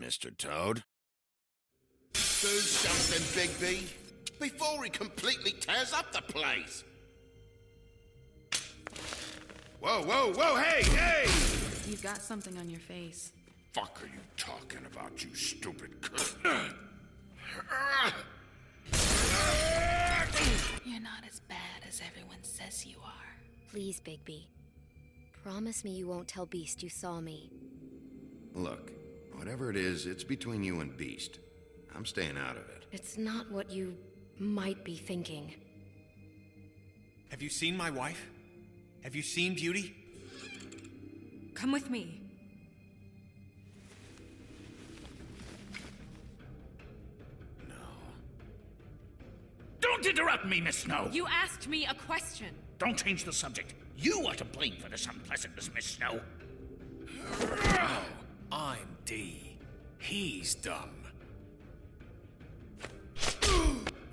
Mr. Toad? Do something, Bigby, before he completely tears up the place! Whoa, whoa, whoa, hey, hey! You've got something on your face. Fuck are you talking about, you stupid You're not as bad as everyone says you are. Please, Bigby. Promise me you won't tell Beast you saw me. Look, whatever it is, it's between you and Beast. I'm staying out of it. It's not what you might be thinking. Have you seen my wife? Have you seen Beauty? Come with me. Don't interrupt me, Miss Snow! You asked me a question. Don't change the subject. You are to blame for this unpleasantness, Miss Snow. Oh, I'm D. He's dumb.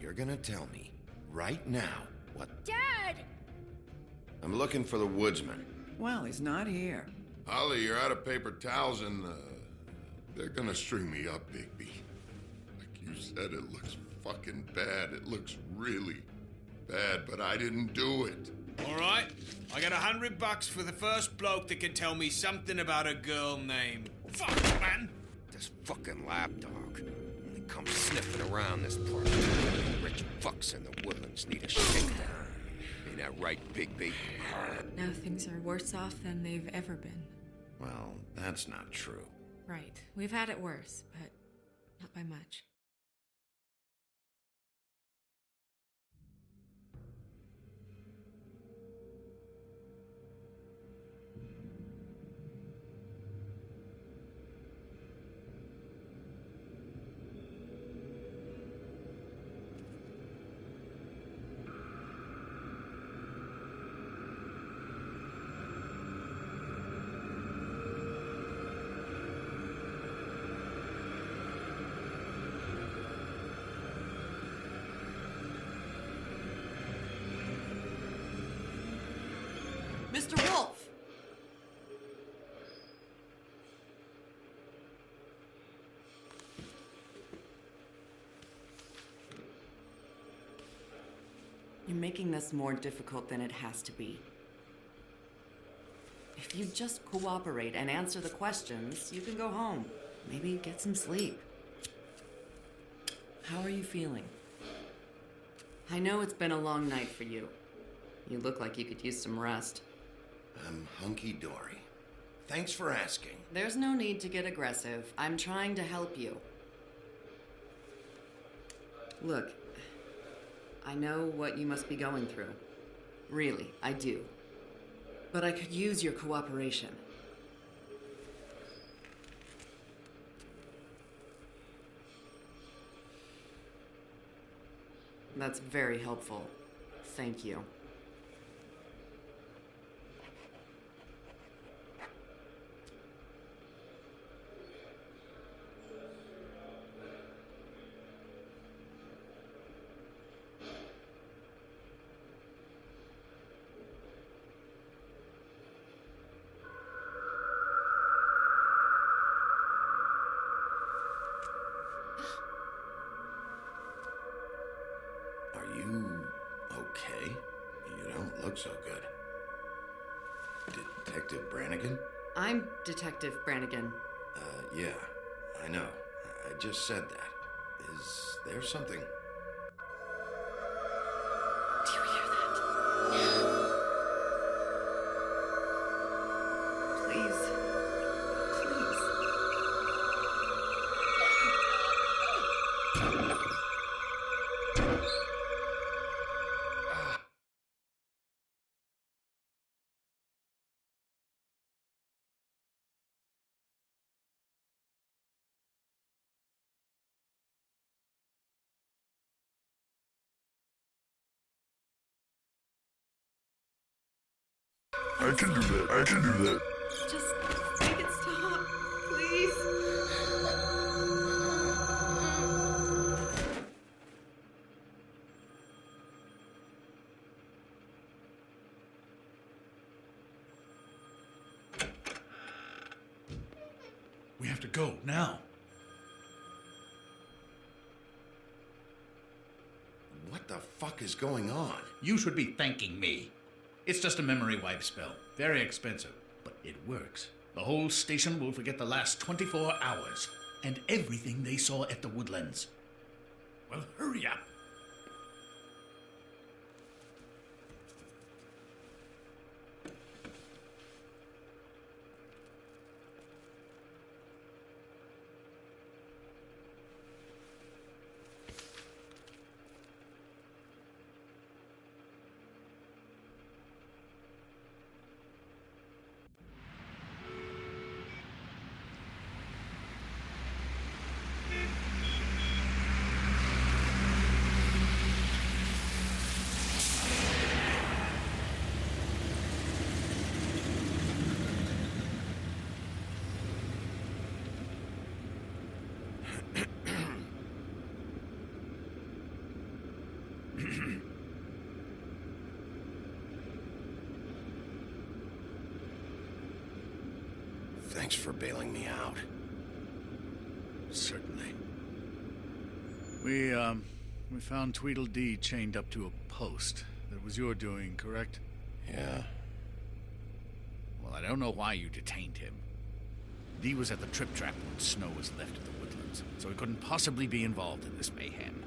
You're gonna tell me, right now, what... Dad! I'm looking for the woodsman. Well, he's not here. Holly, you're out of paper towels and, they're gonna string me up, Bigby. Like you said, it looks fucking bad. It looks really bad, but I didn't do it. All right, I got $100 for the first bloke that can tell me something about a girl named... Fuck, man! This fucking lapdog only comes sniffing around this part. Rich fucks in the woodlands need a shakedown. Ain't that right, Bigby? Now things are worse off than they've ever been. Well, that's not true. Right. We've had it worse, but not by much. Mr. Wolf! You're making this more difficult than it has to be. If you just cooperate and answer the questions, you can go home. Maybe get some sleep. How are you feeling? I know it's been a long night for you. You look like you could use some rest. I'm hunky-dory. Thanks for asking. There's no need to get aggressive. I'm trying to help you. Look, I know what you must be going through. Really, I do. But I could use your cooperation. That's very helpful. Thank you. Are you okay? You don't look so good. Detective Brannigan? I'm Detective Brannigan. Yeah, I know. I just said that. Is there something? Do you hear that? Please. Please. I can do that. I can do that. Just make it stop, please. We have to go now. What the fuck is going on? You should be thanking me. It's just a memory wipe spell. Very expensive, but it works. The whole station will forget the last 24 hours and everything they saw at the Woodlands. Well, hurry up. Thanks for bailing me out. Certainly. We found Tweedledee chained up to a post. That was your doing, correct? Yeah. Well, I don't know why you detained him. Dee was at the Trip Trap when Snow was left at the Woodlands, so he couldn't possibly be involved in this mayhem.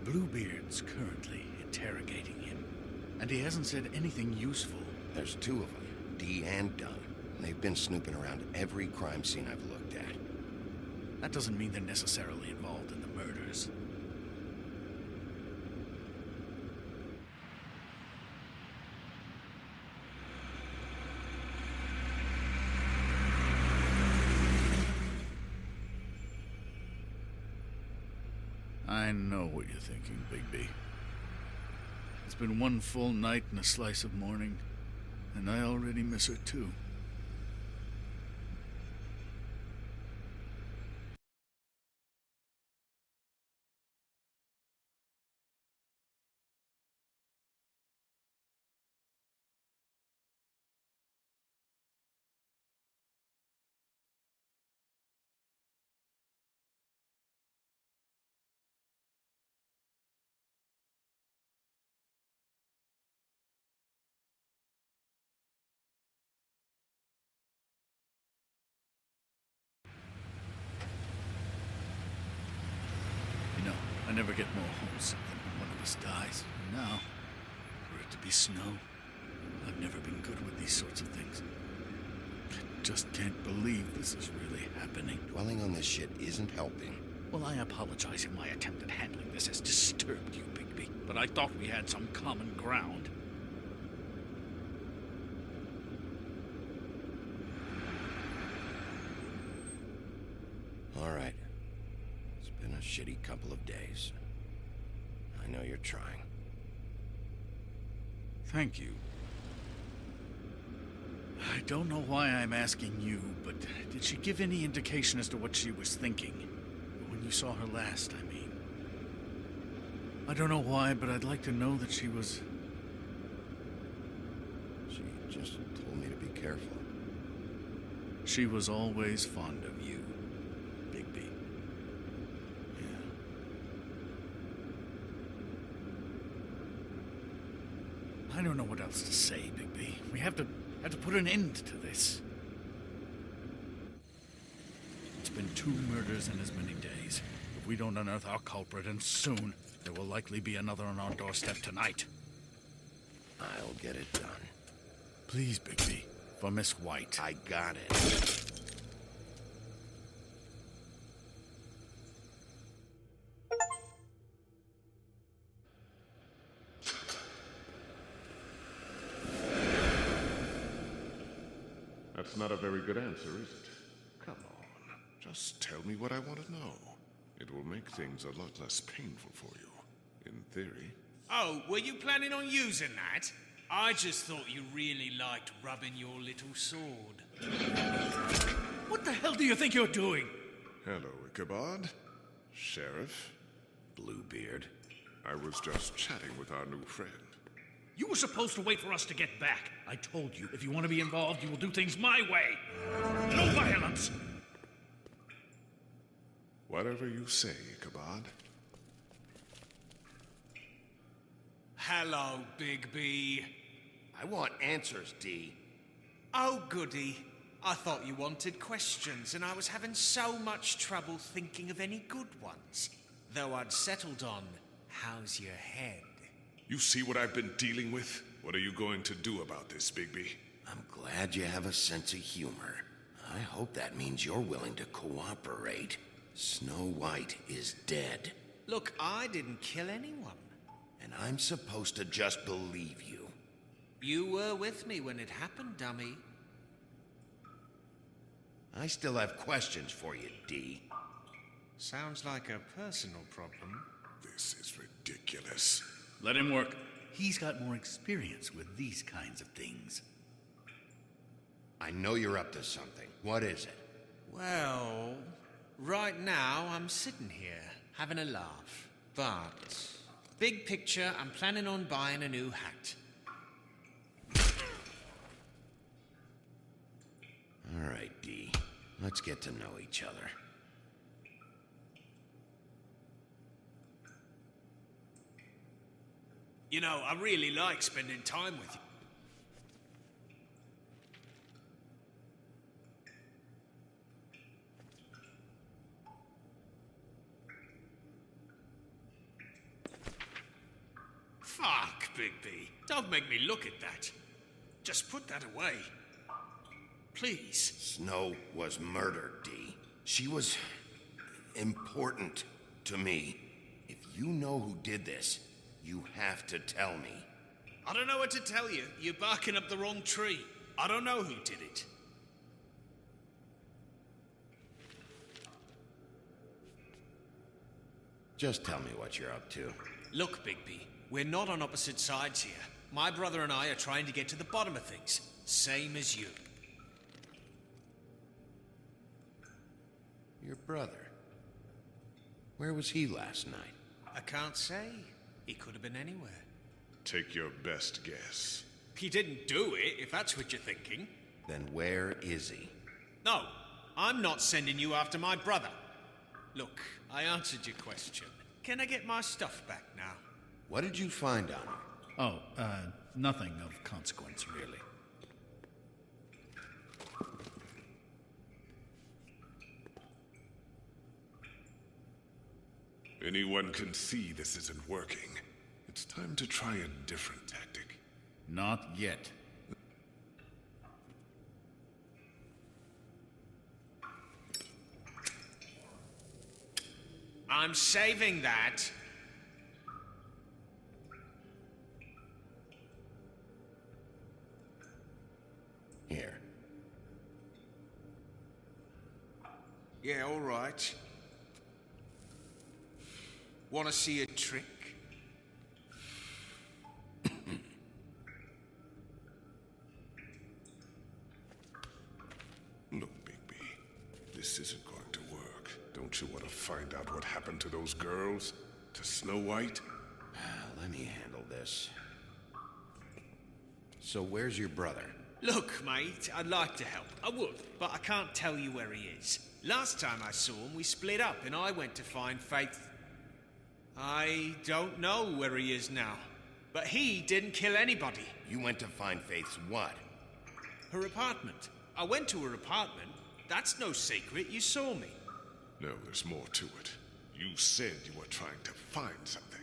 Bluebeard's currently interrogating him, and he hasn't said anything useful. There's two of them, Dee and Dunn. And they've been snooping around every crime scene I've looked at. That doesn't mean they're necessarily involved in the murders. I know what you're thinking, Bigby. It's been one full night and a slice of morning, and I already miss her too. I never get more homesick than when one of us dies. And now, for it to be Snow, I've never been good with these sorts of things. I just can't believe this is really happening. Dwelling on this shit isn't helping. Well, I apologize if my attempt at handling this has disturbed you, Bigby, but I thought we had some common ground. All right. It's been a shitty couple of days. I know you're trying. Thank you. I don't know why I'm asking you, but did she give any indication as to what she was thinking? When you saw her last, I mean. I don't know why, but I'd like to know that she was... She just told me to be careful. She was always fond of you, Bigby. Yeah. I don't know what else to say, Bigby. We have to put an end to this. It's been 2 murders in as many days. If we don't unearth our culprit, and soon, there will likely be another on our doorstep tonight. I'll get it done. Please, Bigby. For Miss White. I got it. That's not a very good answer, is it? Come on. Just tell me what I want to know. It will make things a lot less painful for you. In theory. Oh, were you planning on using that? I just thought you really liked rubbing your little sword. What the hell do you think you're doing? Hello, Ichabod. Sheriff. Bluebeard. I was just chatting with our new friend. You were supposed to wait for us to get back. I told you, if you want to be involved, you will do things my way. No violence! Whatever you say, Ichabod. Hello, Bigby. I want answers, D. Oh, goody. I thought you wanted questions, and I was having so much trouble thinking of any good ones. Though I'd settled on, how's your head? You see what I've been dealing with? What are you going to do about this, Bigby? I'm glad you have a sense of humor. I hope that means you're willing to cooperate. Snow White is dead. Look, I didn't kill anyone. And I'm supposed to just believe you. You were with me when it happened, dummy. I still have questions for you, D. Sounds like a personal problem. This is ridiculous. Let him work. He's got more experience with these kinds of things. I know you're up to something. What is it? Well, right now I'm sitting here, having a laugh. But, big picture, I'm planning on buying a new hat. All right, D. Let's get to know each other. You know, I really like spending time with you. Fuck, Bigby. Don't make me look at that. Just put that away. Please. Snow was murdered, D. She was important to me. If you know who did this, you have to tell me. I don't know what to tell you. You're barking up the wrong tree. I don't know who did it. Just tell me what you're up to. Look, Bigby, we're not on opposite sides here. My brother and I are trying to get to the bottom of things. Same as you. Your brother. Where was he last night? I can't say. He could have been anywhere. Take your best guess. He didn't do it, if that's what you're thinking. Then where is he? No, I'm not sending you after my brother. Look, I answered your question. Can I get my stuff back now? What did you find on him? Oh, nothing of consequence, really. Anyone can see this isn't working. It's time to try a different tactic. Not yet. I'm saving that. Here. Yeah, all right. Want to see a trick? Look, Bigby, this isn't going to work. Don't you want to find out what happened to those girls? To Snow White? Let me handle this. So where's your brother? Look, mate, I'd like to help. I would, but I can't tell you where he is. Last time I saw him, we split up and I went to find Faith. I don't know where he is now. But he didn't kill anybody. You went to find Faith's what? Her apartment. I went to her apartment. That's no secret. You saw me. No, there's more to it. You said you were trying to find something.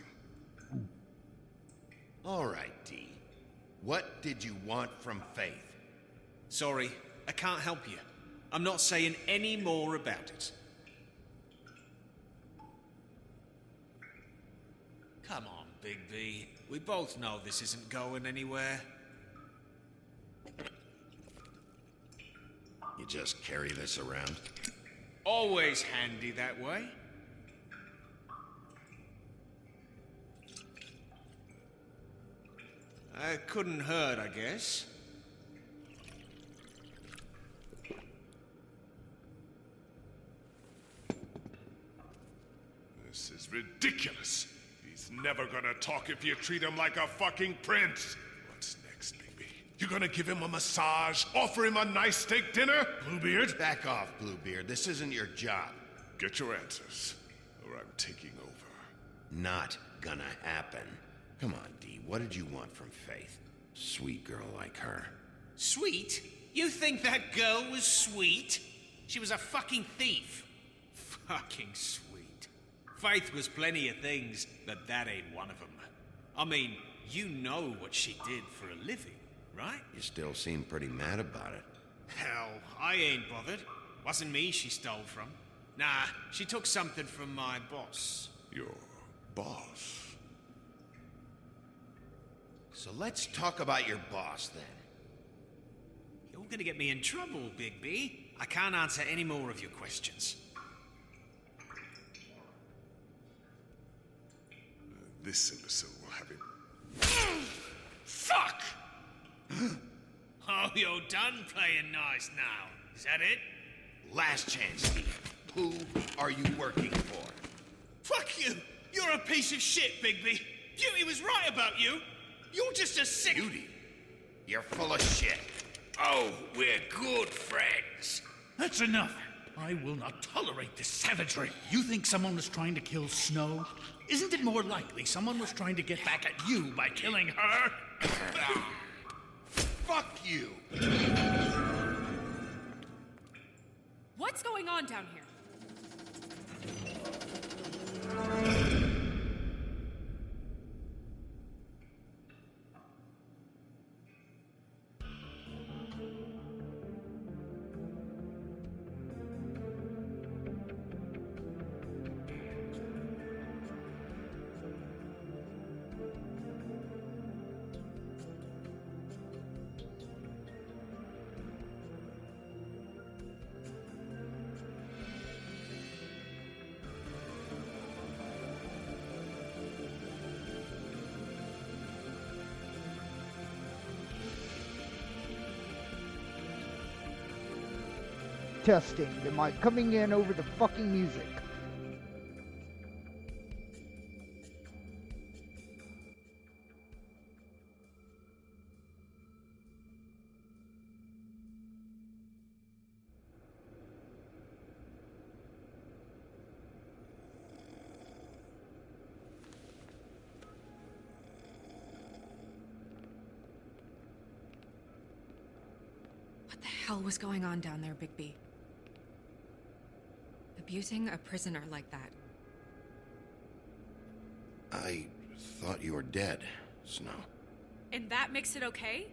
All right, D. What did you want from Faith? Sorry, I can't help you. I'm not saying any more about it. Come on, Big B. We both know this isn't going anywhere. You just carry this around? Always handy that way. Couldn't hurt, I guess. This is ridiculous. He's never gonna talk if you treat him like a fucking prince. What's next, baby? You gonna give him a massage? Offer him a nice steak dinner? Bluebeard? Back off, Bluebeard. This isn't your job. Get your answers, or I'm taking over. Not gonna happen. Come on, D. What did you want from Faith? Sweet girl like her. Sweet? You think that girl was sweet? She was a fucking thief. Fucking sweet. Faith was plenty of things, but that ain't one of them. I mean, you know what she did for a living, right? You still seem pretty mad about it. Hell, I ain't bothered. Wasn't me she stole from. Nah, she took something from my boss. Your boss? So let's talk about your boss, then. You're gonna get me in trouble, Big B. I can't answer any more of your questions. This imbecile will have him. Fuck! Oh, you're done playing nice now. Is that it? Last chance, Steve. Who are you working for? Fuck you! You're a piece of shit, Bigby. Beauty was right about you. You're just a sick... Beauty? You're full of shit. Oh, we're good friends. That's enough. I will not tolerate this savagery. You think someone was trying to kill Snow? Isn't it more likely someone was trying to get back at you by killing her? Fuck you! What's going on down here? Testing the mic coming in over the fucking music. What the hell was going on down there, Bigby? Abusing a prisoner like that. I thought you were dead, Snow. And that makes it okay?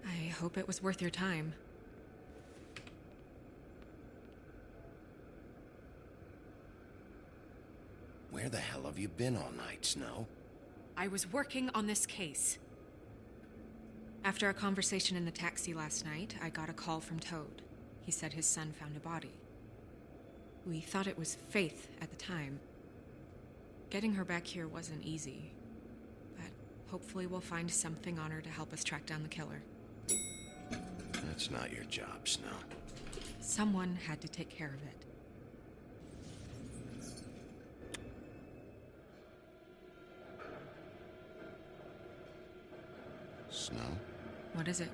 I hope it was worth your time. Where the hell have you been all night, Snow? I was working on this case. After a conversation in the taxi last night, I got a call from Toad. He said his son found a body. We thought it was Faith at the time. Getting her back here wasn't easy, but hopefully we'll find something on her to help us track down the killer. That's not your job, Snow. Someone had to take care of it. Snow? What is it?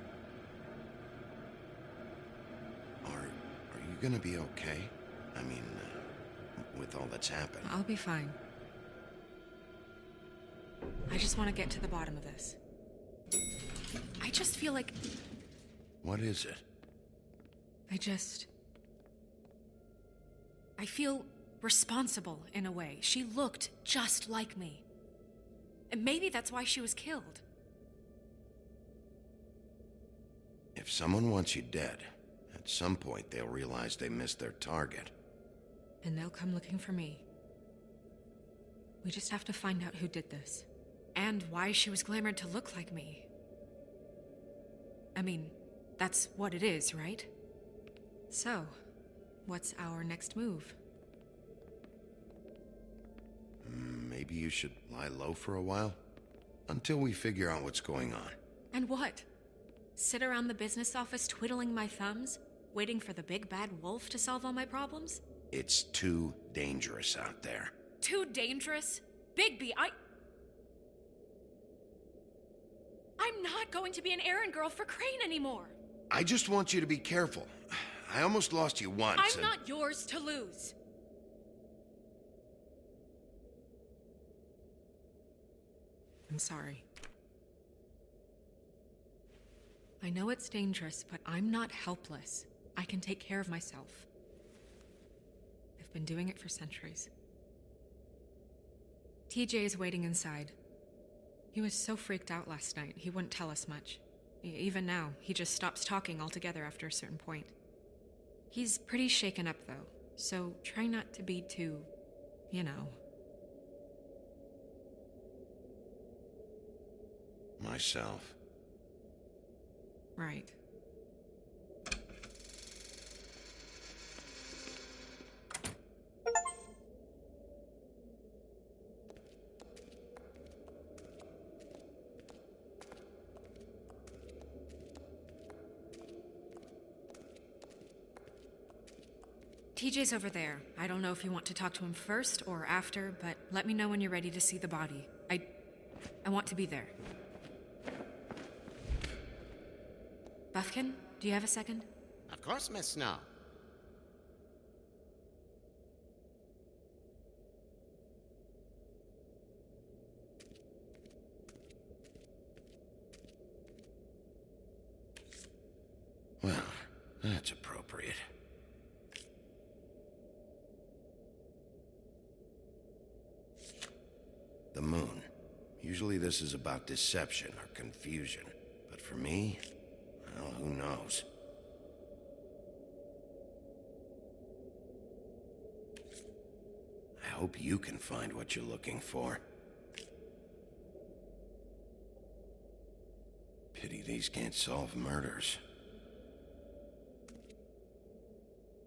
Are you gonna be okay? I mean, with all that's happened. I'll be fine. I just want to get to the bottom of this. I just feel like... What is it? I feel responsible in a way. She looked just like me. And maybe that's why she was killed. If someone wants you dead, at some point they'll realize they missed their target. And they'll come looking for me. We just have to find out who did this. And why she was glamored to look like me. I mean, that's what it is, right? So, what's our next move? Maybe you should lie low for a while? Until we figure out what's going on. And what? Sit around the business office twiddling my thumbs, waiting for the big bad wolf to solve all my problems? It's too dangerous out there. Too dangerous? Bigby, I'm not going to be an errand girl for Crane anymore. I just want you to be careful. I almost lost you once. I'm not yours to lose. I'm sorry. I know it's dangerous, but I'm not helpless. I can take care of myself. I've been doing it for centuries. TJ is waiting inside. He was so freaked out last night, he wouldn't tell us much. Even now, he just stops talking altogether after a certain point. He's pretty shaken up, though, so try not to be too, you know. Myself. Right. TJ's over there. I don't know if you want to talk to him first or after, but let me know when you're ready to see the body. I want to be there. Buffkin, do you have a second? Of course, Miss Snow. Well, that's appropriate. The moon. Usually this is about deception or confusion. But for me, well, who knows? I hope you can find what you're looking for. Pity these can't solve murders.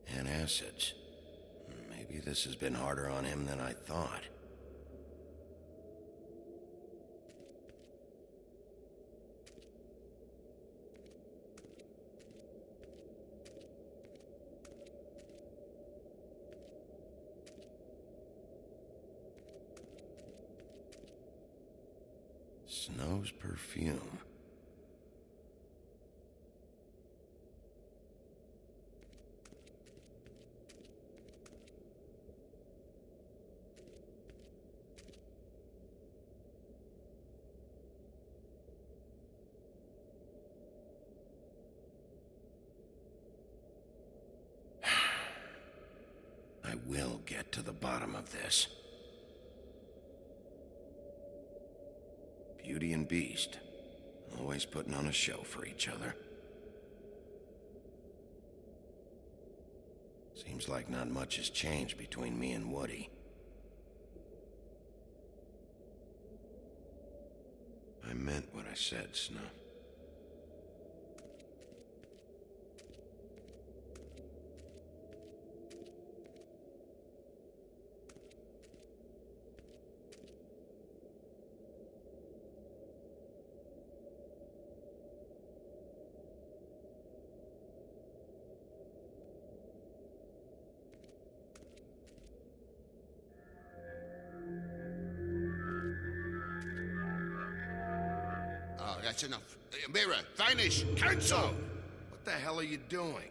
And acids. Maybe this has been harder on him than I thought. Snow's perfume. I will get to the bottom of this. Beauty and Beast, always putting on a show for each other. Seems like not much has changed between me and Woody. I meant what I said, Snow. Oh, that's enough. Mirror, vanish, cancel! What the hell are you doing?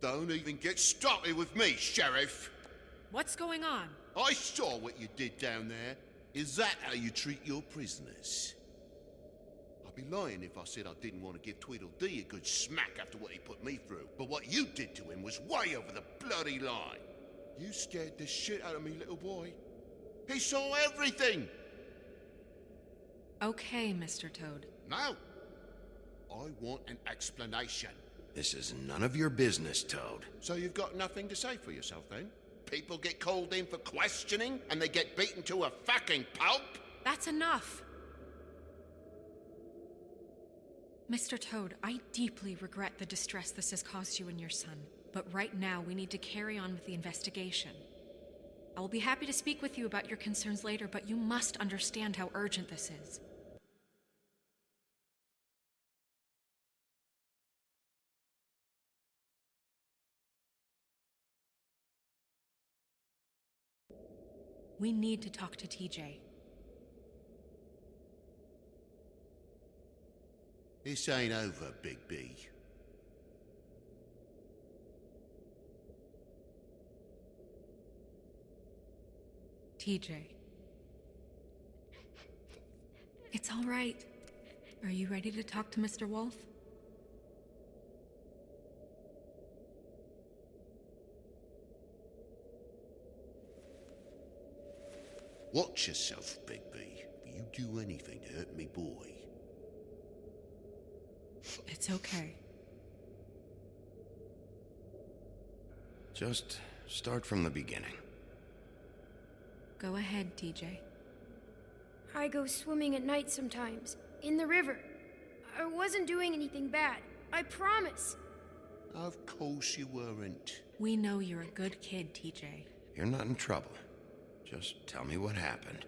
Don't even get started with me, Sheriff. What's going on? I saw what you did down there. Is that how you treat your prisoners? I'd be lying if I said I didn't want to give Tweedledee a good smack after what he put me through. But what you did to him was way over the bloody line. You scared the shit out of me, little boy. He saw everything! Okay, Mr. Toad. Now, I want an explanation. This is none of your business, Toad. So you've got nothing to say for yourself, then? People get called in for questioning, and they get beaten to a fucking pulp? That's enough! Mr. Toad, I deeply regret the distress this has caused you and your son. But right now, we need to carry on with the investigation. I will be happy to speak with you about your concerns later, but you must understand how urgent this is. We need to talk to TJ. This ain't over, Big B. TJ. It's all right. Are you ready to talk to Mr. Wolf? Watch yourself, Big B. If you do anything to hurt me boy. It's okay. Just start from the beginning. Go ahead, TJ. I go swimming at night sometimes, in the river. I wasn't doing anything bad. I promise. Of course you weren't. We know you're a good kid, TJ. You're not in trouble. Just tell me what happened.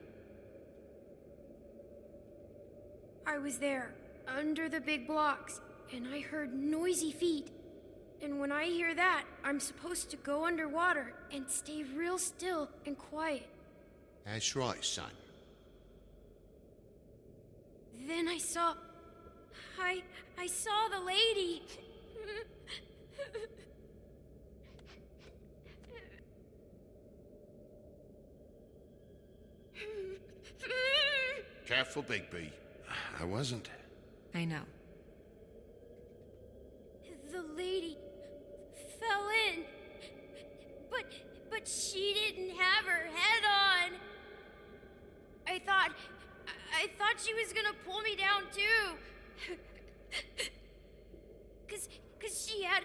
I was there, under the big blocks, and I heard noisy feet. And when I hear that, I'm supposed to go underwater and stay real still and quiet. That's right, son. Then I saw the lady. Careful, Bigby. I wasn't. I know. The lady fell in. But she didn't have her head on. I thought she was gonna pull me down too. Cause she had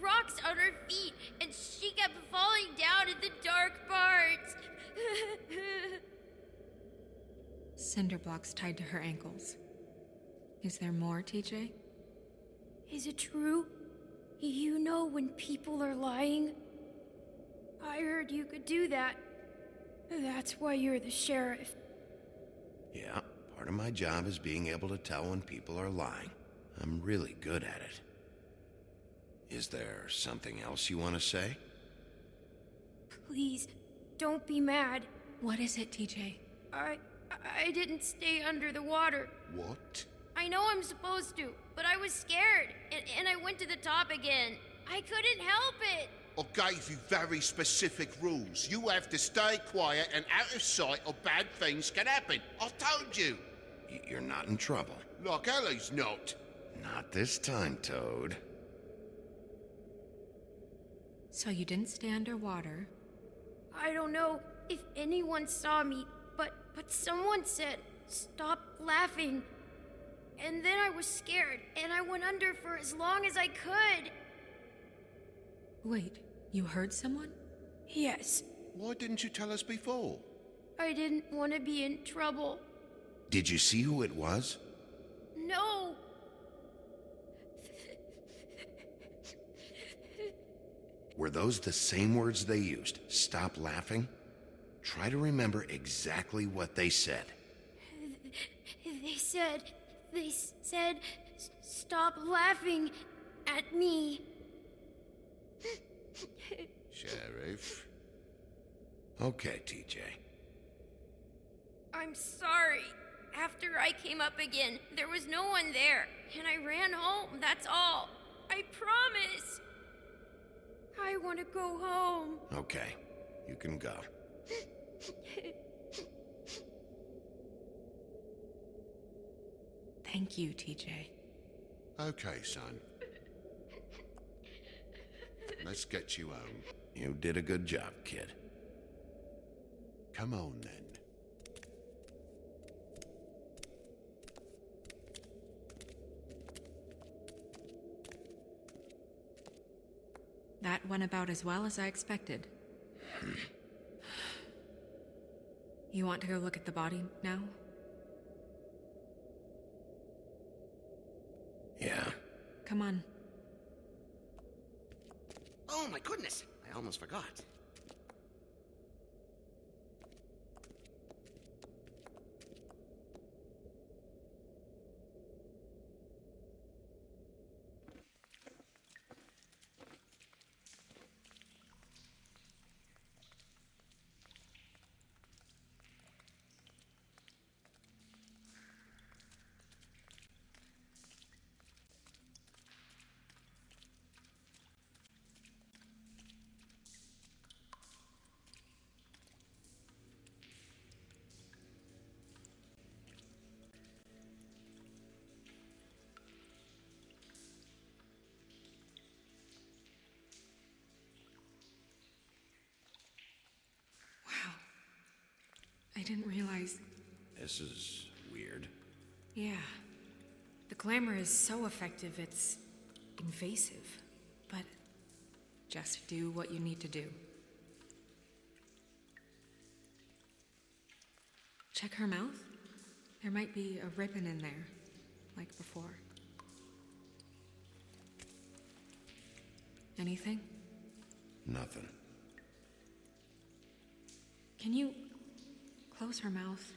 rocks on her feet and she kept falling down in the dark parts. Cinder blocks tied to her ankles. Is there more, TJ? Is it true? You know when people are lying? I heard you could do that. That's why you're the sheriff. Yeah, part of my job is being able to tell when people are lying. I'm really good at it. Is there something else you want to say? Please, don't be mad. What is it, TJ? I didn't stay under the water. What? I know I'm supposed to, but I was scared, and I went to the top again. I couldn't help it. I gave you very specific rules. You have to stay quiet and out of sight or bad things can happen. I told you. You're not in trouble. Like Ellie's not. Not this time, Toad. So you didn't stay underwater? I don't know if anyone saw me, but someone said, "Stop laughing." And then I was scared, and I went under for as long as I could. Wait, you heard someone? Yes. Why didn't you tell us before? I didn't want to be in trouble. Did you see who it was? No. Were those the same words they used? Stop laughing? Try to remember exactly what they said. They said, "Stop laughing at me." Sheriff. Okay, TJ. I'm sorry. After I came up again, there was no one there, and I ran home, that's all. I promise. I want to go home. Okay, you can go. Thank you, TJ. Okay, son. Let's get you home. You did a good job, kid. Come on, then. That went about as well as I expected. You want to go look at the body now? Yeah. Come on. Oh my goodness, I almost forgot. Wow. I didn't realize... This is weird. Yeah. The glamour is so effective, it's invasive. But just do what you need to do. Check her mouth. There might be a ribbon in there, like before. Anything? Nothing. Can you close her mouth?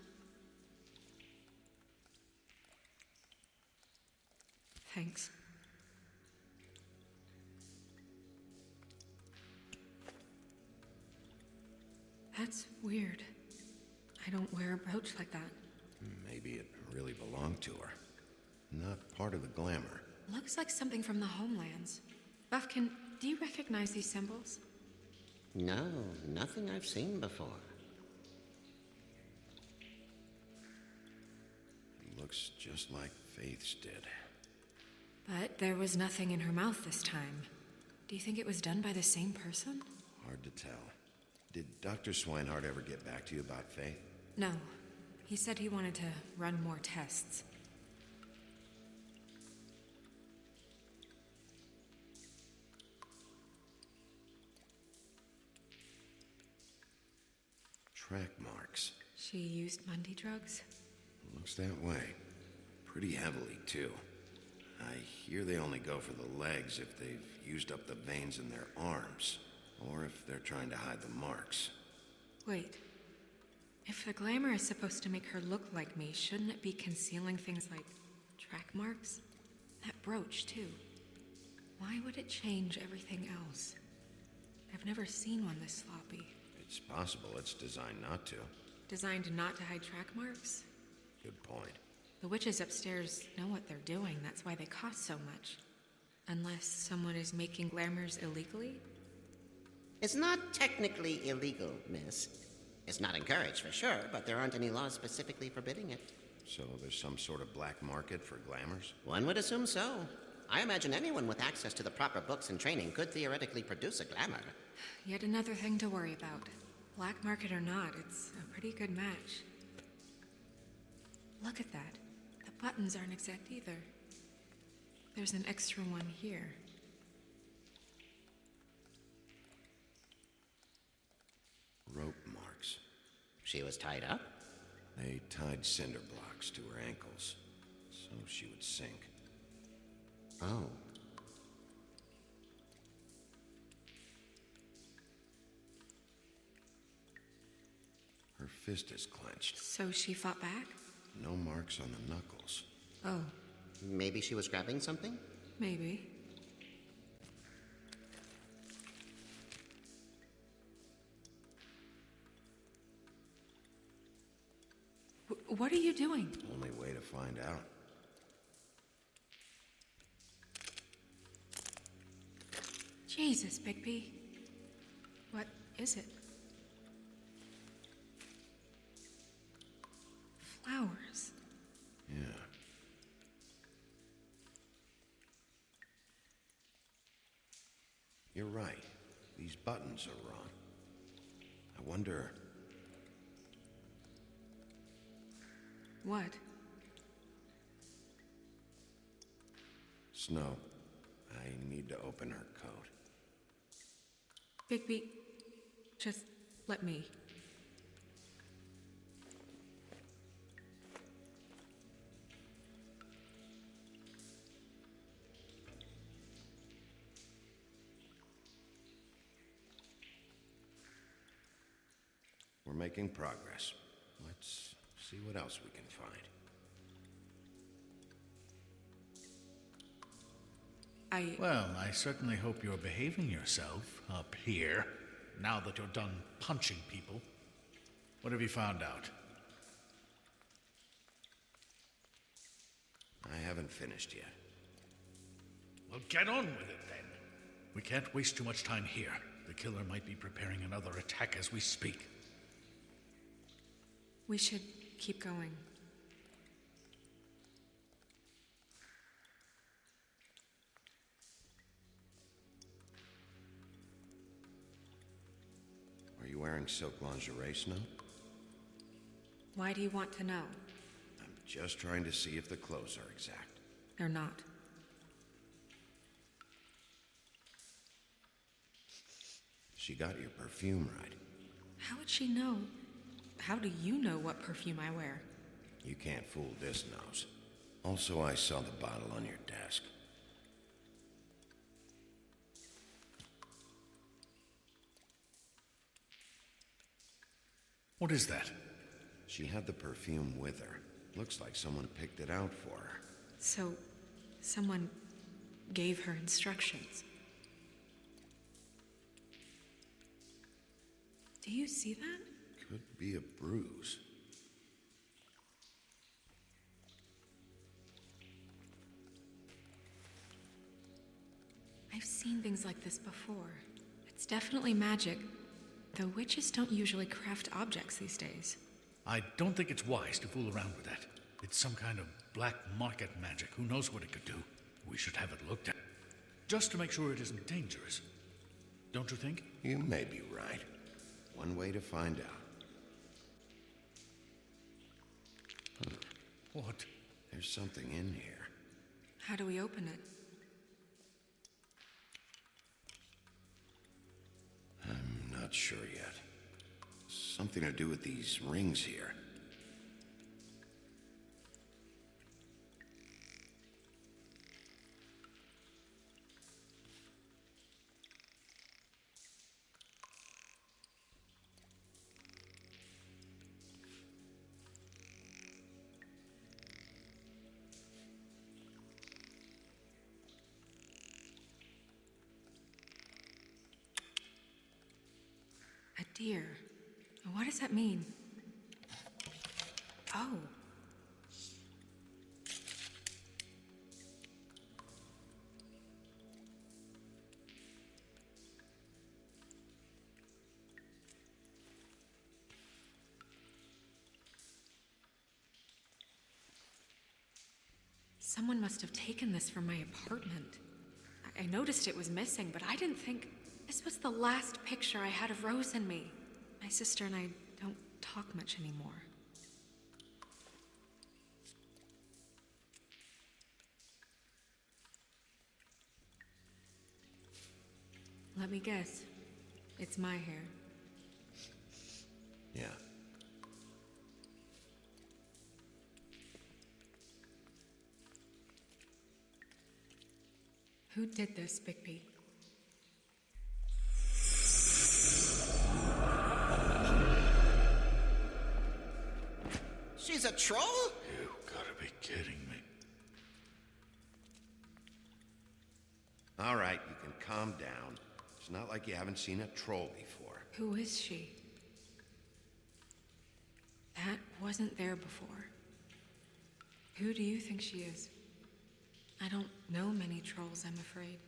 Thanks. That's weird. I don't wear a brooch like that. Maybe it really belonged to her. Not part of the glamour. Looks like something from the homelands. Buffkin, do you recognize these symbols? No, nothing I've seen before. It looks just like Faith's did. But there was nothing in her mouth this time. Do you think it was done by the same person? Hard to tell. Did Dr. Swinehart ever get back to you about Faith? No. He said he wanted to run more tests. Track marks. She used Mundy drugs? Looks that way. Pretty heavily, too. I hear they only go for the legs if they've used up the veins in their arms, or if they're trying to hide the marks. Wait. If the glamour is supposed to make her look like me, shouldn't it be concealing things like track marks? That brooch, too. Why would it change everything else? I've never seen one this sloppy. It's possible it's designed not to. Designed not to hide track marks? Good point. The witches upstairs know what they're doing. That's why they cost so much. Unless someone is making glamours illegally? It's not technically illegal, miss. It's not encouraged for sure, but there aren't any laws specifically forbidding it. So there's some sort of black market for glamours? One would assume so. I imagine anyone with access to the proper books and training could theoretically produce a glamour. Yet another thing to worry about. Black market or not, it's a pretty good match. Look at that. The buttons aren't exact either. There's an extra one here. Rope marks. She was tied up? They tied cinder blocks to her ankles, so she would sink. Oh. Her fist is clenched. So she fought back? No marks on the knuckles. Oh. Maybe she was grabbing something? Maybe. What are you doing? Only way to find out. Jesus, Bigby. What is it? Flowers. Yeah. You're right. These buttons are wrong. I wonder... What? Snow, I need to open her coat. Bigby, just let me. We're making progress. Let's see what else we can find. Well, I certainly hope you're behaving yourself up here, now that you're done punching people. What have you found out? I haven't finished yet. Well, get on with it then. We can't waste too much time here. The killer might be preparing another attack as we speak. We should keep going. Are you wearing silk lingerie, Snow? Why do you want to know? I'm just trying to see if the clothes are exact. They're not. She got your perfume right. How would she know? How do you know what perfume I wear? You can't fool this nose. Also, I saw the bottle on your desk. What is that? She had the perfume with her. Looks like someone picked it out for her. So, someone gave her instructions. Do you see that? Could be a bruise. I've seen things like this before. It's definitely magic, though witches don't usually craft objects these days. I don't think it's wise to fool around with that. It's some kind of black market magic. Who knows what it could do? We should have it looked at. Just to make sure it isn't dangerous. Don't you think? You may be right. One way to find out. What? There's something in here. How do we open it? I'm not sure yet. Something to do with these rings here. A deer. What does that mean? Oh. Someone must have taken this from my apartment. I noticed it was missing, but I didn't think this was the last picture I had of Rose and me. My sister and I don't talk much anymore. Let me guess. It's my hair. Yeah. Who did this, Bigby? She's a troll? You gotta be kidding me. All right, you can calm down. It's not like you haven't seen a troll before. Who is she? That wasn't there before. Who do you think she is? I don't know many trolls, I'm afraid.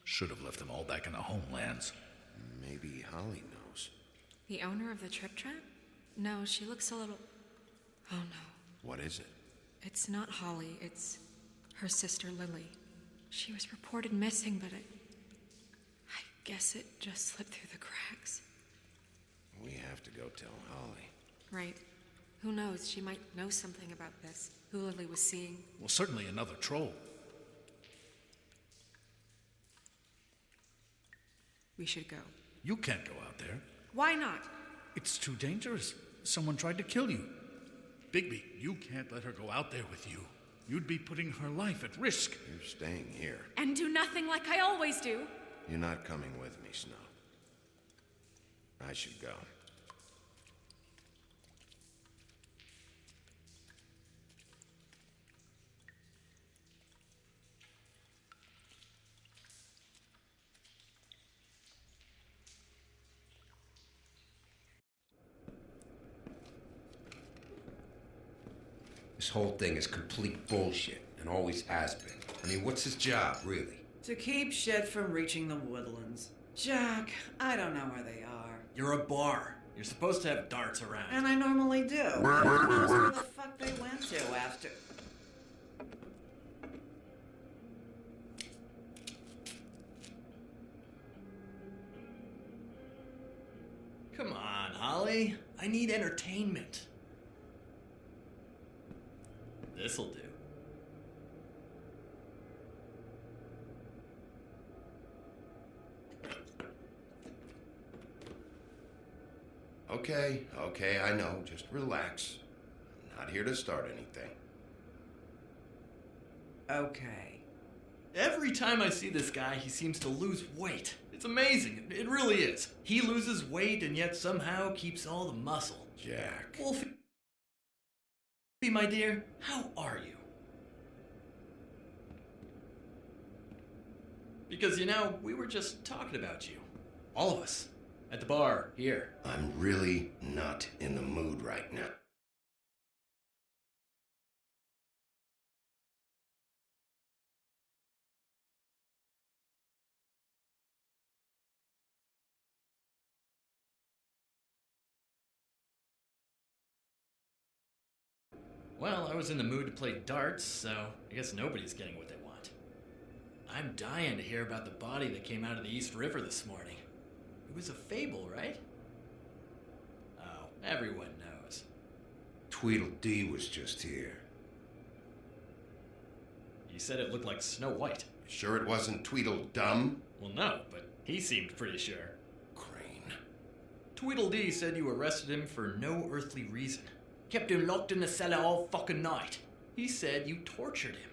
Should have left them all back in the homelands. Maybe Holly knows. The owner of the trip trap? No, she looks a little... Oh no. What is it? It's not Holly, it's her sister Lily. She was reported missing, but I guess it just slipped through the cracks. We have to go tell Holly. Right. Who knows? She might know something about this. Who Lily was seeing. Well, certainly another troll. We should go. You can't go out there. Why not? It's too dangerous. Someone tried to kill you. Bigby, you can't let her go out there with you. You'd be putting her life at risk. You're staying here. And do nothing like I always do. You're not coming with me, Snow. I should go. This whole thing is complete bullshit, and always has been. I mean, what's his job, really? To keep shit from reaching the woodlands. Jack, I don't know where they are. You're a bar. You're supposed to have darts around. And I normally do. Who knows where the fuck they went to after... Come on, Holly. I need entertainment. This'll do. Okay, I know. Just relax. I'm not here to start anything. Okay. Every time I see this guy, he seems to lose weight. It's amazing. It really is. He loses weight and yet somehow keeps all the muscle. Jack. Wolfie, my dear, how are you? Because, you know, we were just talking about you. All of us. At the bar, here. I'm really not in the mood right now. Well, I was in the mood to play darts, so I guess nobody's getting what they want. I'm dying to hear about the body that came out of the East River this morning. It was a fable, right? Oh, everyone knows. Tweedledee was just here. He said it looked like Snow White. Sure it wasn't Tweedledum? Well, no, but he seemed pretty sure. Crane. Tweedledee said you arrested him for no earthly reason. Kept him locked in the cellar all fucking night. He said you tortured him.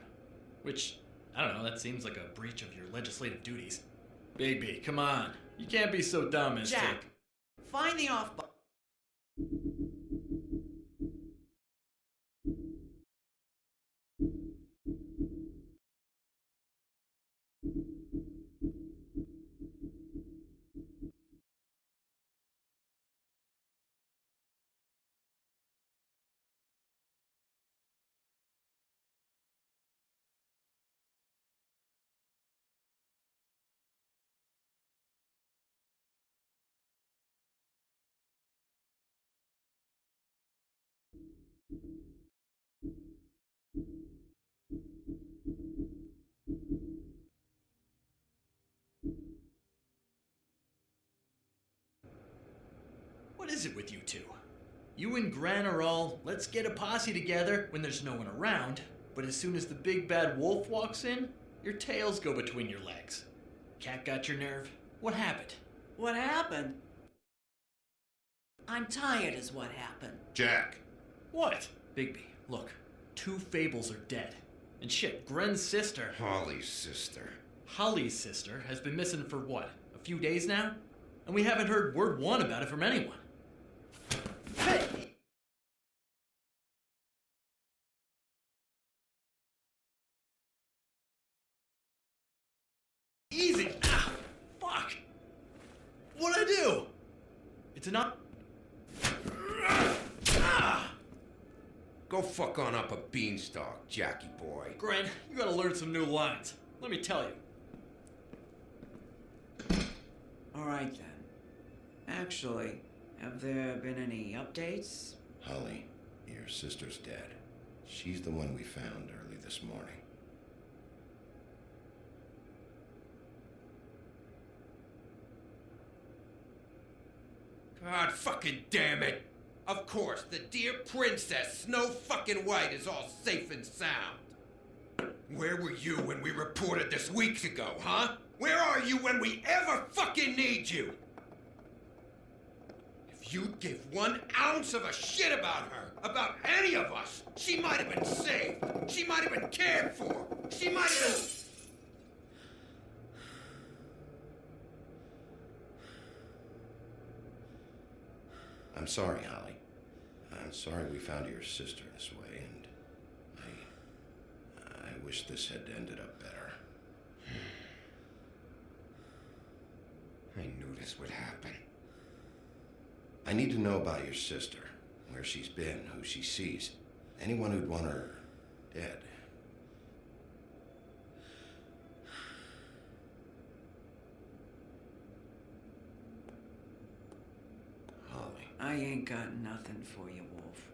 Which, I don't know, that seems like a breach of your legislative duties. Bigby, come on. You can't be so dumb as Jack, find the off button. What is it with you two? You and Gran are all, let's get a posse together when there's no one around, but as soon as the big bad wolf walks in, your tails go between your legs. Cat got your nerve? What happened? What happened? I'm tired is what happened. Jack. What? Bigby, look. 2 fables are dead. And shit, Gren's sister... Holly's sister. Holly's sister has been missing for what? A few days now? And we haven't heard word one about it from anyone. Hey! Easy! Ah! Fuck! What'd I do? It's an up... Ah! Go fuck on up a beanstalk, Jackie boy. Gren, you gotta learn some new lines. Let me tell you. All right then. Actually, have there been any updates? Holly, your sister's dead. She's the one we found early this morning. God fucking damn it! Of course, the dear Princess Snow fucking White is all safe and sound. Where were you when we reported this weeks ago, huh? Where are you when we ever fucking need you? If you'd give 1 ounce of a shit about her, about any of us, she might have been saved. She might have been cared for. She might have been... I'm sorry, Holly. I'm sorry we found your sister this way, and I wish this had ended up better. I knew this would happen. I need to know about your sister, where she's been, who she sees. Anyone who'd want her dead. Holly. I ain't got nothing for you, Wolf.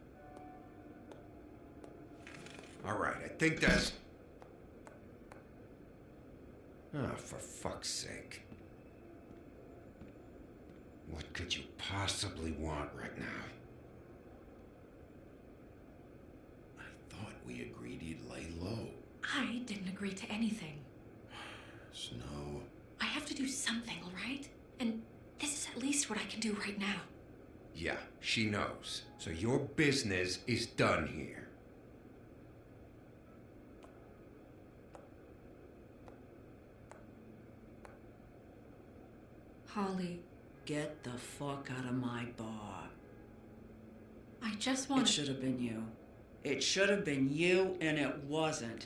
All right, I think that's... Oh, for fuck's sake. What could you possibly want right now? I thought we agreed you'd lay low. I didn't agree to anything. Snow. I have to do something, all right? And this is at least what I can do right now. Yeah, she knows. So your business is done here. Holly, Get the fuck out of my bar. I just want It should have been you. It should have been you, and it wasn't.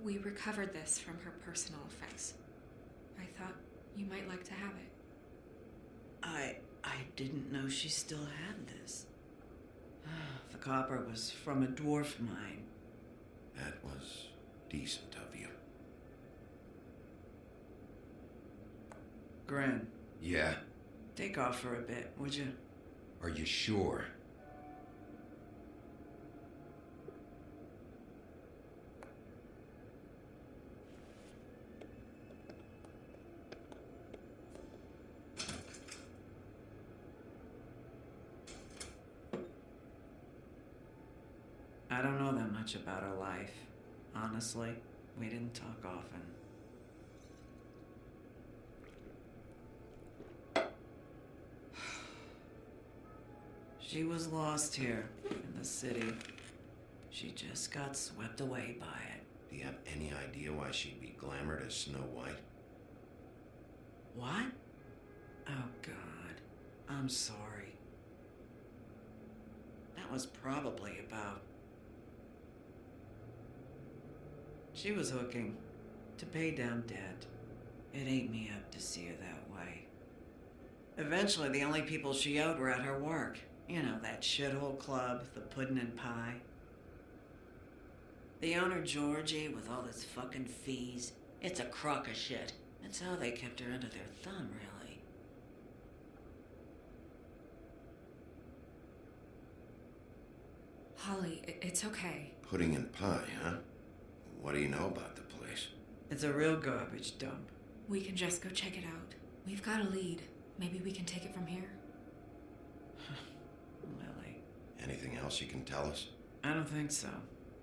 We recovered this from her personal effects. I thought you might like to have it. I didn't know she still had this. The copper was from a dwarf mine. That was decent of you. Gren, Yeah? take off for a bit, would you? Are you sure? I don't know that much about her life. Honestly, we didn't talk often. She was lost here in the city. She just got swept away by it. Do you have any idea why she'd be glamored as Snow White? What? Oh, God. I'm sorry. That was probably about... She was hooking to pay down debt. It ate me up to see her that way. Eventually, the only people she owed were at her work. You know, that shithole club, the Puddin' and Pie. The owner, Georgie, with all his fucking fees, it's a crock of shit. That's how they kept her under their thumb, really. Holly, it's okay. Pudding and pie, huh? What do you know about the place? It's a real garbage dump. We can just go check it out. We've got a lead. Maybe we can take it from here. Lily. Anything else you can tell us? I don't think so.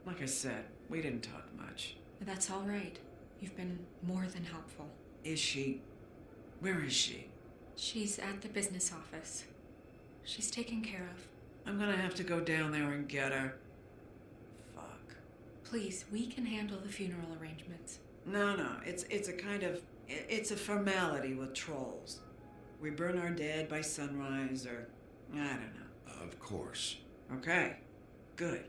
Like I said, we didn't talk much. That's all right. You've been more than helpful. Is she... Where is she? She's at the business office. She's taken care of. I'm gonna have to go down there and get her. Fuck. Please, we can handle the funeral arrangements. No, it's a kind of... It's a formality with trolls. We burn our dead by sunrise, or... I don't know. Of course. Okay. Good.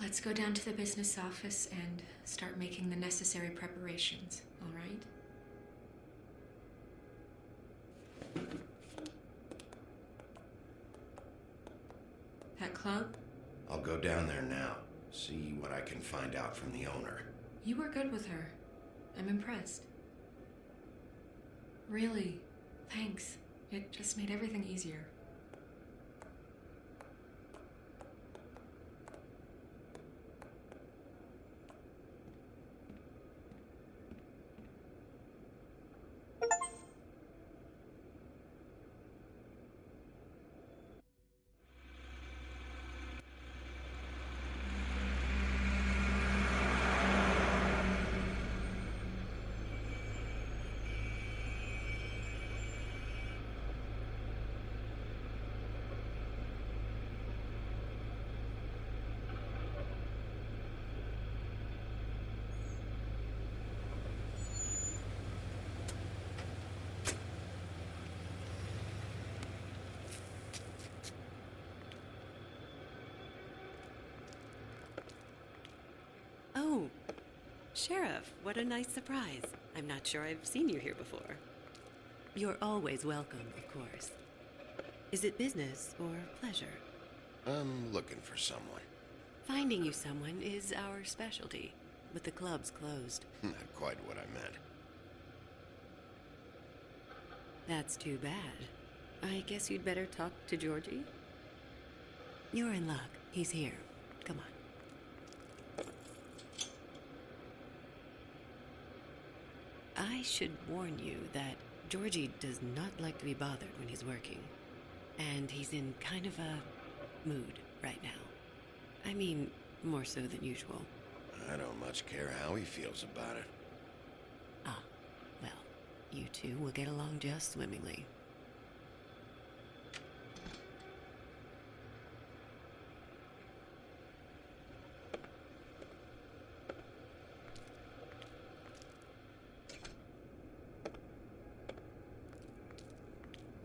Let's go down to the business office and start making the necessary preparations, all right? That club? I'll go down there now, see what I can find out from the owner. You were good with her. I'm impressed. Really, thanks. It just made everything easier. Oh, Sheriff, what a nice surprise. I'm not sure I've seen you here before. You're always welcome, of course. Is it business or pleasure? I'm looking for someone. Finding you someone is our specialty, but the club's closed. Not quite what I meant. That's too bad. I guess you'd better talk to Georgie. You're in luck. He's here. Come on. I should warn you that Georgie does not like to be bothered when he's working. And he's in kind of a mood right now. I mean, more so than usual. I don't much care how he feels about it. Ah, well, you two will get along just swimmingly.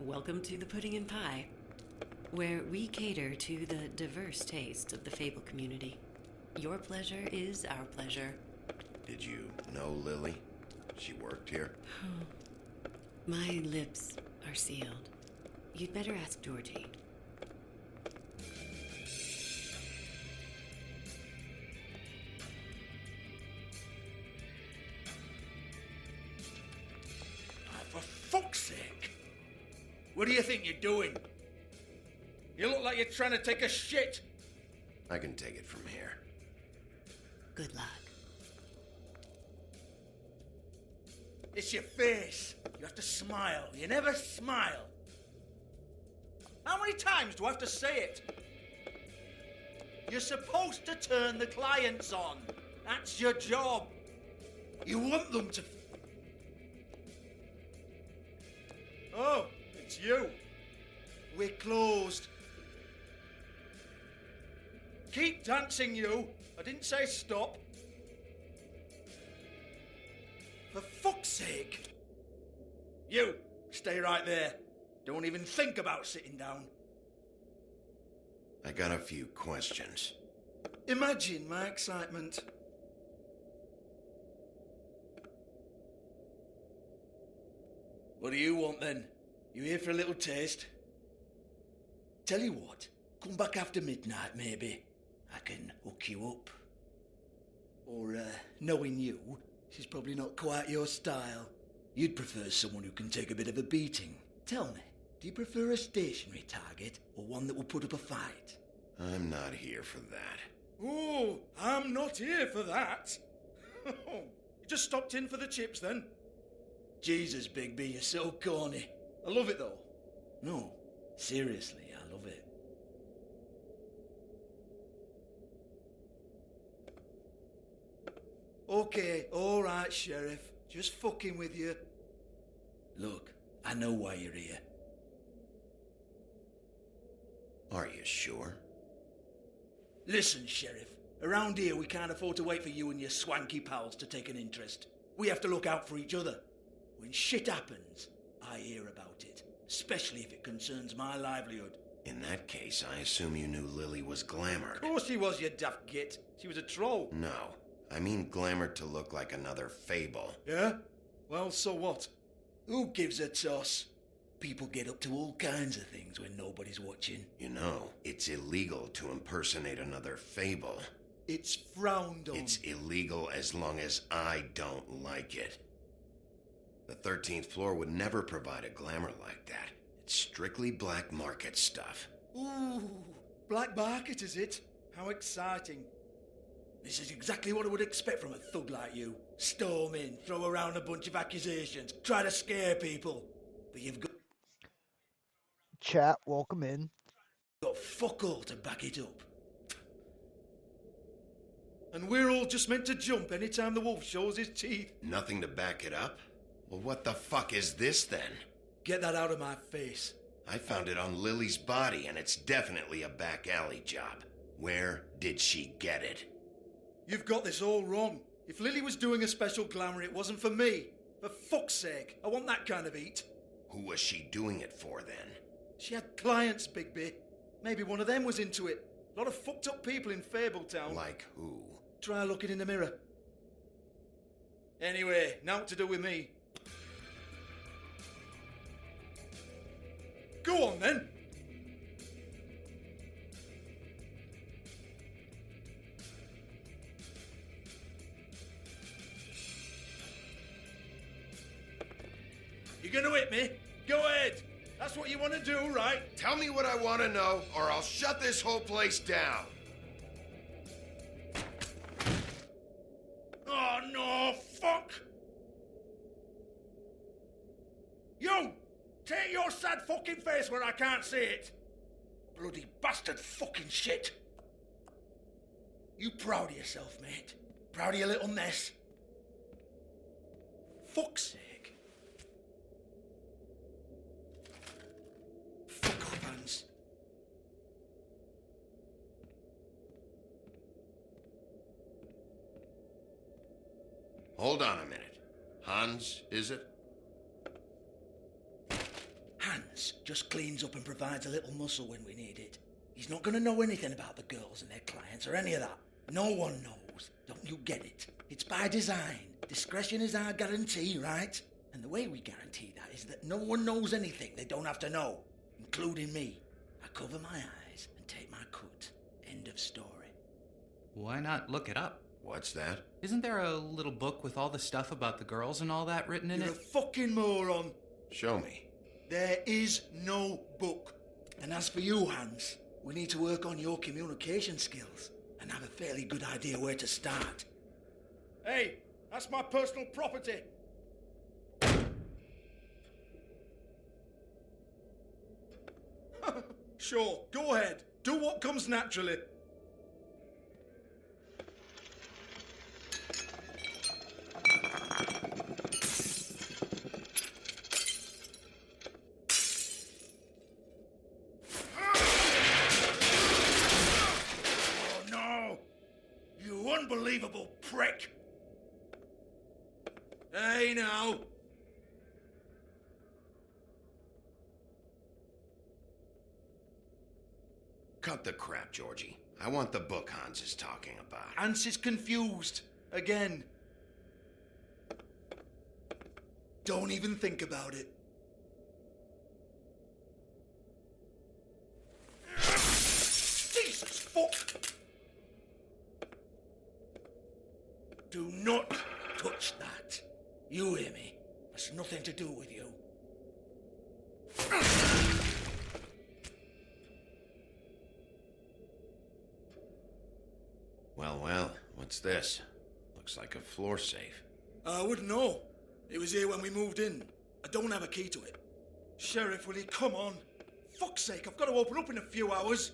Welcome to the Pudding and Pie, where we cater to the diverse tastes of the Fable community. Your pleasure is our pleasure. Did you know Lily? She worked here? My lips are sealed. You'd better ask Georgie. For fuck's sake! What do you think you're doing? You look like you're trying to take a shit. I can take it from here. Good luck. It's your face. You have to smile. You never smile. How many times do I have to say it? You're supposed to turn the clients on. That's your job. You want them to... Oh, it's you. We're closed. Keep dancing, you. I didn't say stop. For fuck's sake. You, stay right there. Don't even think about sitting down. I got a few questions. Imagine my excitement. What do you want then? You here for a little taste? Tell you what, come back after midnight maybe. I can hook you up. Or, knowing you, she's probably not quite your style. You'd prefer someone who can take a bit of a beating. Tell me, do you prefer a stationary target or one that will put up a fight? I'm not here for that. Oh, I'm not here for that. You just stopped in for the chips then? Jesus, Bigby, you're so corny. I love it though. No, seriously, I love it. Okay, alright, Sheriff. Just fucking with you. Look, I know why you're here. Are you sure? Listen, Sheriff. Around here, we can't afford to wait for you and your swanky pals to take an interest. We have to look out for each other. When shit happens, I hear about it. Especially if it concerns my livelihood. In that case, I assume you knew Lily was glamored. Of course she was, you daft git. She was a troll. No. I mean glamored to look like another fable. Yeah? Well, so what? Who gives a toss? People get up to all kinds of things when nobody's watching. You know, it's illegal to impersonate another fable. It's frowned on. It's illegal as long as I don't like it. The 13th floor would never provide a glamour like that. It's strictly black market stuff. Ooh, black market is it? How exciting. This is exactly what I would expect from a thug like you. Storm in, throw around a bunch of accusations, try to scare people. But you've got Chat, welcome in. fuck all to back it up. And we're all just meant to jump anytime the wolf shows his teeth. Nothing to back it up? Well, what the fuck is this then? Get that out of my face. I found it on Lily's body, and it's definitely a back alley job. Where did she get it? You've got this all wrong. If Lily was doing a special glamour, it wasn't for me. For fuck's sake, I want that kind of eat. Who was she doing it for then? She had clients, Bigby. Maybe one of them was into it. A lot of fucked up people in Fabletown. Like who? Try looking in the mirror. Anyway, now what to do with me. Go on then. You gonna hit me? Go ahead. That's what you want to do, right? Tell me what I want to know, or I'll shut this whole place down. Oh no, fuck! You! Take your sad fucking face where I can't see it! Bloody bastard fucking shit! You proud of yourself, mate? Proud of your little mess? Fuck's sake. Fuck off, Hans. Hold on a minute. Hans, is it? Hans just cleans up and provides a little muscle when we need it. He's not gonna know anything about the girls and their clients or any of that. No one knows. Don't you get it? It's by design. Discretion is our guarantee, right? And the way we guarantee that is that no one knows anything they don't have to know, including me. I cover my eyes and take my cut. End of story. Why not look it up? What's that? Isn't there a little book with all the stuff about the girls and all that written in You're it? a fucking moron. Show me. There is no book. And as for you, Hans, we need to work on your communication skills and have a fairly good idea where to start. Hey, that's my personal property. Sure, go ahead. Do what comes naturally. Oh no! You unbelievable prick! Hey now! Cut the crap, Georgie. I want the book Hans is talking about. Hans is confused. Again. Don't even think about it. Jesus fuck! Do not touch that. You hear me? That's nothing to do with you. Well, what's this? Looks like a floor safe. I wouldn't know. It was here when we moved in. I don't have a key to it. Sheriff, will you come on? Fuck's sake, I've got to open up in a few hours.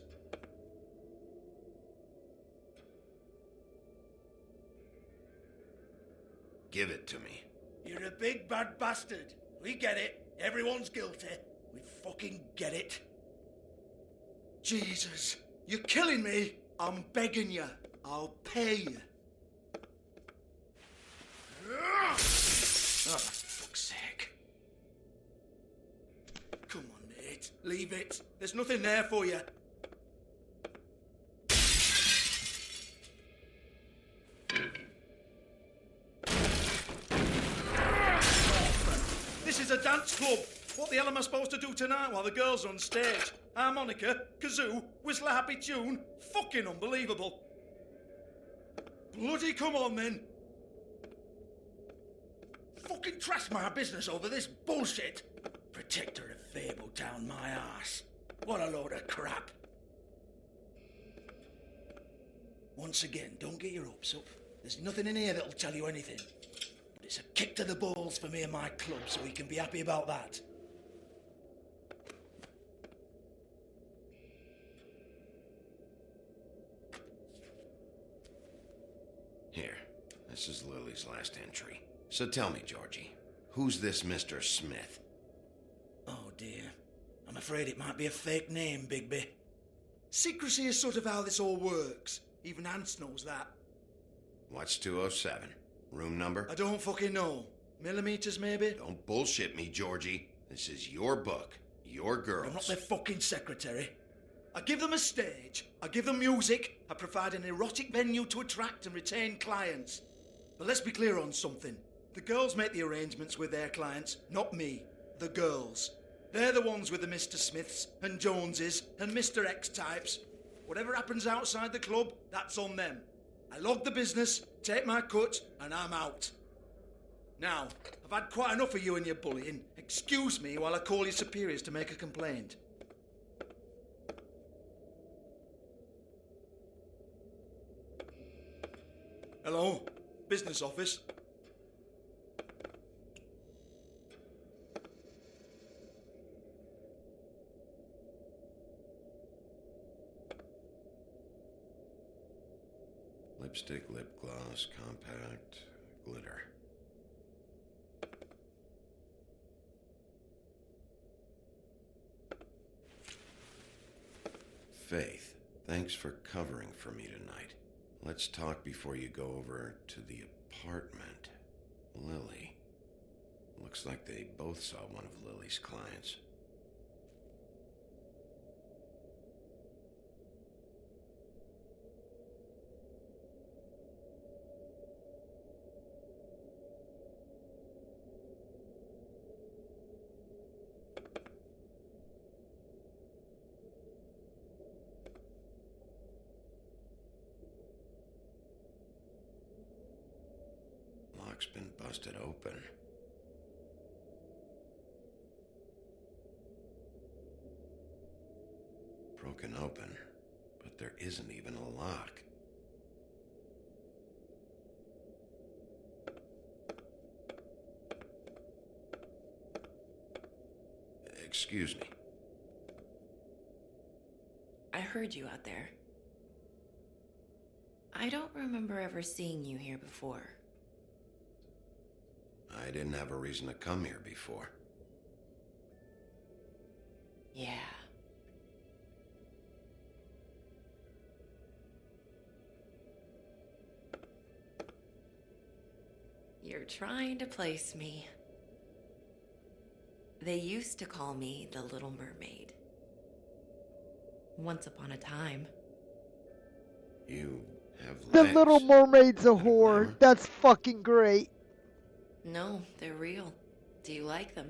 Give it to me. You're a big bad bastard. We get it. Everyone's guilty. We fucking get it. Jesus, you're killing me. I'm begging you. I'll pay you. Oh, for fuck's sake. Come on, mate. Leave it. There's nothing there for you. This is a dance club. What the hell am I supposed to do tonight while the girls are on stage? Harmonica, kazoo, whistle a happy tune? Fucking unbelievable. Bloody come on then. Fucking trash my business over this bullshit. Protector of Fabletown, my ass. What a load of crap. Once again, don't get your hopes up. There's nothing in here that'll tell you anything. But it's a kick to the balls for me and my club, so we can be happy about that. Here, this is Lily's last entry. So tell me, Georgie, who's this Mr. Smith? Oh dear. I'm afraid it might be a fake name, Bigby. Secrecy is sort of how this all works. Even Hans knows that. What's 207? Room number? I don't fucking know. Millimeters, maybe? Don't bullshit me, Georgie. This is your book. Your girls. I'm not their fucking secretary. I give them a stage. I give them music. I provide an erotic venue to attract and retain clients. But let's be clear on something. The girls make the arrangements with their clients, not me. The girls. They're the ones with the Mr. Smiths and Joneses and Mr. X types. Whatever happens outside the club, that's on them. I log the business, take my cut, and I'm out. Now, I've had quite enough of you and your bullying. Excuse me while I call your superiors to make a complaint. Hello? Business office? Lipstick, lip gloss, compact, glitter. Faith, thanks for covering for me tonight. Let's talk before you go over to the apartment. Lily. Looks like they both saw one of Lily's clients. Lock's been busted open. Broken open, but there isn't even a lock. Excuse me. I heard you out there. I don't remember ever seeing you here before. I didn't have a reason to come here before. Yeah. You're trying to place me. They used to call me the Little Mermaid. Once upon a time. You have The legs. Little Mermaid's a whore. That's fucking great. No, they're real. Do you like them?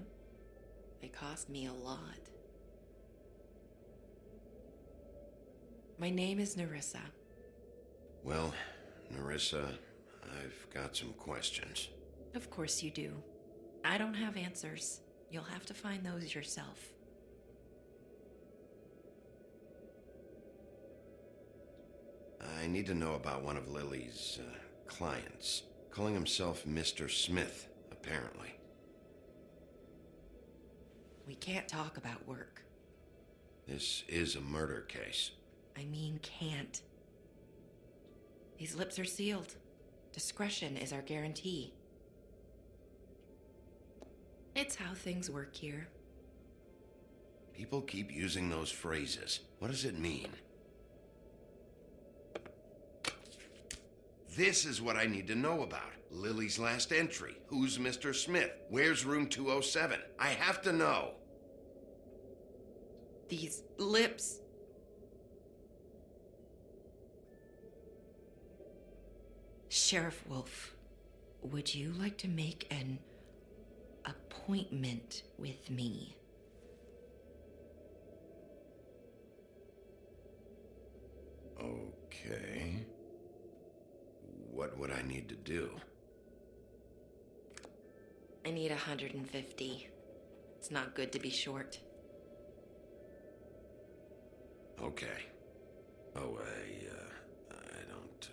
They cost me a lot. My name is Nerissa. Well, Nerissa, I've got some questions. Of course you do. I don't have answers. You'll have to find those yourself. I need to know about one of Lily's clients. Calling himself Mr. Smith, apparently. We can't talk about work. This is a murder case. I mean, can't. These lips are sealed. Discretion is our guarantee. It's how things work here. People keep using those phrases. What does it mean? This is what I need to know about. Lily's last entry. Who's Mr. Smith? Where's room 207? I have to know. These lips. Sheriff Wolf, would you like to make an appointment with me. Okay. What would I need to do? I need 150. It's not good to be short. Okay. Oh, I don't,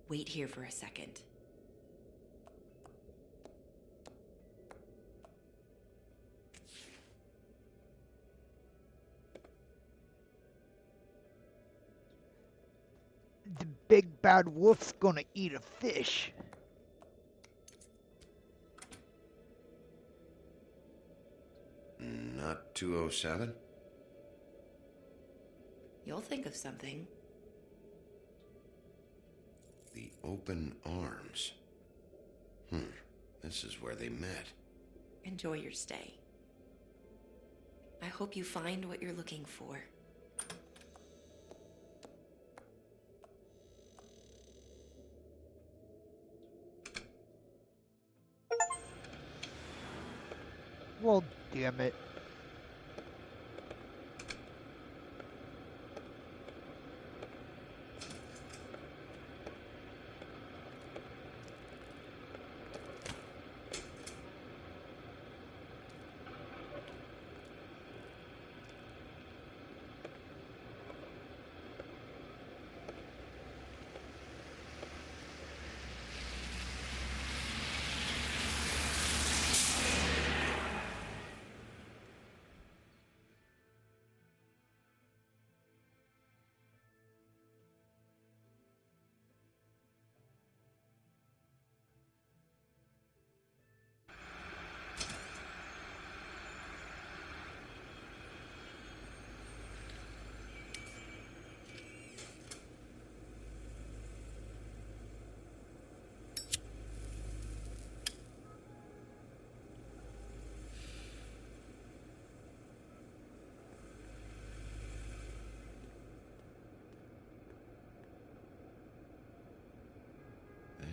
Wait here for a second. The big bad wolf's gonna eat a fish. Not 207? You'll think of something. The open arms. This is where they met. Enjoy your stay. I hope you find what you're looking for. Well, damn it.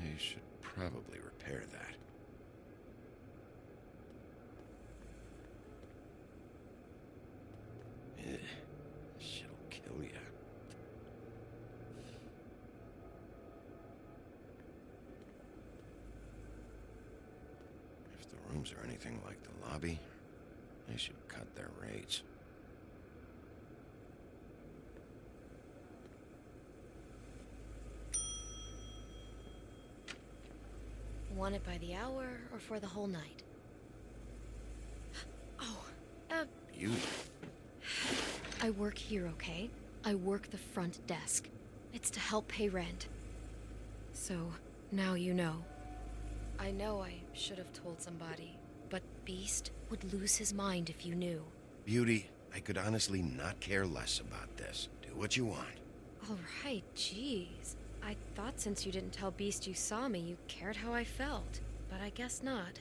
They should probably repair that. Shit'll kill ya. If the rooms are anything like the lobby, they should cut their rates. Want it by the hour or for the whole night? Oh, You? I work here, okay? I work the front desk. It's to help pay rent. So, now you know. I know I should have told somebody, but Beast would lose his mind if you knew. Beauty, I could honestly not care less about this. Do what you want. All right, jeez. I thought since you didn't tell Beast you saw me, you cared how I felt. But I guess not.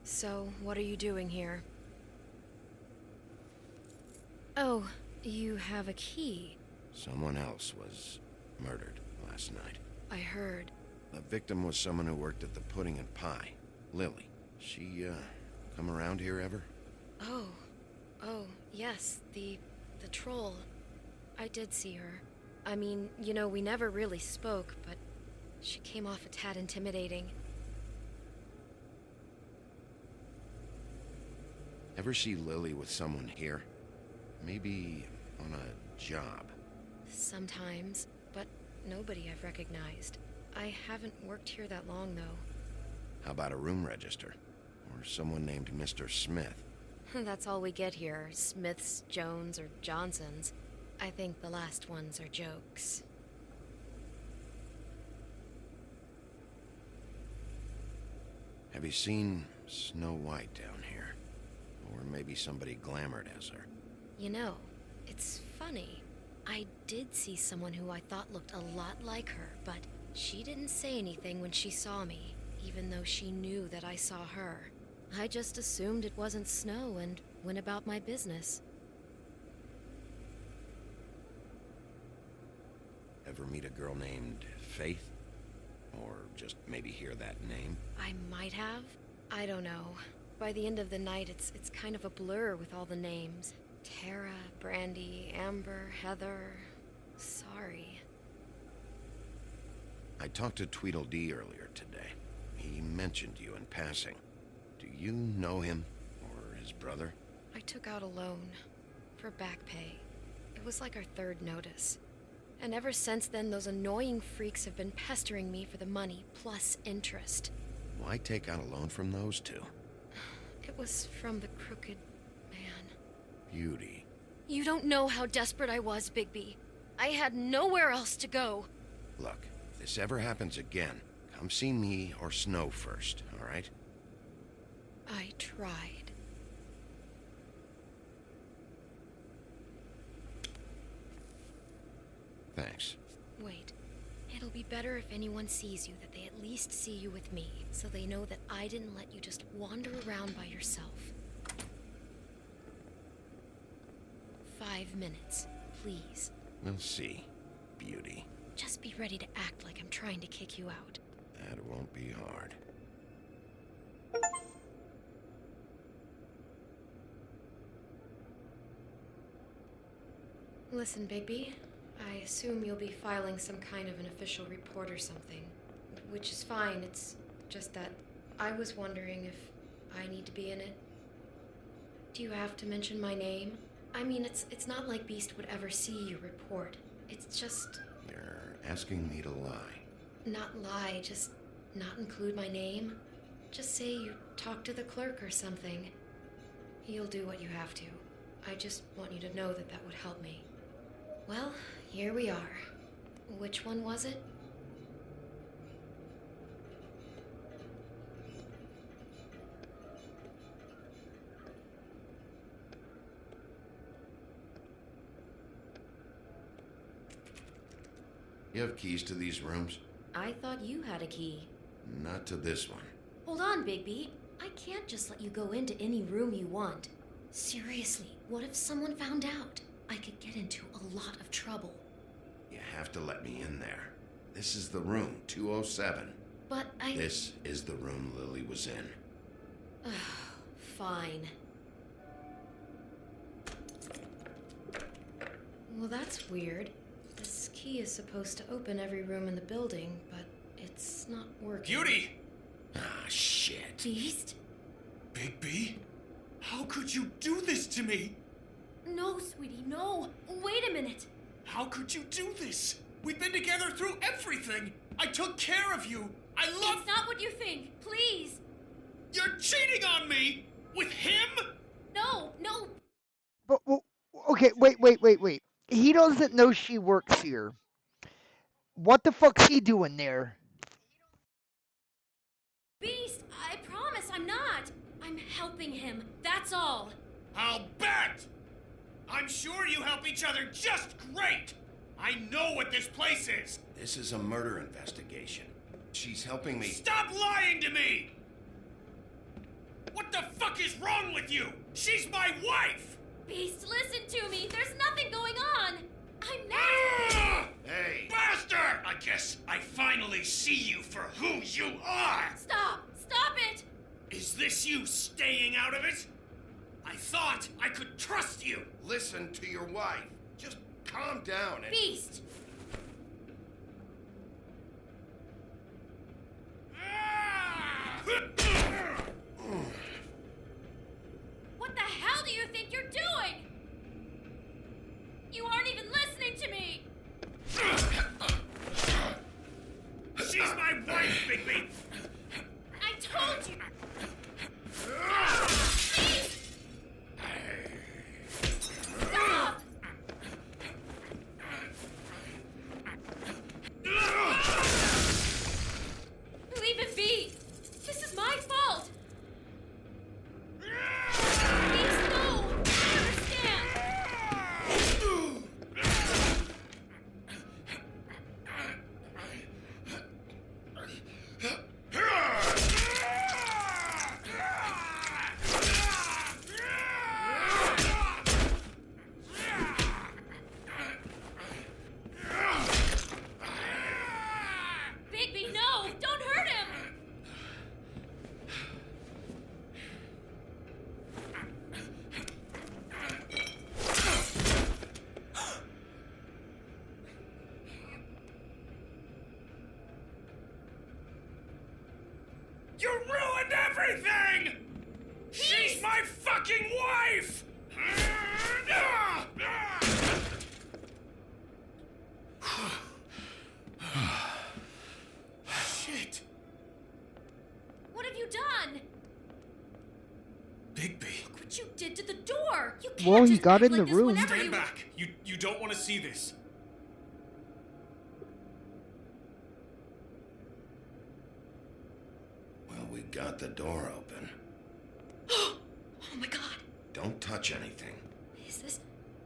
So, what are you doing here? Oh, you have a key. Someone else was murdered last night. I heard. The victim was someone who worked at the Pudding and Pie. Lily. She, come around here ever? Oh, yes, the troll. I did see her. I mean, you know, we never really spoke, but she came off a tad intimidating. Ever see Lily with someone here? Maybe on a job. Sometimes, but nobody I've recognized. I haven't worked here that long, though. How about a room register? Or someone named Mr. Smith? That's all we get here, Smiths, Jones, or Johnsons. I think the last ones are jokes. Have you seen Snow White down here? Or maybe somebody glamored as her? You know, it's funny. I did see someone who I thought looked a lot like her, but she didn't say anything when she saw me, even though she knew that I saw her. I just assumed it wasn't Snow and went about my business. ever meet a girl named Faith? Or just maybe hear that name? I might have. I don't know. By the end of the night, it's kind of a blur with all the names. Tara, Brandy, Amber, Heather. Sorry. I talked to Tweedledee earlier today. He mentioned you in passing. Do you know him? Or his brother? I took out a loan. For back pay. It was like our third notice. And ever since then, those annoying freaks have been pestering me for the money, plus interest. Why take out a loan from those two? It was from the crooked man. Beauty. You don't know how desperate I was, Bigby. I had nowhere else to go. Look, if this ever happens again, come see me or Snow first, all right? I tried. Thanks. Wait. It'll be better if anyone sees you that they at least see you with me, so they know that I didn't let you just wander around by yourself. 5 minutes, please. We'll see, Beauty. Just be ready to act like I'm trying to kick you out. That won't be hard. Listen, Bigby. I assume you'll be filing some kind of an official report or something. Which is fine, it's just that I was wondering if I need to be in it. Do you have to mention my name? I mean, it's not like Beast would ever see your report. It's just... You're asking me to lie. Not lie, just not include my name. Just say you talked to the clerk or something. He'll do what you have to. I just want you to know that that would help me. Well, here we are. Which one was it? You have keys to these rooms? I thought you had a key. Not to this one. Hold on, Bigby. I can't just let you go into any room you want. Seriously, what if someone found out? I could get into a lot of trouble. You have to let me in there. This is the room, 207. But I... This is the room Lily was in. Fine. Well, that's weird. This key is supposed to open every room in the building, but it's not working. Beauty! Ah, shit. Beast? Bigby? How could you do this to me? No, sweetie, no. Wait a minute. How could you do this? We've been together through everything. I took care of you. I love... It's not what you think. Please. You're cheating on me? With him? No. But, well, okay, wait. He doesn't know she works here. What the fuck's he doing there? Beast, I promise I'm not. I'm helping him. That's all. I'll bet! I'm sure you help each other just great! I know what this place is! This is a murder investigation. She's helping me... Stop lying to me! What the fuck is wrong with you? She's my wife! Beast, listen to me. There's nothing going on. I'm not... Hey! Bastard! I guess I finally see you for who you are! Stop it! Is this you staying out of it? I thought I could trust you! Listen to your wife. Just calm down and... Beast! What the hell do you think you're doing? You aren't even listening to me! She's my wife, Bigby! I told you! Stop! Leave it be! This is my fault! Please, no! I understand! Bigby. Look what you did to the door! You can't Well, he just got act in like the this room. whenever Stand you... back. You don't want to see this. Well, we got the door open. Oh my god! Don't touch anything.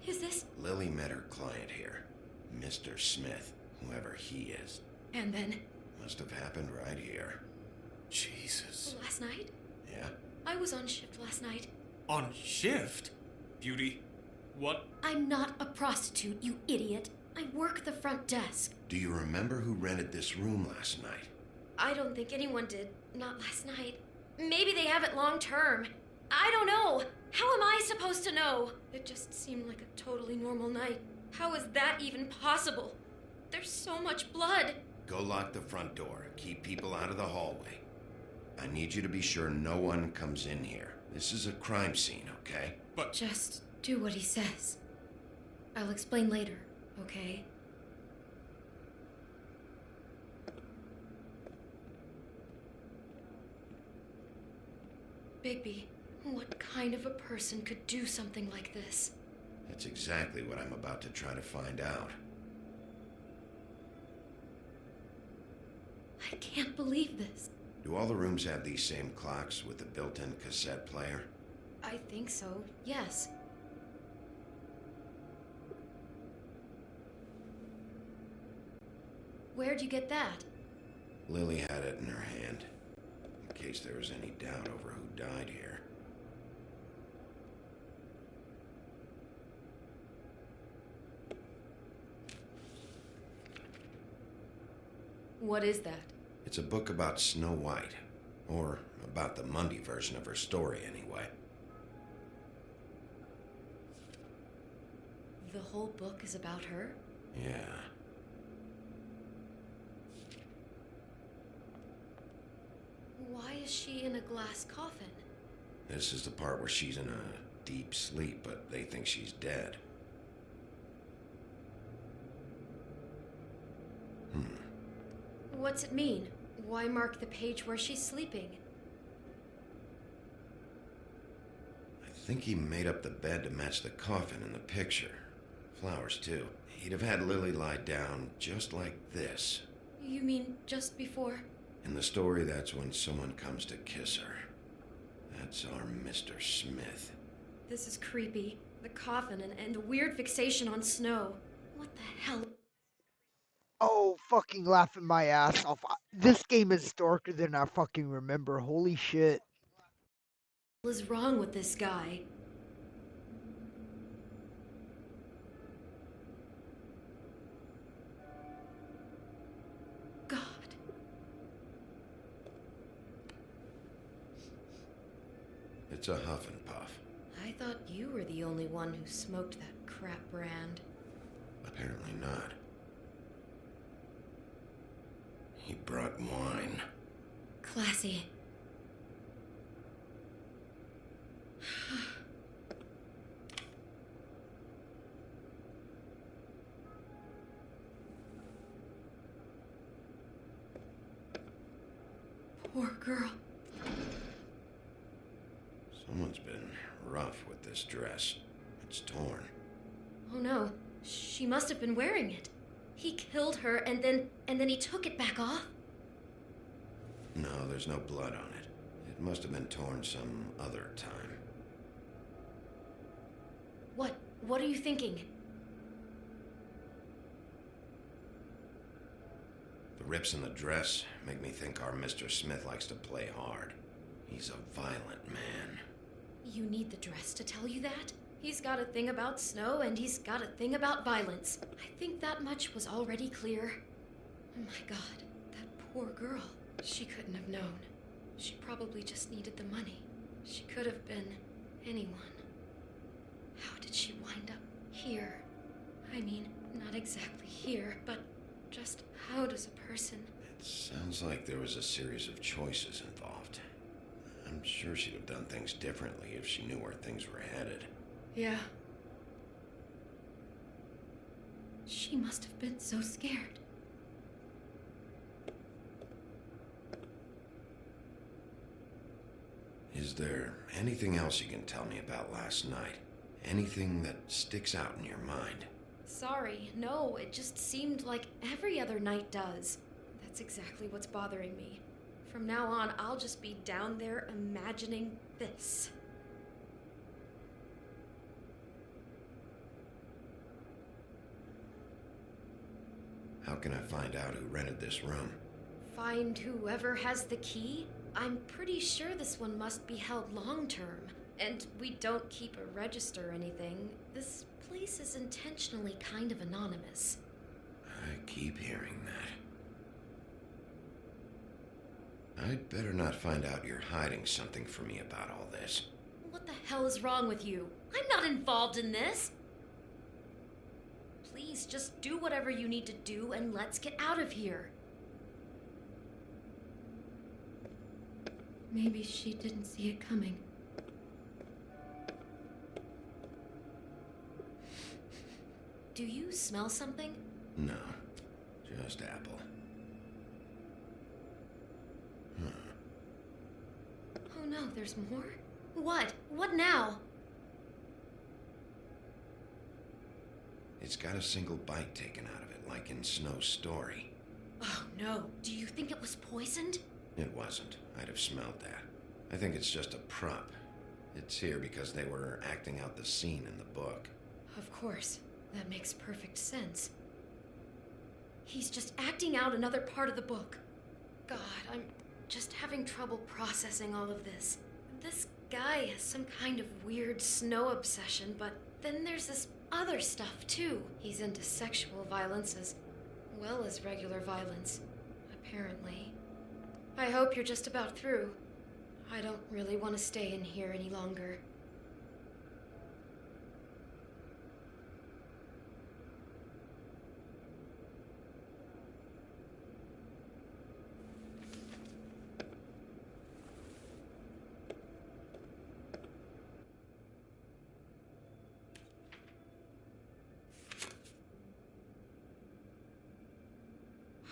Is this... Lily met her client here, Mr. Smith, whoever he is. And then... Must have happened right here. Jesus. Last night? Yeah? I was on shift last night. On shift? Beauty, what? I'm not a prostitute, you idiot. I work the front desk. Do you remember who rented this room last night? I don't think anyone did. Not last night. Maybe they have it long term. I don't know. How am I supposed to know? It just seemed like a totally normal night. How is that even possible? There's so much blood. Go lock the front door and keep people out of the hallway. I need you to be sure no one comes in here. This is a crime scene, okay? But... Just do what he says. I'll explain later, okay? Bigby, what kind of a person could do something like this? That's exactly what I'm about to try to find out. I can't believe this. Do all the rooms have these same clocks with the built-in cassette player? I think so, yes. Where'd you get that? Lily had it in her hand, in case there was any doubt over who died here. What is that? It's a book about Snow White, or about the Mundy version of her story, anyway. The whole book is about her? Yeah. Why is she in a glass coffin? This is the part where she's in a deep sleep, but they think she's dead. What's it mean? Why mark the page where she's sleeping? I think he made up the bed to match the coffin in the picture. Flowers, too. He'd have had Lily lie down just like this. You mean just before? In the story, that's when someone comes to kiss her. That's our Mr. Smith. This is creepy. The coffin and the weird fixation on Snow. What the hell? Oh, fucking laughing my ass off. This game is darker than I fucking remember. Holy shit. What is wrong with this guy? God. It's a huff and puff. I thought you were the only one who smoked that crap brand. Apparently not. He brought wine. Classy. Poor girl. Someone's been rough with this dress. It's torn. Oh no, she must have been wearing it. He killed her and then he took it back off? No, there's no blood on it. It must have been torn some other time. What are you thinking? The rips in the dress make me think our Mr. Smith likes to play hard. He's a violent man. You need the dress to tell you that? He's got a thing about Snow and he's got a thing about violence. I think that much was already clear. Oh my god, that poor girl. She couldn't have known. She probably just needed the money. She could have been anyone. How did she wind up here? I mean, not exactly here, but just how does a person... It sounds like there was a series of choices involved. I'm sure she'd have done things differently if she knew where things were headed. Yeah. She must have been so scared. Is there anything else you can tell me about last night? Anything that sticks out in your mind? Sorry, no, it just seemed like every other night does. That's exactly what's bothering me. From now on, I'll just be down there imagining this. How can I find out who rented this room? Find whoever has the key? I'm pretty sure this one must be held long-term. And we don't keep a register or anything. This place is intentionally kind of anonymous. I keep hearing that. I'd better not find out you're hiding something from me about all this. What the hell is wrong with you? I'm not involved in this! Please, just do whatever you need to do and let's get out of here. Maybe she didn't see it coming. Do you smell something? No, just apple. Oh no, there's more? What? What now? It's got a single bite taken out of it, like in Snow's story. Oh no, do you think it was poisoned? It wasn't. I'd have smelled that. I think it's just a prop. It's here because they were acting out the scene in the book. Of course. That makes perfect sense. He's just acting out another part of the book. God, I'm just having trouble processing all of this. This guy has some kind of weird snow obsession, but then there's this other stuff too. He's into sexual violence as well as regular violence, apparently. I hope you're just about through. I don't really want to stay in here any longer.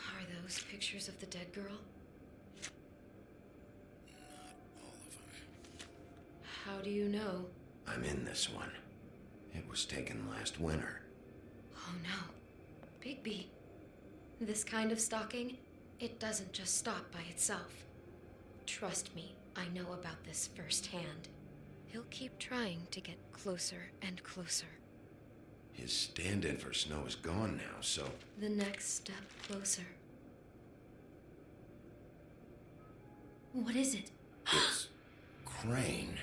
Are those pictures of the dead girl? All of them. How do you know? I'm in this one. It was taken last winter. Oh no. Bigby. This kind of stalking, it doesn't just stop by itself. Trust me, I know about this firsthand. He'll keep trying to get closer and closer. His stand-in for Snow is gone now, so... The next step closer. What is it? It's... Crane.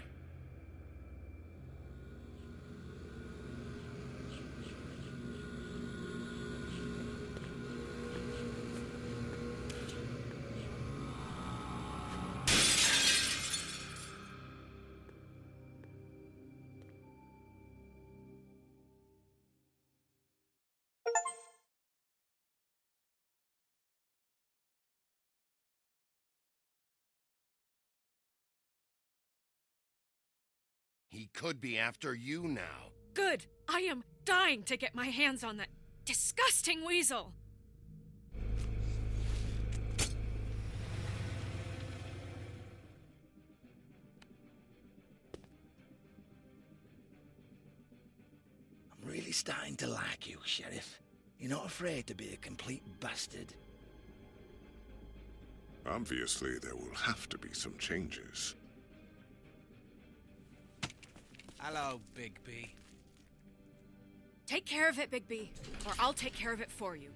He could be after you now. Good! I am dying to get my hands on that disgusting weasel! I'm really starting to like you, Sheriff. You're not afraid to be a complete bastard. Obviously, there will have to be some changes. Hello, Bigby. Take care of it, Bigby, or I'll take care of it for you.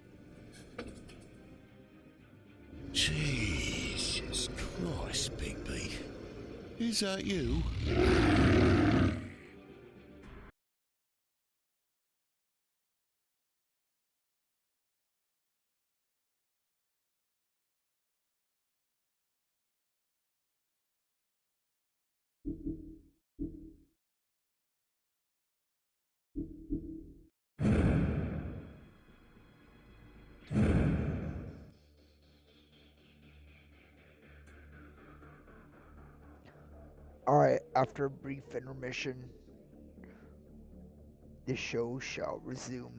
Jesus Christ, Bigby. Is that you? Alright, after a brief intermission, the show shall resume.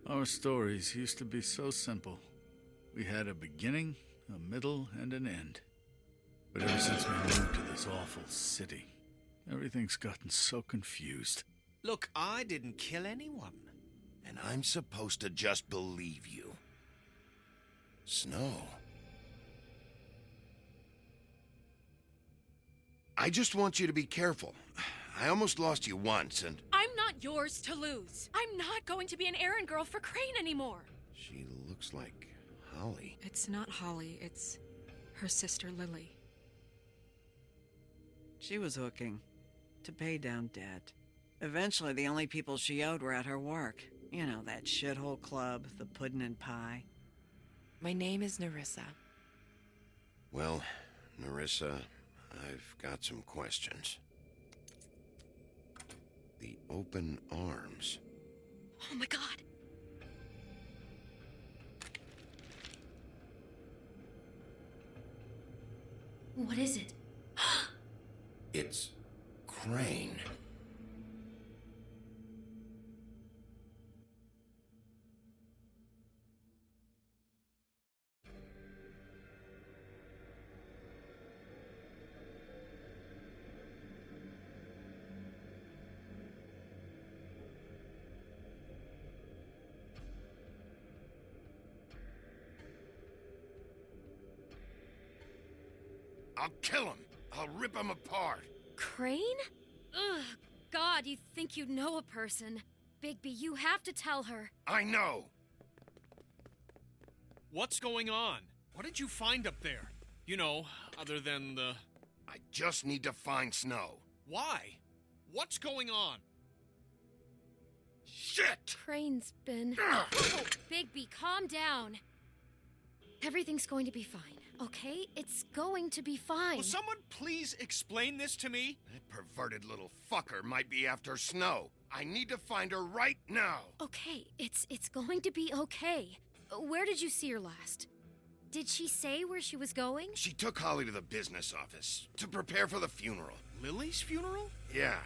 Our stories used to be so simple. We had a beginning, a middle, and an end. But ever since we moved to this awful city, everything's gotten so confused. Look, I didn't kill anyone. And I'm supposed to just believe you. Snow. I just want you to be careful. I almost lost you once, and... I'm not yours to lose. I'm not going to be an errand girl for Crane anymore. She looks like Holly. It's not Holly, it's her sister Lily. She was hooking to pay down debt. Eventually, the only people she owed were at her work. You know, that shithole club, the puddin' and pie. My name is Nerissa. Well, Nerissa, I've got some questions. The open arms. Oh my god! What is it? It's Crane. I'll kill him. I'll rip him apart. Crane? Ugh, God, you think you know a person. Bigby, you have to tell her. I know. What's going on? What did you find up there? You know, other than the... I just need to find Snow. Why? What's going on? Shit! Crane's been... Oh, Bigby, calm down. Everything's going to be fine, okay? It's going to be fine. Will someone please explain this to me? That perverted little fucker might be after Snow. I need to find her right now. Okay, it's going to be okay. Where did you see her last? Did she say where she was going? She took Holly to the business office to prepare for the funeral. Lily's funeral? Yeah.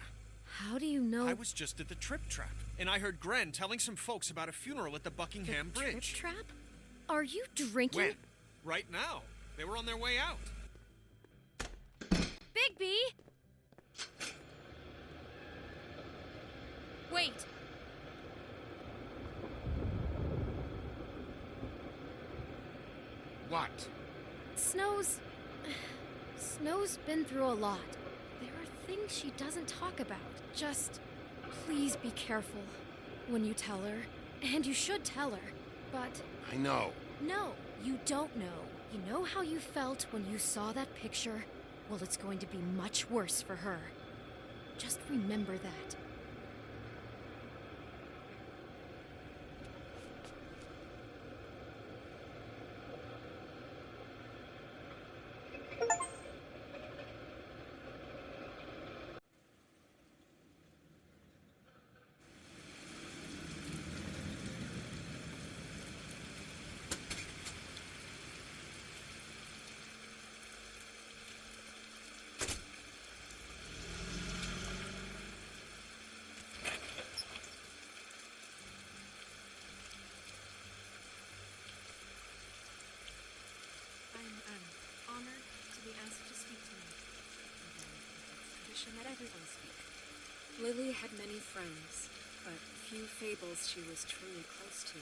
How do you know? I was just at the Trip Trap, and I heard Gren telling some folks about a funeral at the Buckingham Bridge. Trip Trap? Are you drinking? When? Right now. They were on their way out. Bigby! Wait. What? Snow's been through a lot. There are things she doesn't talk about. Just please be careful when you tell her. And you should tell her. But... I know. No, you don't know. You know how you felt when you saw that picture? Well, it's going to be much worse for her. Just remember that. fashion that everyone speak. Lily had many friends, but few fables she was truly close to.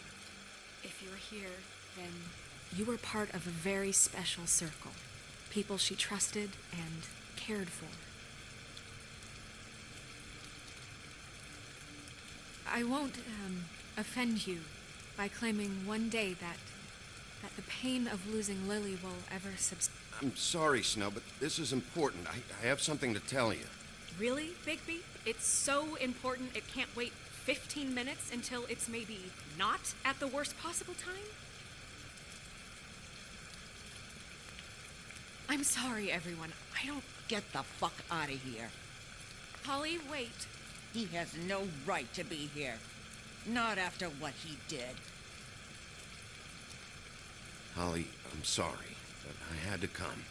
If you're here, then you were part of a very special circle. People she trusted and cared for. I won't, offend you by claiming one day that the pain of losing Lily will ever I'm sorry, Snow, but this is important. I have something to tell you. Really, Bigby? It's so important it can't wait 15 minutes until it's maybe not at the worst possible time? I'm sorry, everyone. I don't... Get the fuck out of here. Holly, wait. He has no right to be here. Not after what he did. Holly, I'm sorry, but I had to come.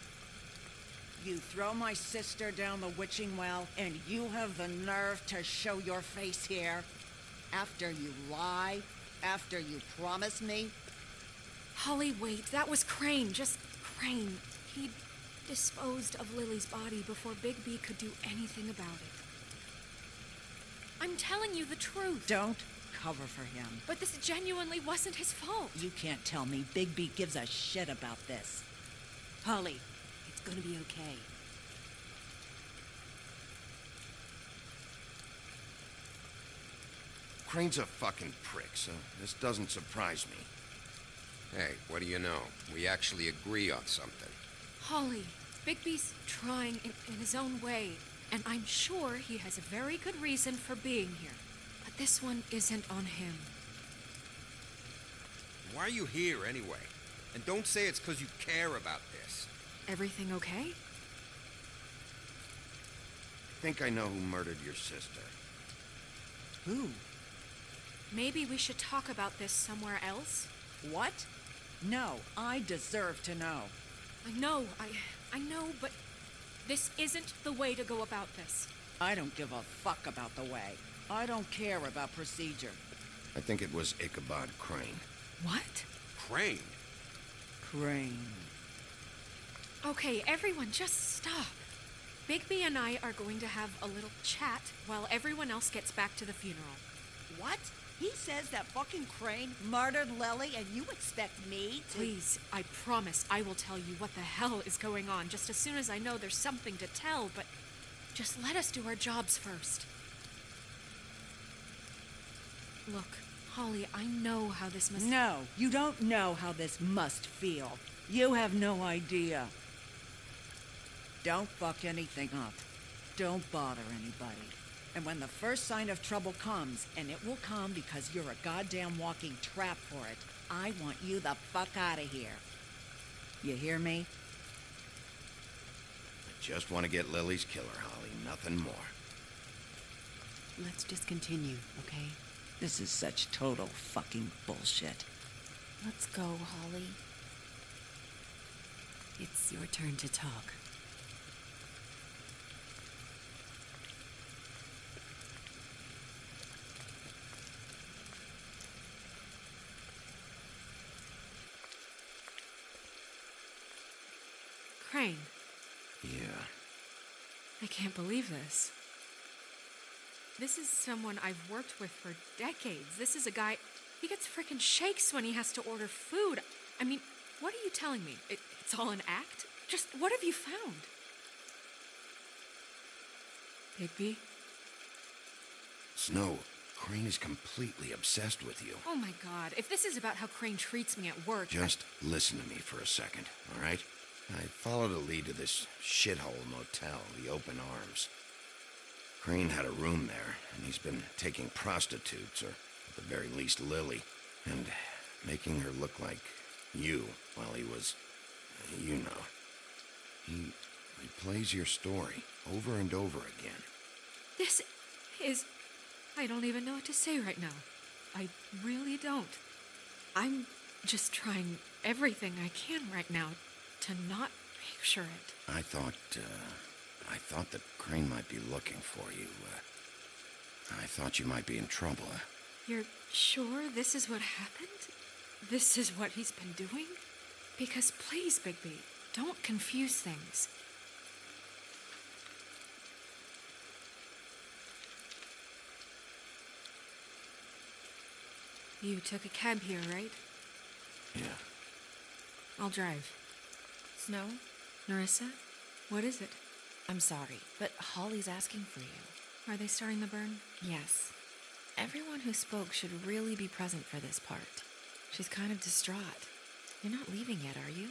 You throw my sister down the witching well, and you have the nerve to show your face here? After you lie? After you promise me? Holly, wait. That was Crane. Just Crane. He disposed of Lily's body before Bigby could do anything about it. I'm telling you the truth. Don't cover for him. But this genuinely wasn't his fault. You can't tell me Bigby gives a shit about this. Holly, It's gonna be okay. Crane's a fucking prick, so this doesn't surprise me. Hey, what do you know? We actually agree on something. Holly, Bigby's trying in his own way, and I'm sure he has a very good reason for being here. But this one isn't on him. Why are you here anyway? And don't say it's because you care about this. Everything okay? I think I know who murdered your sister. Who? Maybe we should talk about this somewhere else? What? No, I deserve to know. I know, but this isn't the way to go about this. I don't give a fuck about the way. I don't care about procedure. I think it was Ichabod Crane. What? Crane? Crane. Okay, everyone, just stop. Bigby and I are going to have a little chat while everyone else gets back to the funeral. What? He says that fucking Crane murdered Lily and you expect me to... Please, I promise I will tell you what the hell is going on just as soon as I know there's something to tell, but just let us do our jobs first. Look, Holly, I know how this must... No, you don't know how this must feel. You have no idea. Don't fuck anything up. Don't bother anybody. And when the first sign of trouble comes, and it will come because you're a goddamn walking trap for it, I want you the fuck out of here. You hear me? I just want to get Lily's killer, Holly. Nothing more. Let's just continue, okay? This is such total fucking bullshit. Let's go, Holly. It's your turn to talk. Crane. Yeah. I can't believe this. This is someone I've worked with for decades. This is a guy... He gets frickin' shakes when he has to order food. I mean, what are you telling me? It's all an act? Just what have you found? Bigby? Snow, Crane is completely obsessed with you. Oh my god, if this is about how Crane treats me at work... Just listen to me for a second, all right? I followed a lead to this shithole motel, the Open Arms. Crane had a room there, and he's been taking prostitutes, or at the very least Lily, and making her look like you while he was, you know. He plays your story over and over again. This is... I don't even know what to say right now. I really don't. I'm just trying everything I can right now to not picture it. I thought that Crane might be looking for you. I thought you might be in trouble. You're sure this is what happened? This is what he's been doing? Because please, Bigby, don't confuse things. You took a cab here, right? Yeah. I'll drive. Snow? Narissa? What is it? I'm sorry, but Holly's asking for you. Are they starting the burn? Yes. Everyone who spoke should really be present for this part. She's kind of distraught. You're not leaving yet, are you?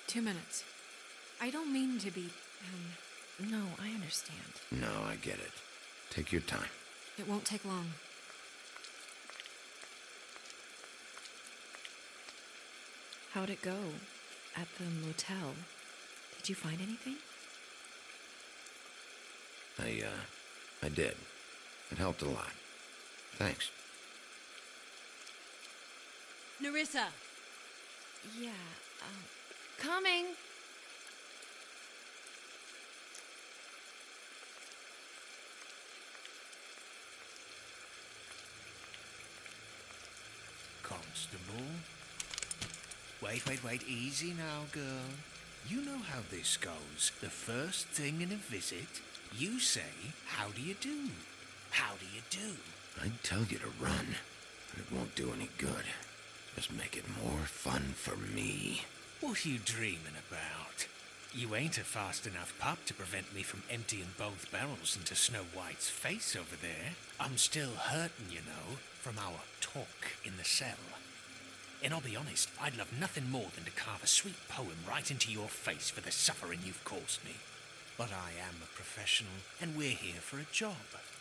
2 minutes. I don't mean to be, No, I understand. No, I get it. Take your time. It won't take long. How'd it go at the motel? Did you find anything? I did. It helped a lot. Thanks. Narissa! Yeah, coming! Constable? Wait, easy now, girl. You know how this goes. The first thing in a visit, you say, how do you do? How do you do? I'd tell you to run, but it won't do any good. Just make it more fun for me. What are you dreaming about? You ain't a fast enough pup to prevent me from emptying both barrels into Snow White's face over there. I'm still hurting, you know, from our talk in the cell. And I'll be honest, I'd love nothing more than to carve a sweet poem right into your face for the suffering you've caused me. But I am a professional, and we're here for a job.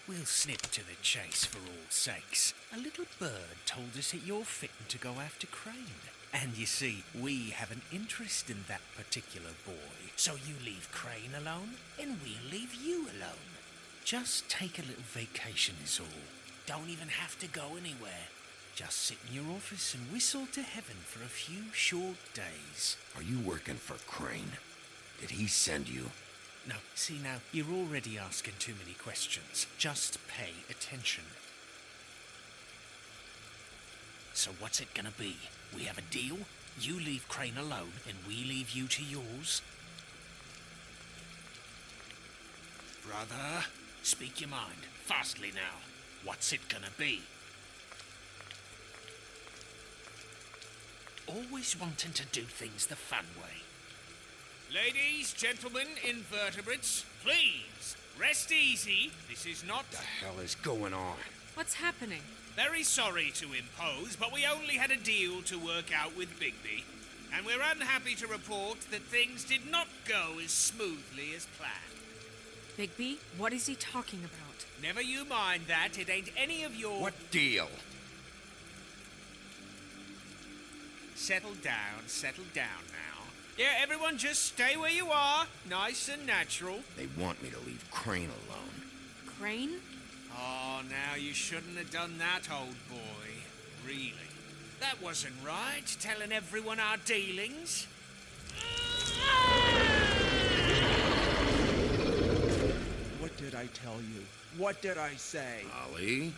We'll snip to the chase for all sakes. A little bird told us that you're fitting to go after Crane. And you see, we have an interest in that particular boy. So you leave Crane alone, and we'll leave you alone. Just take a little vacation is all. Don't even have to go anywhere. Just sit in your office and whistle to heaven for a few short days. Are you working for Crane? Did he send you? No, see now, you're already asking too many questions. Just pay attention. So what's it gonna be? We have a deal? You leave Crane alone, and we leave you to yours? Brother, speak your mind. Fastly now. What's it gonna be? Always wanting to do things the fun way. Ladies, gentlemen, invertebrates, please, rest easy. This is not... The hell is going on? What's happening? Very sorry to impose, but we only had a deal to work out with Bigby. And we're unhappy to report that things did not go as smoothly as planned. Bigby, what is he talking about? Never you mind that, it ain't any of your... What deal? Settle down now. Yeah, everyone just stay where you are, nice and natural. They want me to leave Crane alone. Crane? Oh, now you shouldn't have done that, old boy. Really. That wasn't right, telling everyone our dealings. What did I tell you? What did I say? Holly?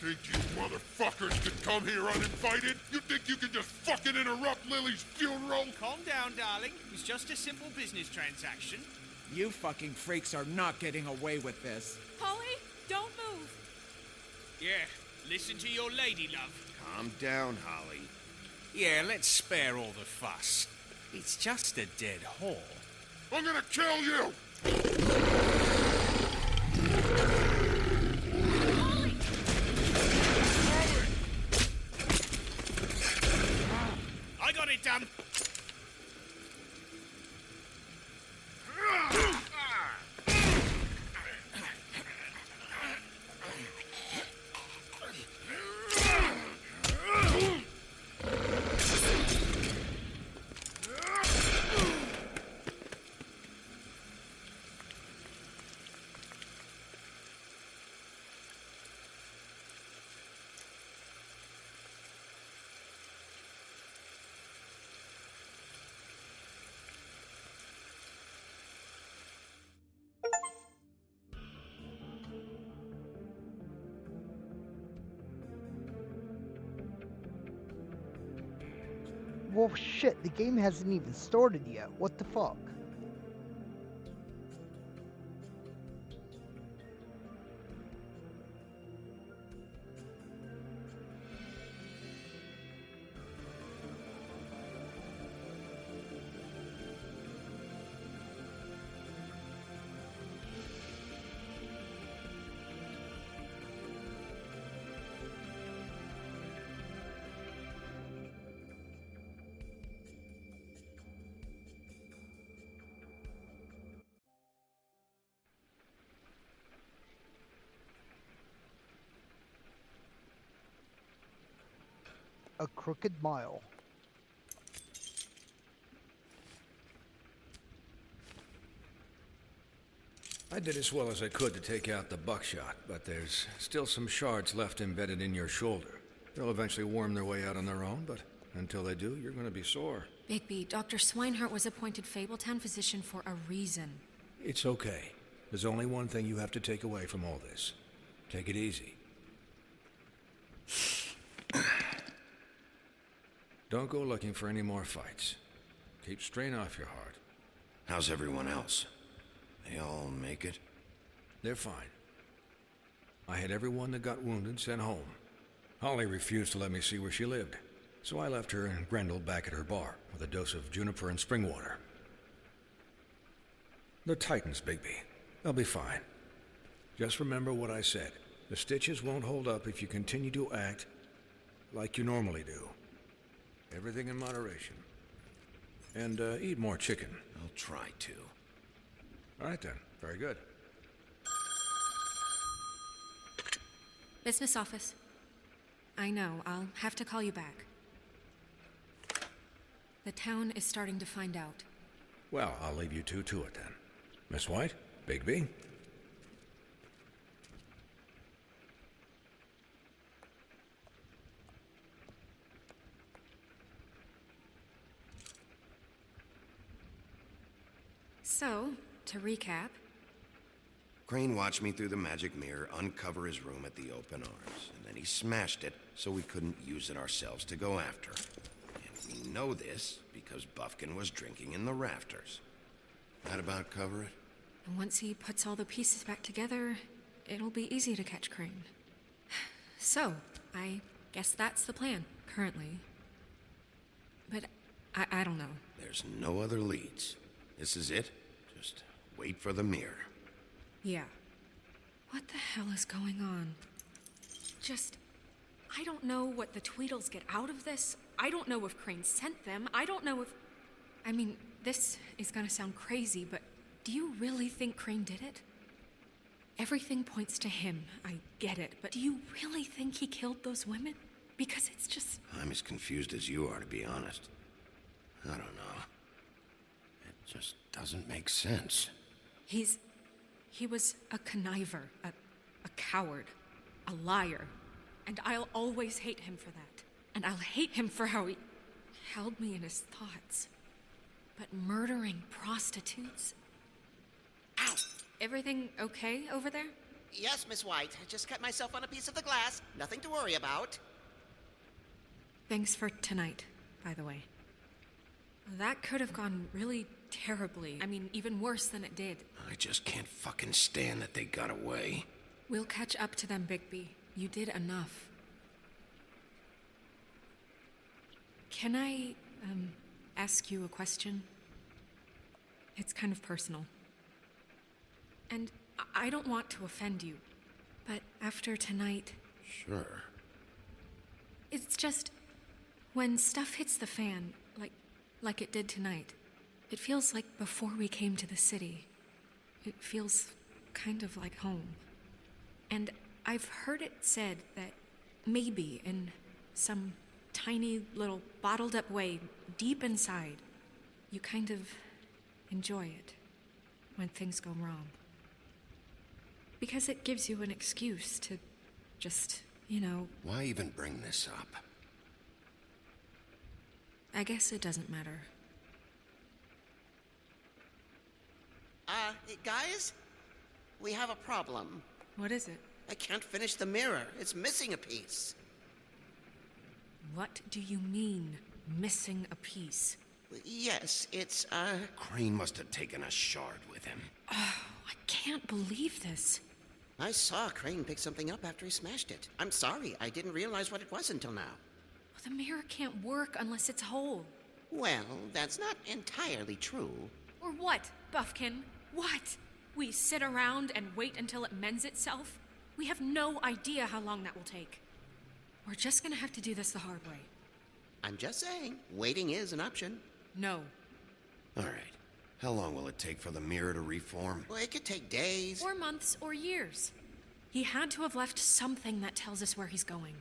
You think you motherfuckers could come here uninvited? You think you can just fucking interrupt Lily's funeral? Calm down, darling. It's just a simple business transaction. You fucking freaks are not getting away with this. Holly, don't move. Yeah, listen to your lady, love. Calm down, Holly. Yeah, let's spare all the fuss. It's just a dead whore. I'm gonna kill you! I got it done. Well, shit, the game hasn't even started yet. What the fuck? a crooked mile. I did as well as I could to take out the buckshot, but there's still some shards left embedded in your shoulder. They'll eventually worm their way out on their own, but until they do, you're going to be sore. Bigby, Dr. Swinehart was appointed Fabletown physician for a reason. It's okay. There's only one thing you have to take away from all this. Take it easy. Don't go looking for any more fights. Keep strain off your heart. How's everyone else? They all make it? They're fine. I had everyone that got wounded sent home. Holly refused to let me see where she lived, so I left her and Grendel back at her bar with a dose of juniper and spring water. They're Titans, Bigby. They'll be fine. Just remember what I said. The stitches won't hold up if you continue to act like you normally do. Everything in moderation. And eat more chicken. I'll try to. All right then. Very good. Business office. I know, I'll have to call you back. The town is starting to find out. Well, I'll leave you two to it then. Miss White, Bigby. So, to recap, Crane watched me through the magic mirror uncover his room at the open arms, and then he smashed it so we couldn't use it ourselves to go after him. And we know this because Buffkin was drinking in the rafters. That about cover it? and once he puts all the pieces back together, it'll be easy to catch Crane. So, I guess that's the plan, currently. But I don't know. There's no other leads. This is it. Just wait for the mirror. Yeah. What the hell is going on? I don't know what the Tweedles get out of this. I don't know if Crane sent them. I don't know if... I mean, this is gonna sound crazy, but do you really think Crane did it? Everything points to him. I get it, but do you really think he killed those women? Because it's just... I'm as confused as you are, to be honest. I don't know. It just doesn't make sense. He was a conniver, a coward, a liar. And I'll always hate him for that. And I'll hate him for how he held me in his thoughts. But murdering prostitutes? Ow! Everything okay over there? Yes, Miss White. I just cut myself on a piece of the glass. Nothing to worry about. Thanks for tonight, by the way. That could have gone really terribly. I mean, even worse than it did. I just can't fucking stand that they got away. We'll catch up to them, Bigby. You did enough. Can I, ask you a question? It's kind of personal. And I don't want to offend you, but after tonight... Sure. It's just... when stuff hits the fan, like it did tonight, it feels like before we came to the city. It feels kind of like home. And I've heard it said that maybe in some tiny little bottled up way deep inside, you kind of enjoy it when things go wrong. Because it gives you an excuse to just, Why even bring this up? I guess it doesn't matter. Guys? We have a problem. What is it? I can't finish the mirror. It's missing a piece. What do you mean, missing a piece? Yes, it's, Crane must have taken a shard with him. Oh, I can't believe this. I saw Crane pick something up after he smashed it. I'm sorry, I didn't realize what it was until now. The mirror can't work unless it's whole. Well, that's not entirely true. Or what, Buffkin? What? We sit around and wait until it mends itself? We have no idea how long that will take. We're just gonna have to do this the hard way. I'm just saying, waiting is an option. No. All right. How long will it take for the mirror to reform? Well, it could take days. Or months or years. He had to have left something that tells us where he's going.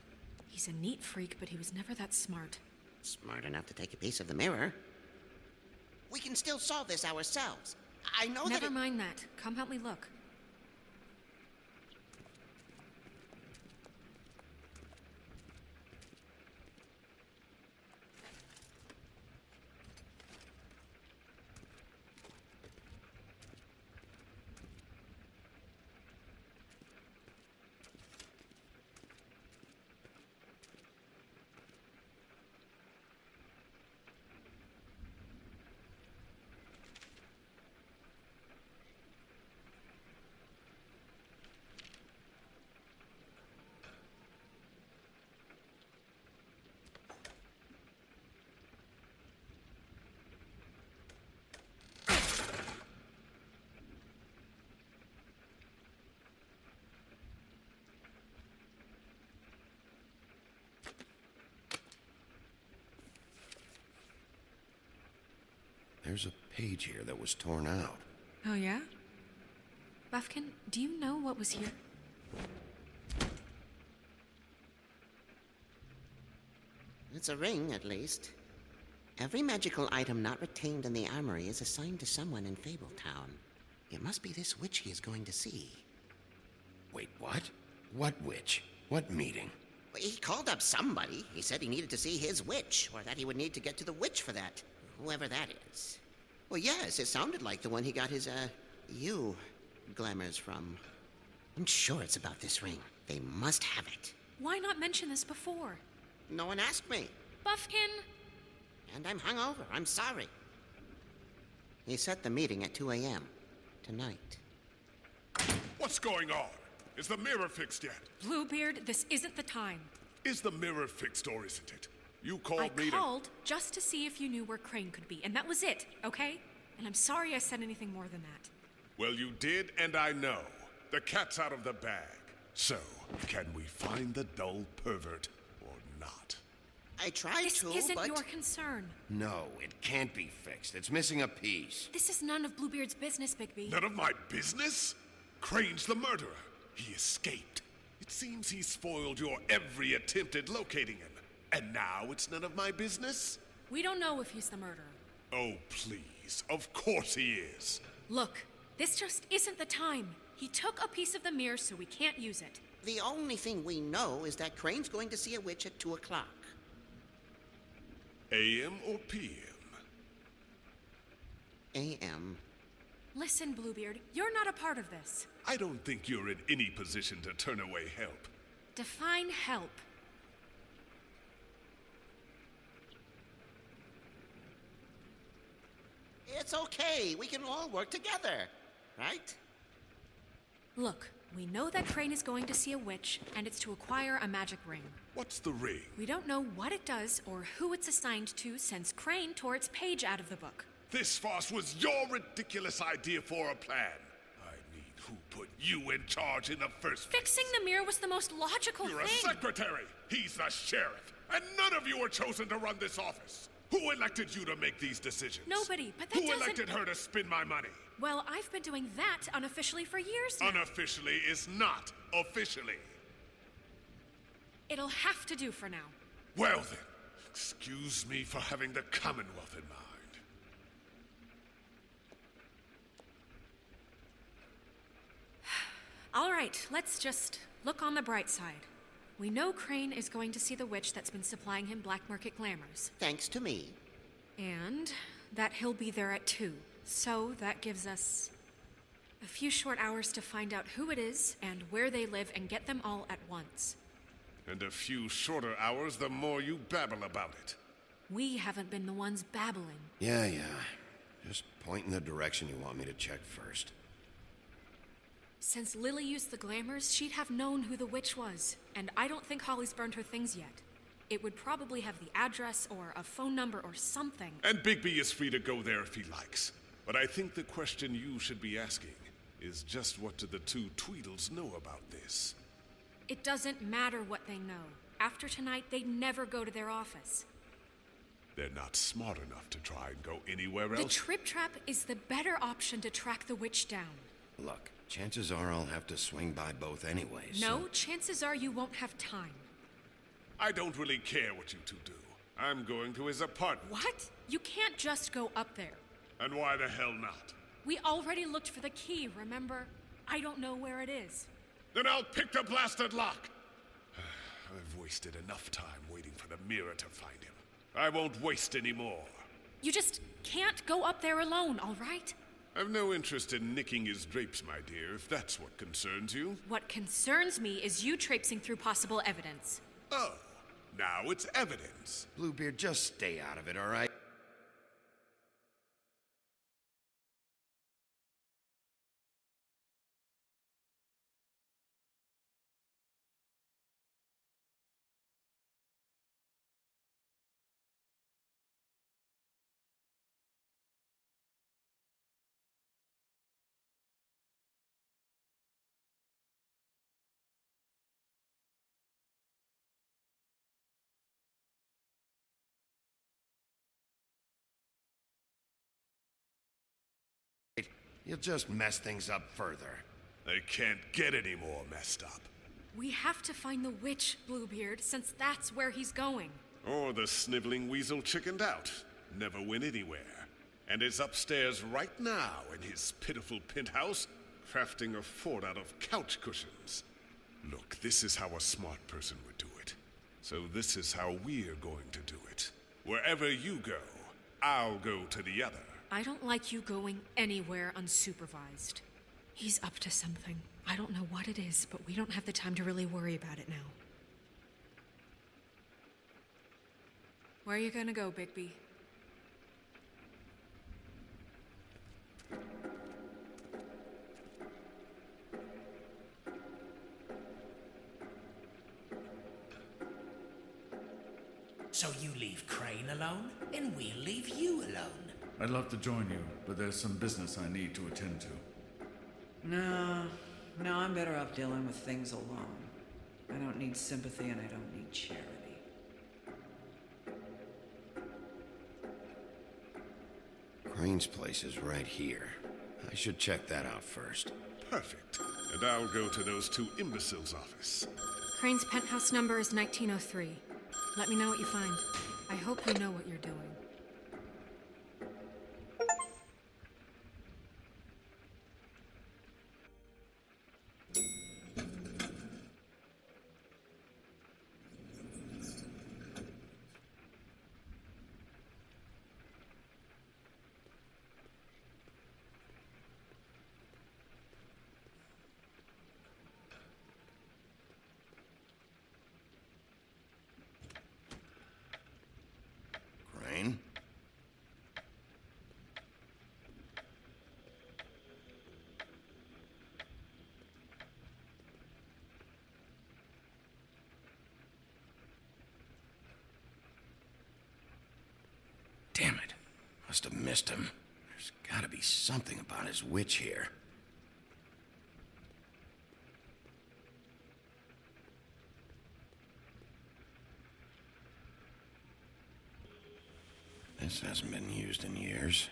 He's a neat freak, but he was never that smart. Smart enough to take a piece of the mirror. We can still solve this ourselves. I know Never mind that. Come help me look. There's a page here that was torn out. Oh, yeah? Buffkin, do you know what was here? It's a ring, at least. Every magical item not retained in the armory is assigned to someone in Fabletown. It must be this witch he is going to see. Wait, what? What witch? What meeting? Well, he called up somebody. He said he needed to see his witch, or that he would need to get to the witch for that. Whoever that is. Well, yes, it sounded like the one he got his, glamours from. I'm sure it's about this ring. They must have it. Why not mention this before? No one asked me. Buffkin! And I'm hungover. I'm sorry. He set the meeting at 2 a.m. tonight. What's going on? Is the mirror fixed yet? Bluebeard, this isn't the time. Is the mirror fixed or isn't it? You called I me called just to see if you knew where Crane could be, and that was it, okay? And I'm sorry I said anything more than that. Well, you did, and I know. The cat's out of the bag. So, can we find the dull pervert or not? I tried to, This isn't your concern. No, it can't be fixed. It's missing a piece. This is none of Bluebeard's business, Bigby. None of my business? Crane's the murderer. He escaped. It seems he spoiled your every attempt at locating him. And now it's none of my business? We don't know if he's the murderer. Oh, please. Of course he is. Look, this just isn't the time. He took a piece of the mirror, so we can't use it. The only thing we know is that Crane's going to see a witch at 2 o'clock. AM or PM? AM. Listen, Bluebeard, you're not a part of this. I don't think you're in any position to turn away help. Define help. It's okay. We can all work together, right? Look, we know that Crane is going to see a witch, and it's to acquire a magic ring. What's the ring? We don't know what it does or who it's assigned to since Crane tore its page out of the book. This farce was your ridiculous idea for a plan. I mean, who put you in charge in the first place? Fixing the mirror was the most logical You're thing. a secretary. He's the sheriff. And none of you were chosen to run this office. Who elected you to make these decisions? Nobody, but that Who doesn't... elected her to spend my money? Well, I've been doing that unofficially for years now. Unofficially is not officially. It'll have to do for now. Well then, excuse me for having the Commonwealth in mind. All right, let's just look on the bright side. We know Crane is going to see the witch that's been supplying him black market glamours. Thanks to me. And that he'll be there at 2. So that gives us a few short hours to find out who it is and where they live and get them all at once. And a few shorter hours the more you babble about it. We haven't been the ones babbling. Yeah. Just point in the direction you want me to check first. Since Lily used the glamours, she'd have known who the witch was. And I don't think Holly's burned her things yet. It would probably have the address or a phone number or something. And Bigby is free to go there if he likes. But I think the question you should be asking is just what do the two Tweedles know about this? It doesn't matter what they know. After tonight, they'd never go to their office. They're not smart enough to try and go anywhere else. The Trip Trap is the better option to track the witch down. Look, chances are I'll have to swing by both anyways. No, chances are you won't have time. I don't really care what you two do. I'm going to his apartment. What? You can't just go up there. And why the hell not? We already looked for the key, remember? I don't know where it is. Then I'll pick the blasted lock! I've wasted enough time waiting for the mirror to find him. I won't waste any more. You just can't go up there alone, all right? I've no interest in nicking his drapes, my dear, if that's what concerns you. What concerns me is you traipsing through possible evidence. Oh, now it's evidence. Bluebeard, just stay out of it, all right? You'll just mess things up further. They can't get any more messed up. We have to find the witch, Bluebeard, since that's where he's going. Or the sniveling weasel chickened out. Never went anywhere. And is upstairs right now in his pitiful penthouse, crafting a fort out of couch cushions. Look, this is how a smart person would do it. So this is how we're going to do it. Wherever you go, I'll go to the other. I don't like you going anywhere unsupervised. He's up to something. I don't know what it is, but we don't have the time to really worry about it now. Where are you gonna go, Bigby? So you leave Crane alone, and we'll leave you alone. I'd love to join you, but there's some business I need to attend to. No, I'm better off dealing with things alone. I don't need sympathy and I don't need charity. Crane's place is right here. I should check that out first. Perfect. And I'll go to those two imbeciles' office. Crane's penthouse number is 1903. Let me know what you find. I hope you know what you're doing. Crane? Damn it. Must have missed him. There's gotta be something about his witch here. This hasn't been used in years.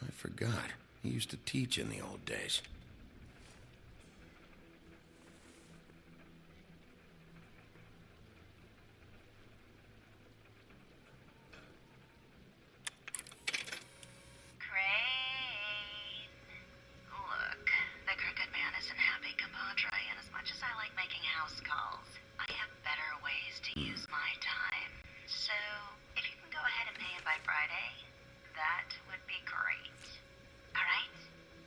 I forgot. He used to teach in the old days. Look, the Crooked Man isn't happy, compadre, and as much as I like making house calls, I have better ways to use my time. So, if you can go ahead and pay him by Friday, that would be great. Alright?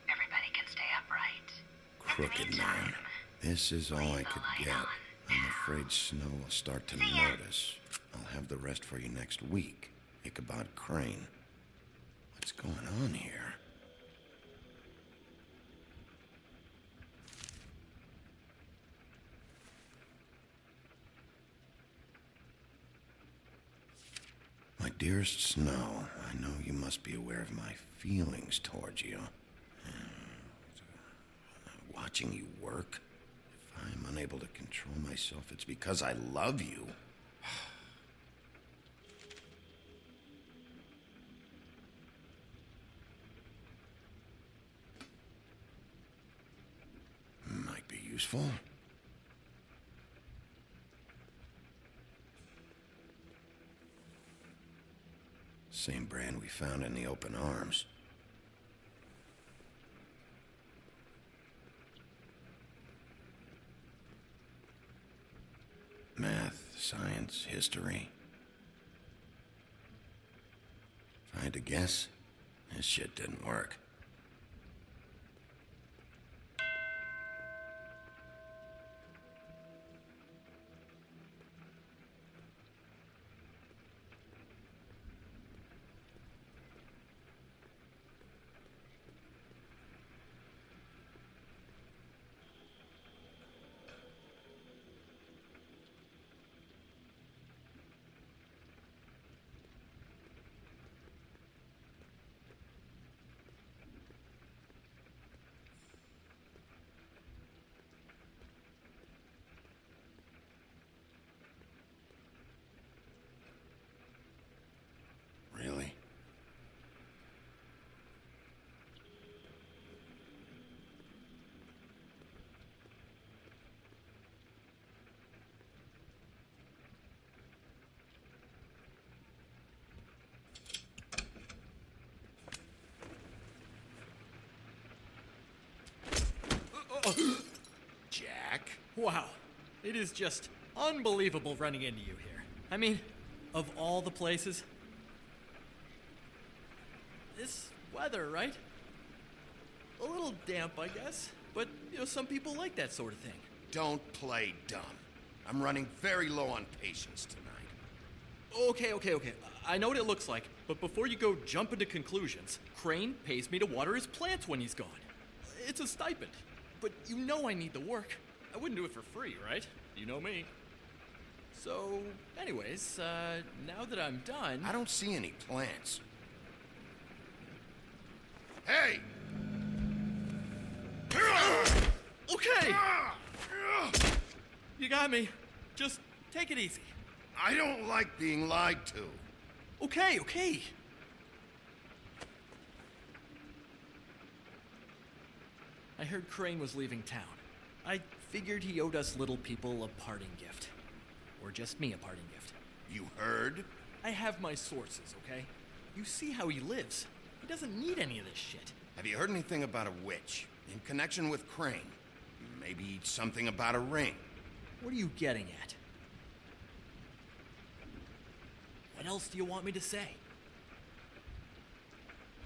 Everybody can stay upright. Crooked Man. This is all I could get. I'm afraid Snow will start to notice. I'll have the rest for you next week. Ichabod Crane. What's going on here? My dearest Snow, I know you must be aware of my feelings towards you. Watching you work, if I'm unable to control myself, it's because I love you. useful. Same brand we found in the open arms. Math, science, history. If I had to guess, this shit didn't work. Really? Jack? Wow. It is just unbelievable running into you here. I mean, of all the places. This weather, right? A little damp, I guess. But, some people like that sort of thing. Don't play dumb. I'm running very low on patience tonight. Okay. I know what it looks like, but before you go jump into conclusions, Crane pays me to water his plants when he's gone. It's a stipend. But I need the work. I wouldn't do it for free, right? You know me. So, anyways, now that I'm done... I don't see any plants. Hey! Okay! You got me. Just take it easy. I don't like being lied to. Okay. I heard Crane was leaving town. I figured he owed us little people a parting gift. Or just me a parting gift. You heard? I have my sources, okay? You see how he lives. He doesn't need any of this shit. Have you heard anything about a witch? In connection with Crane? Maybe something about a ring? What are you getting at? What else do you want me to say?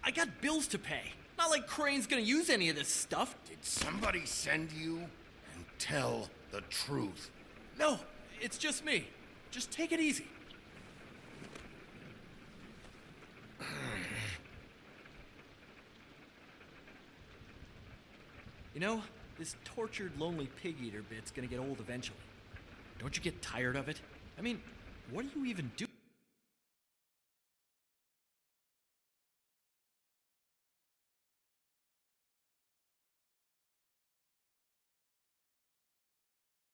I got bills to pay. Not like Crane's gonna use any of this stuff. Did somebody send you? And tell the truth. No, it's just me. Just take it easy. This tortured, lonely pig-eater bit's gonna get old eventually. Don't you get tired of it? I mean, what do you even do?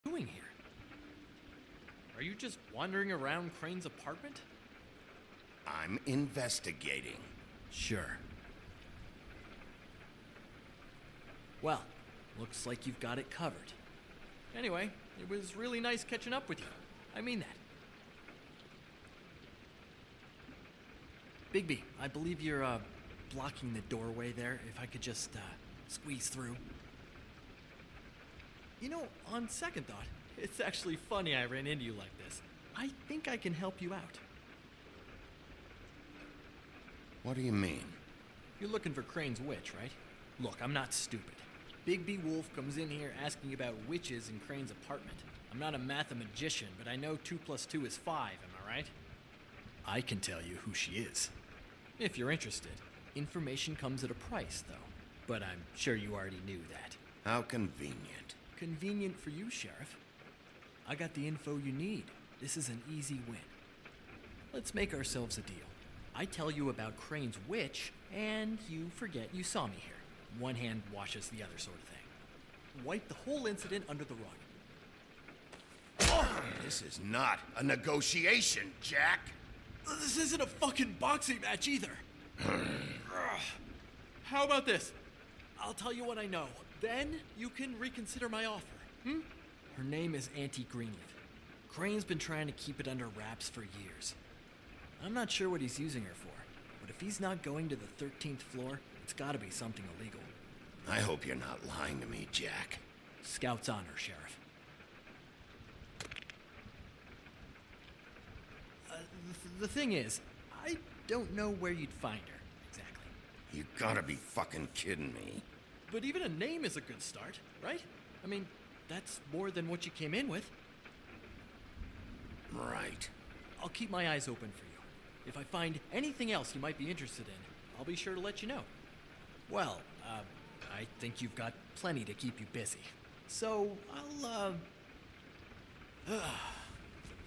Doing here? Are you just wandering around Crane's apartment? I'm investigating. Sure. Well, looks like you've got it covered. Anyway, it was really nice catching up with you. I mean that. Bigby, I believe you're, blocking the doorway there. If I could just, squeeze through. On second thought, it's actually funny I ran into you like this. I think I can help you out. What do you mean? You're looking for Crane's witch, right? Look, I'm not stupid. Bigby Wolf comes in here asking about witches in Crane's apartment. I'm not a mathematician, but I know 2 + 2 is 5, am I right? I can tell you who she is. If you're interested. Information comes at a price, though. But I'm sure you already knew that. How convenient. Convenient for you, Sheriff. I got the info you need. This is an easy win. Let's make ourselves a deal. I tell you about Crane's witch, and you forget you saw me here. One hand washes the other sort of thing. Wipe the whole incident under the rug. This is not a negotiation, Jack. This isn't a fucking boxing match either. How about this? I'll tell you what I know. Then you can reconsider my offer. Her name is Auntie Greenleaf. Crane's been trying to keep it under wraps for years. I'm not sure what he's using her for, but if he's not going to the 13th floor, it's gotta be something illegal. I hope you're not lying to me, Jack. Scout's honor, Sheriff. The thing is, I don't know where you'd find her, exactly. You gotta be fucking kidding me. But even a name is a good start, right? I mean, that's more than what you came in with. Right. I'll keep my eyes open for you. If I find anything else you might be interested in, I'll be sure to let you know. Well, I think you've got plenty to keep you busy. So,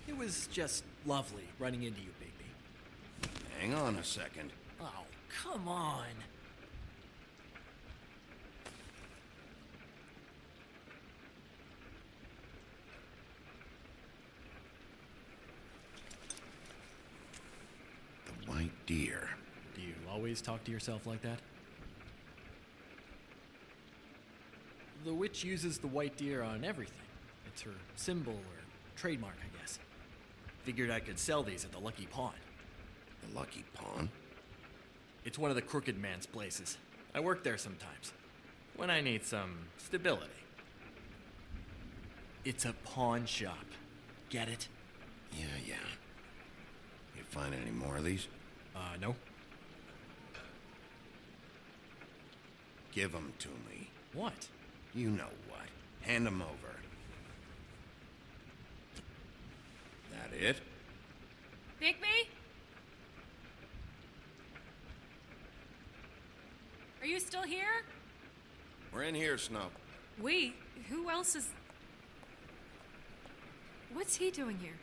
it was just lovely running into you, Bigby. Hang on a second. Oh, come on. The white deer. Do you always talk to yourself like that? The witch uses the white deer on everything. It's her symbol or trademark, I guess. Figured I could sell these at the Lucky Pawn. The Lucky Pawn? It's one of the crooked man's places. I work there sometimes, when I need some stability. It's a pawn shop. Get it? Yeah. You find any more of these? No. Give them to me. What? You know what. Hand them over. That it? Bigby? Are you still here? We're in here, Snow. We? Who else is... What's he doing here?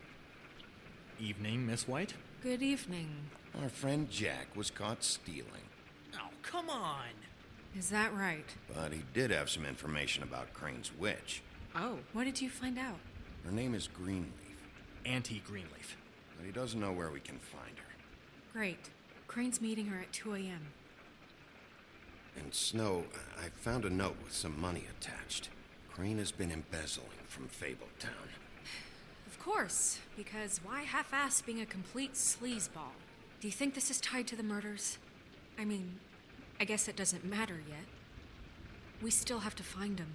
Evening, Miss White. Good evening. Our friend Jack was caught stealing. Oh, come on. Is that right? But he did have some information about Crane's witch. Oh, what did you find out? Her name is Greenleaf. Auntie Greenleaf. But he doesn't know where we can find her. Great. Crane's meeting her at 2 a.m. And Snow, I found a note with some money attached. Crane has been embezzling from Fabletown. Of course, because why half-ass being a complete sleazeball? Do you think this is tied to the murders? I mean, I guess it doesn't matter yet. We still have to find him.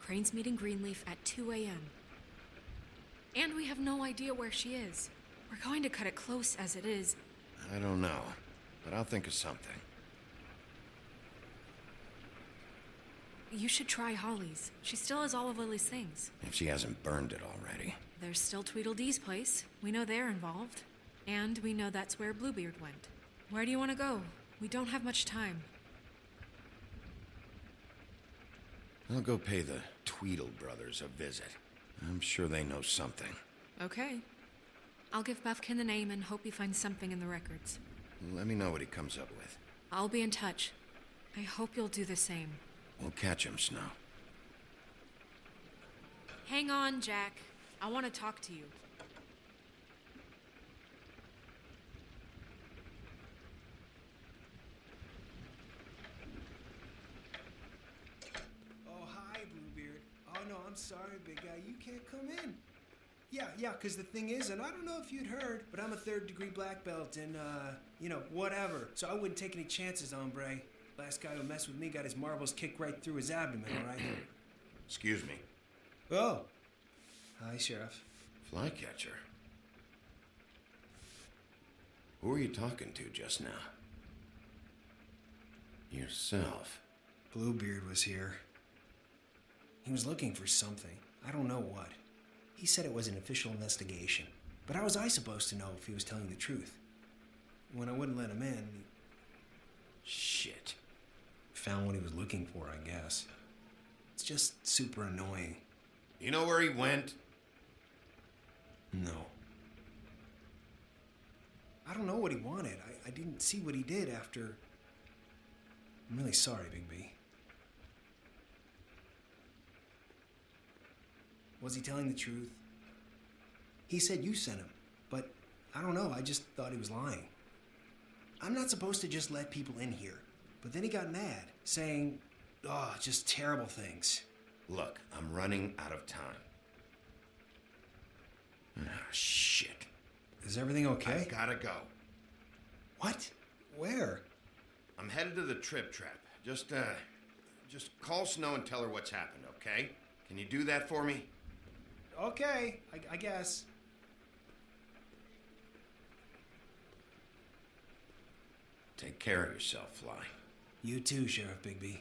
Crane's meeting Greenleaf at 2 a.m. And we have no idea where she is. We're going to cut it close as it is. I don't know, but I'll think of something. You should try Holly's. She still has all of Lily's things. If she hasn't burned it already. There's still Tweedledee's place. We know they're involved. And we know that's where Bluebeard went. Where do you want to go? We don't have much time. I'll go pay the Tweedle brothers a visit. I'm sure they know something. Okay. I'll give Buffkin the name and hope he finds something in the records. Let me know what he comes up with. I'll be in touch. I hope you'll do the same. We'll catch him, Snow. Hang on, Jack. I want to talk to you. Oh, hi, Bluebeard. Oh, no, I'm sorry, big guy. You can't come in. Yeah, because the thing is, and I don't know if you'd heard, but I'm a third-degree black belt and, whatever. So I wouldn't take any chances, hombre. Last guy who messed with me got his marbles kicked right through his abdomen, all right? Excuse me. Oh. Hi, Sheriff. Flycatcher. Who were you talking to just now? Yourself. Bluebeard was here. He was looking for something. I don't know what. He said it was an official investigation. But how was I supposed to know if he was telling the truth? When I wouldn't let him in, Shit. Found what he was looking for, I guess. It's just super annoying. You know where he went? No. I don't know what he wanted. I didn't see what he did after... I'm really sorry, Big B. Was he telling the truth? He said you sent him, but I don't know, I just thought he was lying. I'm not supposed to just let people in here, but then he got mad, saying just terrible things. Look, I'm running out of time. Ah, shit. Is everything okay? I gotta go. What? Where? I'm headed to the Trip Trap. Just call Snow and tell her what's happened, okay? Can you do that for me? Okay, I guess. Take care of yourself, Fly. You too, Sheriff Bigby.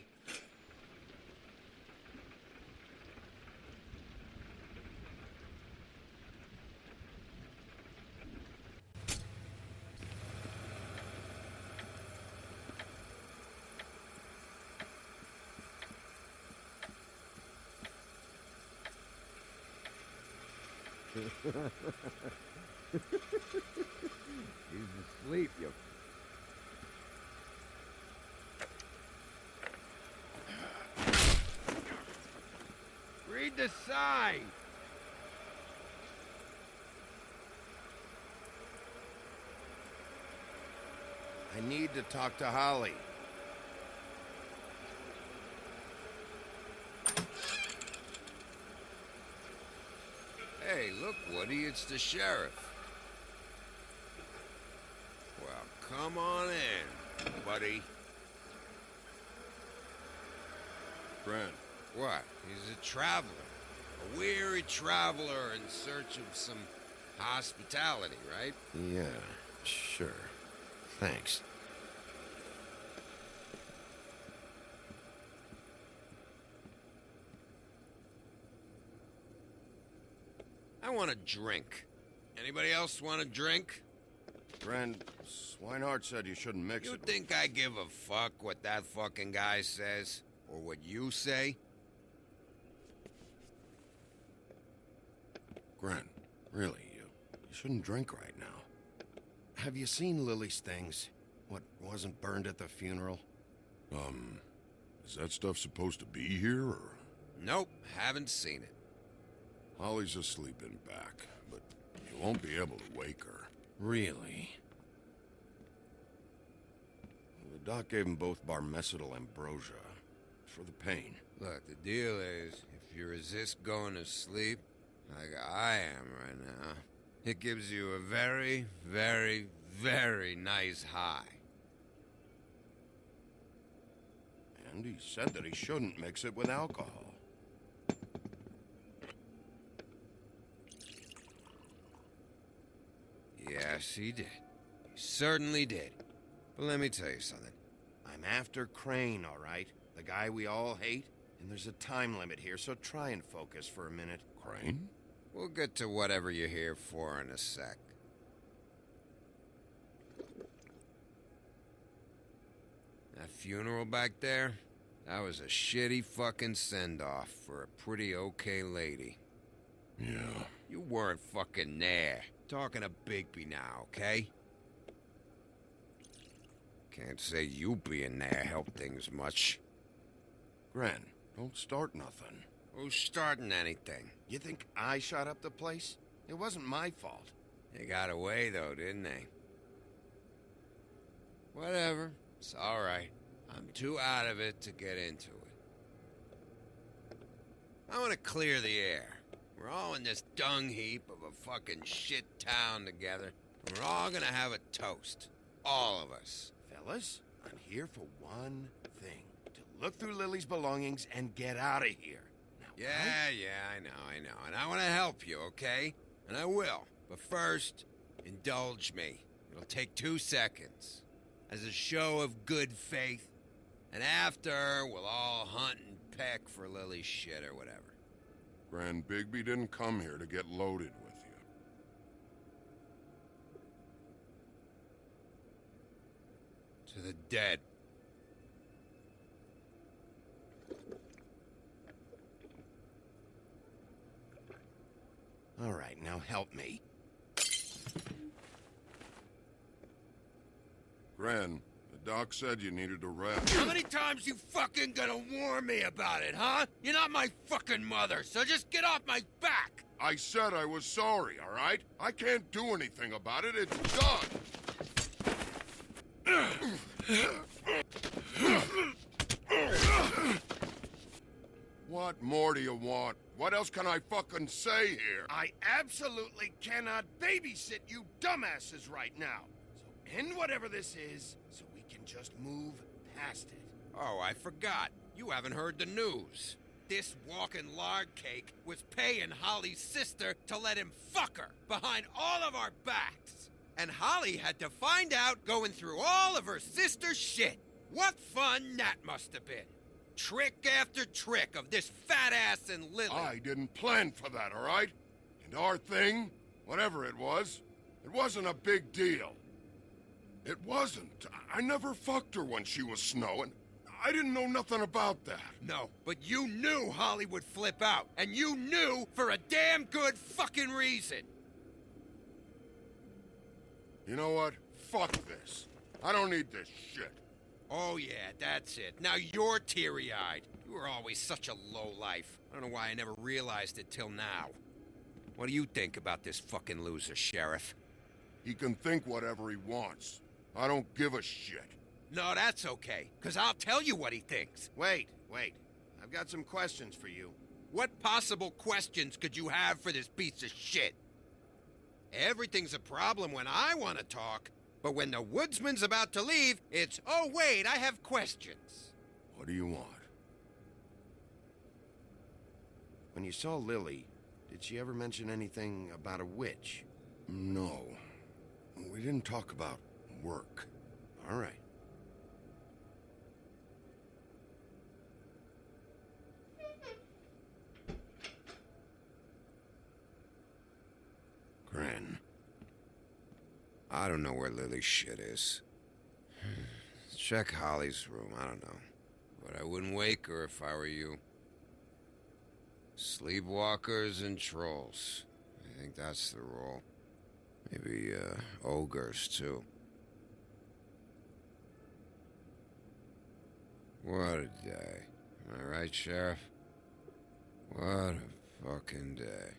He's asleep, you. Read the sign. I need to talk to Holly. Hey, look, Woody, it's the sheriff. Well, come on in, buddy. Grant. What? He's a traveler. A weary traveler in search of some hospitality, right? Yeah, sure. Thanks. I want a drink. Anybody else want a drink? Friend, Swinehart said you shouldn't mix You it. think I give a fuck what that fucking guy says? Or what you say? Grant, really, you shouldn't drink right now. Have you seen Lily's things? What wasn't burned at the funeral? Is that stuff supposed to be here, or? Nope, haven't seen it. Holly's asleep in back, but you won't be able to wake her. Really? The doc gave them both barmecidal ambrosia for the pain. Look, the deal is, if you resist going to sleep, like I am right now, it gives you a very, very, very nice high. And he said that he shouldn't mix it with alcohol. Yes, he did. He certainly did. But let me tell you something. I'm after Crane, all right? The guy we all hate? And there's a time limit here, so try and focus for a minute. Crane? We'll get to whatever you're here for in a sec. That funeral back there, that was a shitty fucking send-off for a pretty okay lady. Yeah. You weren't fucking there. Talking to Bigby now, okay? Can't say you being there helped things much. Gren, don't start nothing. Who's starting anything? You think I shot up the place? It wasn't my fault. They got away, though, didn't they? Whatever. It's all right. I'm too out of it to get into it. I want to clear the air. We're all in this dung heap of a fucking shit town together, and we're all gonna have a toast. All of us. Fellas, I'm here for one thing. To look through Lily's belongings and get out of here. Now, Yeah, I know. And I want to help you, okay? And I will. But first, indulge me. It'll take 2 seconds. As a show of good faith. And after, we'll all hunt and peck for Lily's shit or whatever. Grand Bigby didn't come here to get loaded with you. To the dead. All right, now help me. Gran, the doc said you needed a rest. How many times you fucking gonna warn me about it, huh? You're not my fucking mother, so just get off my back! I said I was sorry, all right? I can't do anything about it. It's done. What more do you want? What else can I fucking say here? I absolutely cannot babysit you dumbasses right now. So end whatever this is, so we can just move past it. Oh, I forgot. You haven't heard the news. This walking lard cake was paying Holly's sister to let him fuck her behind all of our backs. And Holly had to find out going through all of her sister's shit. What fun that must have been. Trick after trick of this fat ass and Lily. I didn't plan for that, all right? And our thing, whatever it wasn't a big deal. It wasn't. I never fucked her when she was snowing. I didn't know nothing about that. No, but you knew Holly would flip out. And you knew for a damn good fucking reason. You know what? Fuck this. I don't need this shit. Oh yeah, that's it. Now you're teary-eyed. You were always such a lowlife. I don't know why I never realized it till now. What do you think about this fucking loser, Sheriff? He can think whatever he wants. I don't give a shit. No, that's okay, because I'll tell you what he thinks. Wait. I've got some questions for you. What possible questions could you have for this piece of shit? Everything's a problem when I want to talk, but when the woodsman's about to leave, it's, oh wait, I have questions. What do you want? When you saw Lily, did she ever mention anything about a witch? No. We didn't talk about work. All right. Gran. I don't know where Lily's shit is. Check Holly's room, I don't know. But I wouldn't wake her if I were you. Sleepwalkers and trolls. I think that's the rule. Maybe, ogres, too. What a day. Am I right, Sheriff? What a fucking day.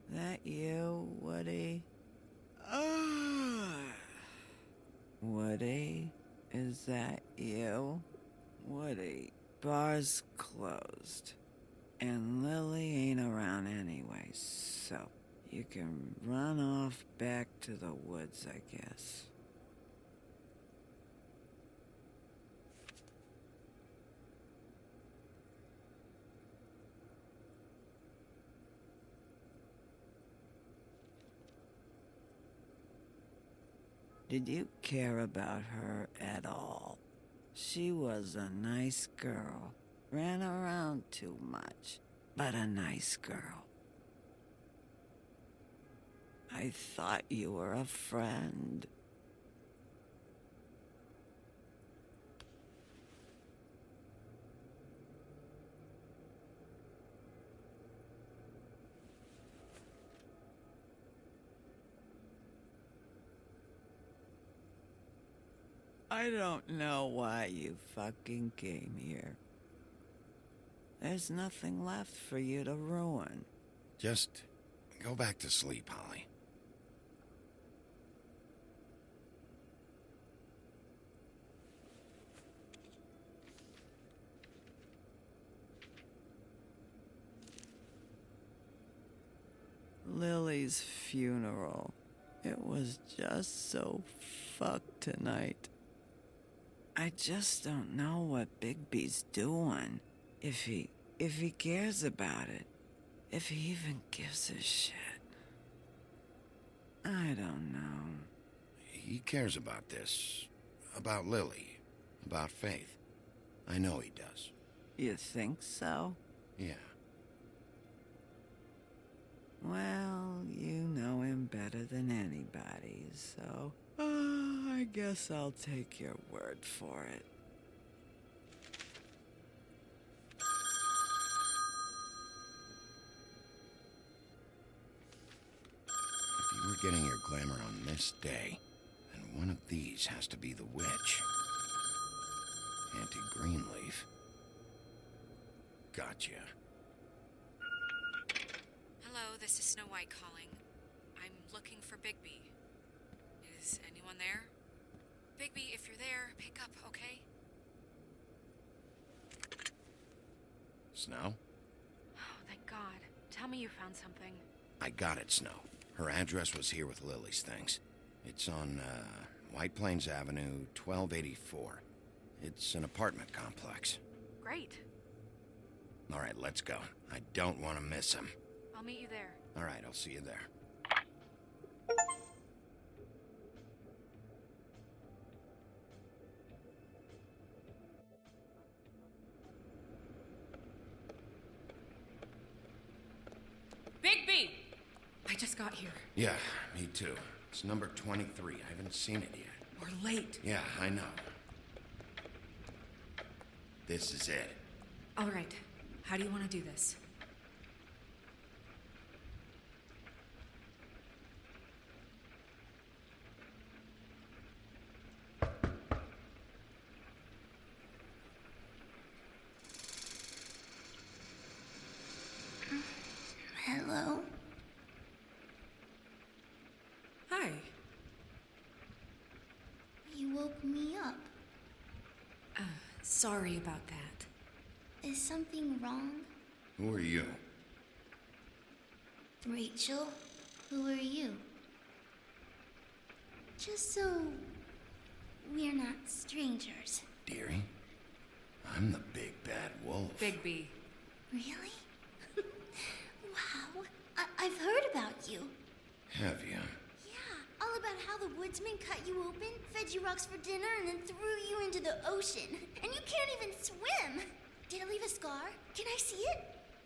That you, Woody? Woody? Is that you? Woody, bar's closed. And Lily ain't around anyway, so you can run off back to the woods, I guess. Did you care about her at all? She was a nice girl. Ran around too much, but a nice girl. I thought you were a friend. I don't know why you fucking came here. There's nothing left for you to ruin. Just go back to sleep, Holly. Bigby's funeral. It was just so fucked tonight. I just don't know what Bigby's doing. If he cares about it. If he even gives a shit. I don't know. He cares about this. About Lily. About Faith. I know he does. You think so? Yeah. Well, you know him better than anybody, so... I guess I'll take your word for it. If you were getting your glamour on this day, then one of these has to be the witch. Auntie Greenleaf. Gotcha. Hello, this is Snow White calling. I'm looking for Bigby. Is anyone there? Bigby, if you're there, pick up, okay? Snow? Oh, thank God. Tell me you found something. I got it, Snow. Her address was here with Lily's things. It's on, White Plains Avenue, 1284. It's an apartment complex. Great. All right, let's go. I don't want to miss him. I'll meet you there. All right, I'll see you there. Bigby! I just got here. Yeah, me too. It's number 23. I haven't seen it yet. We're late. Yeah, I know. This is it. All right. How do you want to do this? Hello? Hi. You woke me up. Sorry about that. Is something wrong? Who are you? Rachel, who are you? Just so we're not strangers. Dearie? I'm the big bad wolf. Bigby. Really? Wow. I've heard about you. Have you? Yeah, all about how the woodsman cut you open, fed you rocks for dinner, and then threw you into the ocean. And you can't even swim. Did it leave a scar? Can I see it?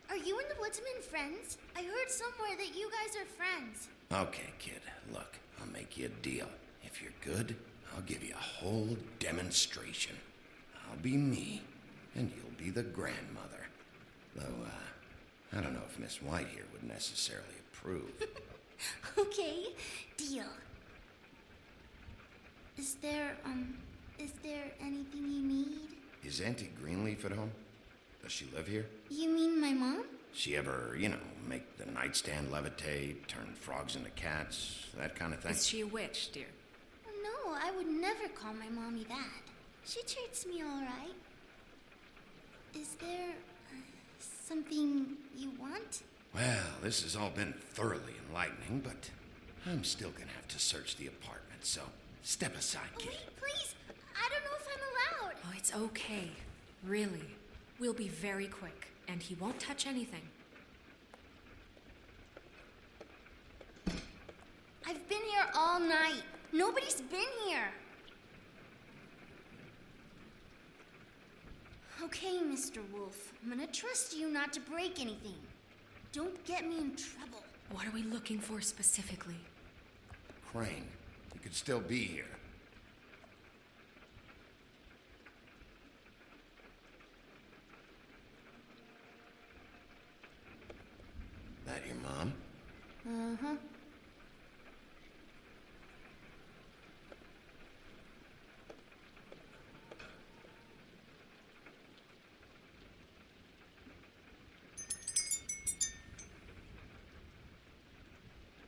Are you and the woodsman friends? I heard somewhere that you guys are friends. Okay, kid. Look, I'll make you a deal. If you're good, I'll give you a whole demonstration. I'll be me, and you'll be the grandmother. Though, I don't know if Miss White here would necessarily approve. Okay, deal. Is there anything you need? Is Auntie Greenleaf at home? Does she live here? You mean my mom? She ever, make the nightstand levitate, turn frogs into cats, that kind of thing? Is she a witch, dear? No, I would never call my mommy that. She treats me all right. Is there something you want? Well, this has all been thoroughly enlightening, but I'm still gonna have to search the apartment, so step aside, kid. Wait, please. I don't know if I'm allowed. Oh, it's okay. Really. We'll be very quick, and he won't touch anything. I've been here all night. Nobody's been here. Okay, Mr. Wolf. I'm gonna trust you not to break anything. Don't get me in trouble. What are we looking for specifically? Crane, you could still be here. That your mom? Uh-huh.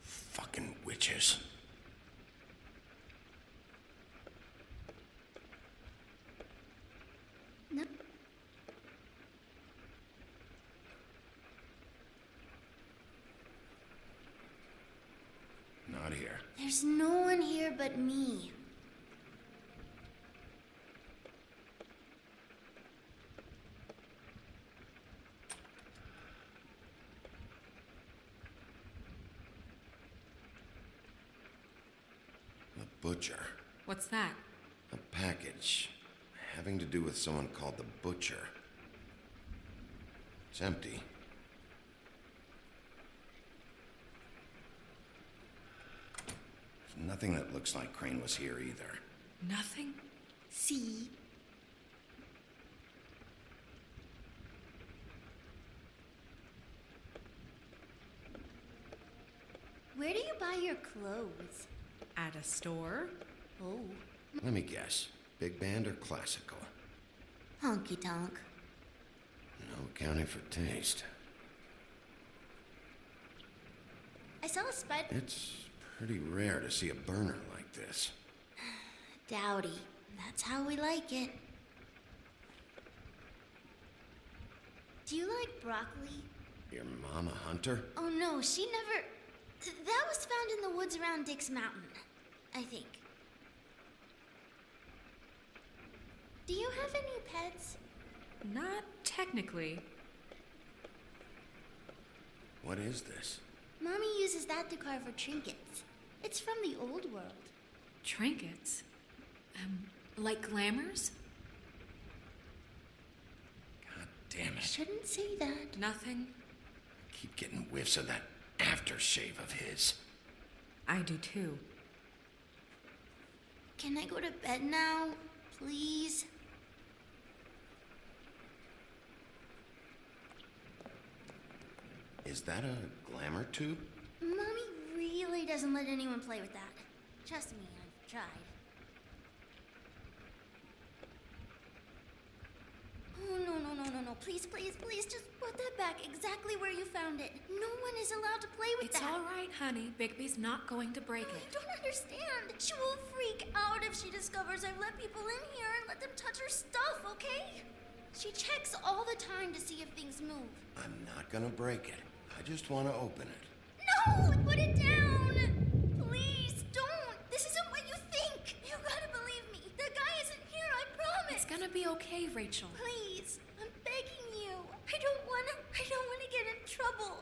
Fucking witches. No. Not here. There's no one here but me. The Butcher. What's that? A package having to do with someone called the Butcher. It's empty. There's nothing that looks like Crane was here either. Nothing? See? Where do you buy your clothes? At a store? Oh. Let me guess. Big band or classical? Honky tonk. No accounting for taste. I saw a spider. It's pretty rare to see a burner like this. Dowdy. That's how we like it. Do you like broccoli? Your mom a hunter? Oh no, she never... That was found in the woods around Dick's Mountain, I think. Do you have any pets? Not technically. What is this? Mommy uses that to carve her trinkets. It's from the old world. Trinkets? Like glamours? God damn it. Shouldn't say that. Nothing. I keep getting whiffs of that aftershave of his. I do too. Can I go to bed now, please? Is that a glamour tube? Mommy really doesn't let anyone play with that. Trust me, I've tried. Oh, no. Please, just put that back exactly where you found it. No one is allowed to play with It's that. all right, honey. Bigby's not going to break it. I don't understand. She will freak out if she discovers I've let people in here and let them touch her stuff, okay? She checks all the time to see if things move. I'm not gonna break it. I just want to open it. No! Put it down! Please, don't! This isn't what you think! You gotta believe me. The guy isn't here, I promise! It's gonna be okay, Rachel. Please, I'm begging you. I don't wanna get in trouble.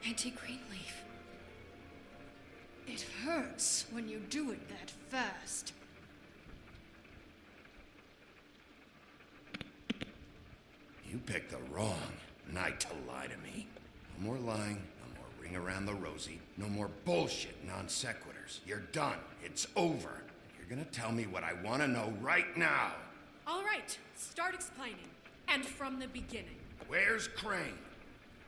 Auntie Greenleaf. It hurts when you do it that fast. You picked the wrong night to lie to me. No more lying, no more ring around the rosy, no more bullshit non sequiturs. You're done. It's over. You're gonna tell me what I want to know right now. All right, start explaining. And from the beginning. Where's Crane?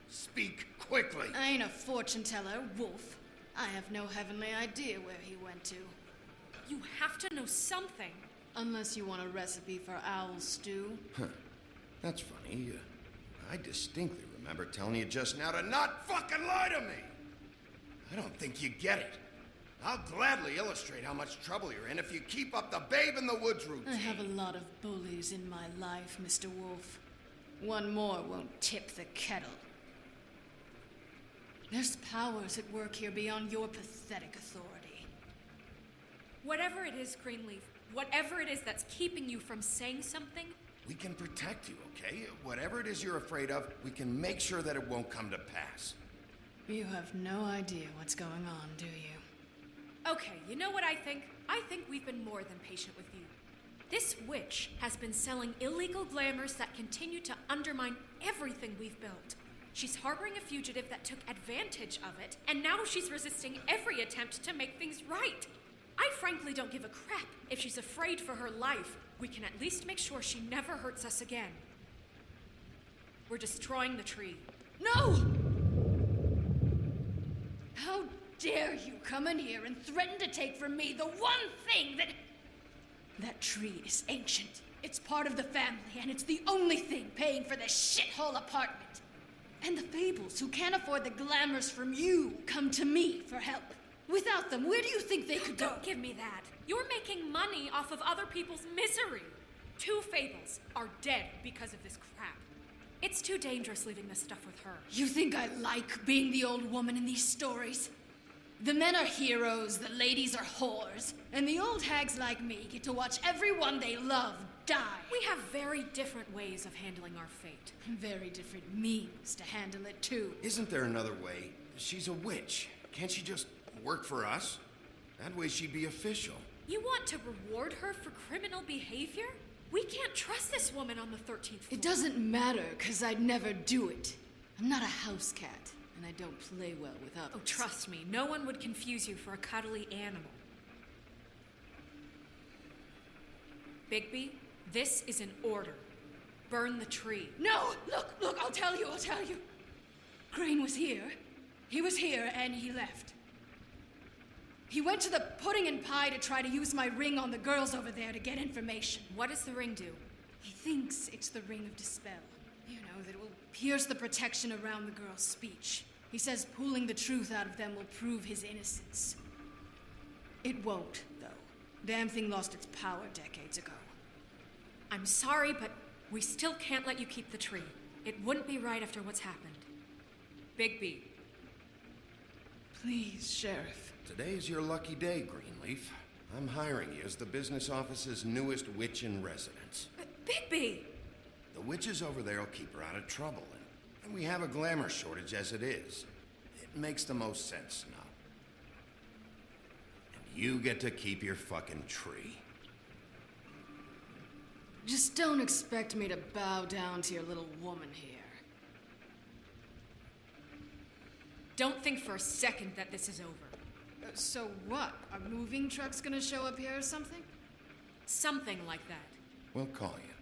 Speak quickly. I ain't a fortune teller, Wolf. I have no heavenly idea where he went to. You have to know something. Unless you want a recipe for owl stew. Huh. That's funny. I distinctly remember telling you just now to not fucking lie to me. I don't think you get it. I'll gladly illustrate how much trouble you're in if you keep up the babe in the woods routine. I have a lot of bullies in my life, Mr. Wolf. One more won't tip the kettle. There's powers at work here beyond your pathetic authority. Whatever it is, Greenleaf, whatever it is that's keeping you from saying something, we can protect you, okay? Whatever it is you're afraid of, we can make sure that it won't come to pass. You have no idea what's going on, do you? Okay, you know what I think? I think we've been more than patient with you. This witch has been selling illegal glamours that continue to undermine everything we've built. She's harboring a fugitive that took advantage of it, and now she's resisting every attempt to make things right. I frankly don't give a crap if she's afraid for her life. We can at least make sure she never hurts us again. We're destroying the tree. No! How dare you come in here and threaten to take from me the one thing that... That tree is ancient. It's part of the family, and it's the only thing paying for this shithole apartment. And the Fables, who can't afford the glamours from you, come to me for help. Without them, where do you think they could go? Don't give me that. You're making money off of other people's misery. 2 Fables are dead because of this crap. It's too dangerous leaving this stuff with her. You think I like being the old woman in these stories? The men are heroes, the ladies are whores, and the old hags like me get to watch everyone they love die. We have very different ways of handling our fate. Very different means to handle it, too. Isn't there another way? She's a witch. Can't she just work for us? That way she'd be official. You want to reward her for criminal behavior? We can't trust this woman on the 13th floor. It doesn't matter, because I'd never do it. I'm not a house cat, and I don't play well with others. Oh, trust me, no one would confuse you for a cuddly animal. Bigby, this is an order. Burn the tree. No! Look, I'll tell you. Crane was here. He was here, and he left. He went to the pudding and pie to try to use my ring on the girls over there to get information. What does the ring do? He thinks it's the ring of dispel. You know, that it will pierce the protection around the girl's speech. He says pulling the truth out of them will prove his innocence. It won't, though. Damn thing lost its power decades ago. I'm sorry, but we still can't let you keep the tree. It wouldn't be right after what's happened. Bigby. Please, Sheriff. Today's your lucky day, Greenleaf. I'm hiring you as the business office's newest witch in residence. Bigby! The witches over there will keep her out of trouble, and we have a glamour shortage as it is. It makes the most sense now. And you get to keep your fucking tree. Just don't expect me to bow down to your little woman here. Don't think for a second that this is over. So what? Are moving trucks gonna show up here or something? Something like that. We'll call you.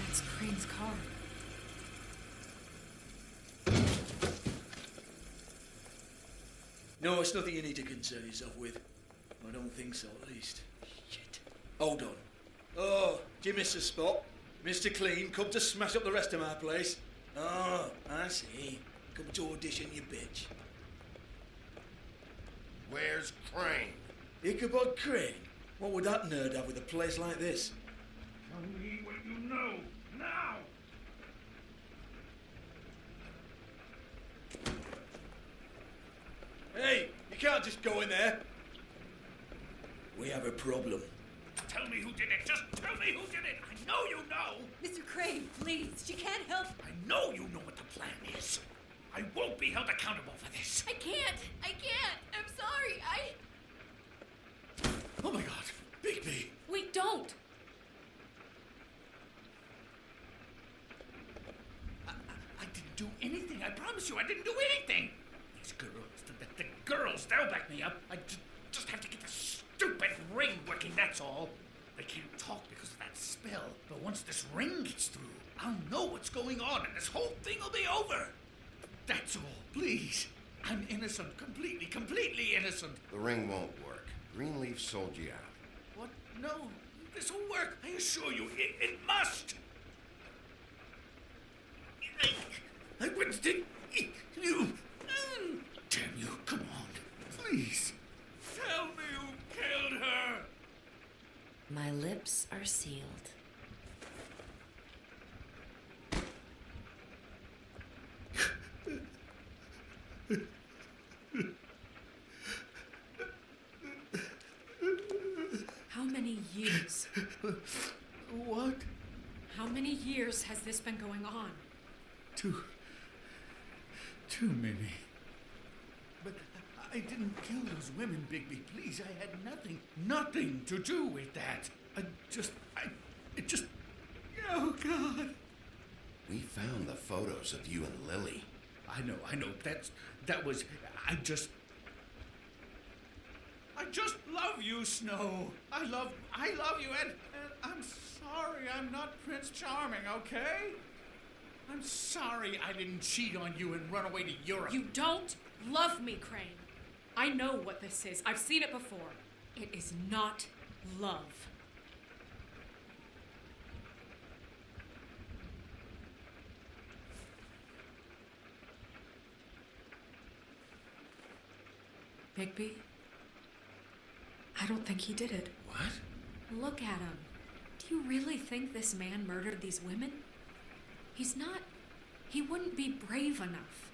That's Crane's car. No, it's nothing you need to concern yourself with. I don't think so, at least. Shit. Hold on. Oh, do you miss the spot? Mr. Clean, come to smash up the rest of my place. Oh, I see. Come to audition, you bitch. Where's Crane? Ichabod Crane? What would that nerd have with a place like this? Tell me what you know, now! Hey, you can't just go in there. We have a problem. Tell me who did it! Just tell me who did it! I know you know! Mr. Crane, please, she can't help. I know you know what the plan is. I won't be held accountable for this. I can't. I'm sorry. Oh my god, Bigby! We don't! I didn't do anything. I promise you, I didn't do anything. These girls, the girls, they'll back me up. I just have to get the stupid ring working, that's all. They can't talk because of that spell. But once this ring gets through, I'll know what's going on and this whole thing will be over. That's all, please. I'm innocent, completely innocent. The ring won't work. Greenleaf sold you out. What? No, this will work. I assure you, it must. I wouldn't think you. Damn you, come on. Please. Tell me who killed her. My lips are sealed. How many years? What? How many years has this been going on? Too many. But I didn't kill those women, Bigby. Please, I had nothing to do with that. It just, oh God. We found the photos of you and Lily. I know, that was, I just love you, Snow. I love you, and I'm sorry I'm not Prince Charming, okay? I'm sorry I didn't cheat on you and run away to Europe. You don't love me, Crane. I know what this is. I've seen it before. It is not love. Bigby? I don't think he did it. What? Look at him. Do you really think this man murdered these women? He's not... He wouldn't be brave enough.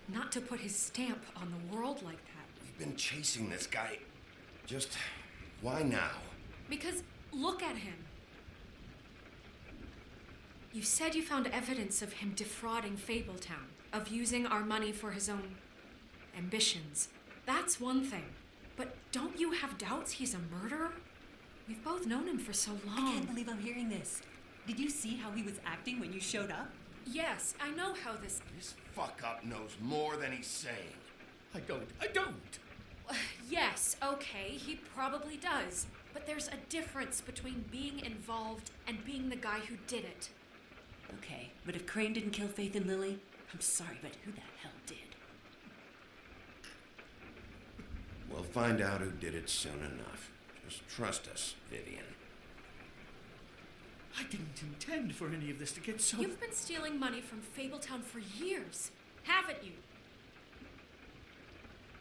Not to put his stamp on the world like that. We've been chasing this guy. Just... why now? Because look at him. You said you found evidence of him defrauding Fabletown, of using our money for his own ambitions. That's one thing. But don't you have doubts he's a murderer? We've both known him for so long. I can't believe I'm hearing this. Did you see how he was acting when you showed up? Yes, I know how this... This fuck-up knows more than he's saying. I don't. Yes, okay, he probably does. But there's a difference between being involved and being the guy who did it. Okay, but if Crane didn't kill Faith and Lily, I'm sorry, but who the hell did? We'll find out who did it soon enough. Just trust us, Vivian. I didn't intend for any of this to get so... You've been stealing money from Fabletown for years, haven't you?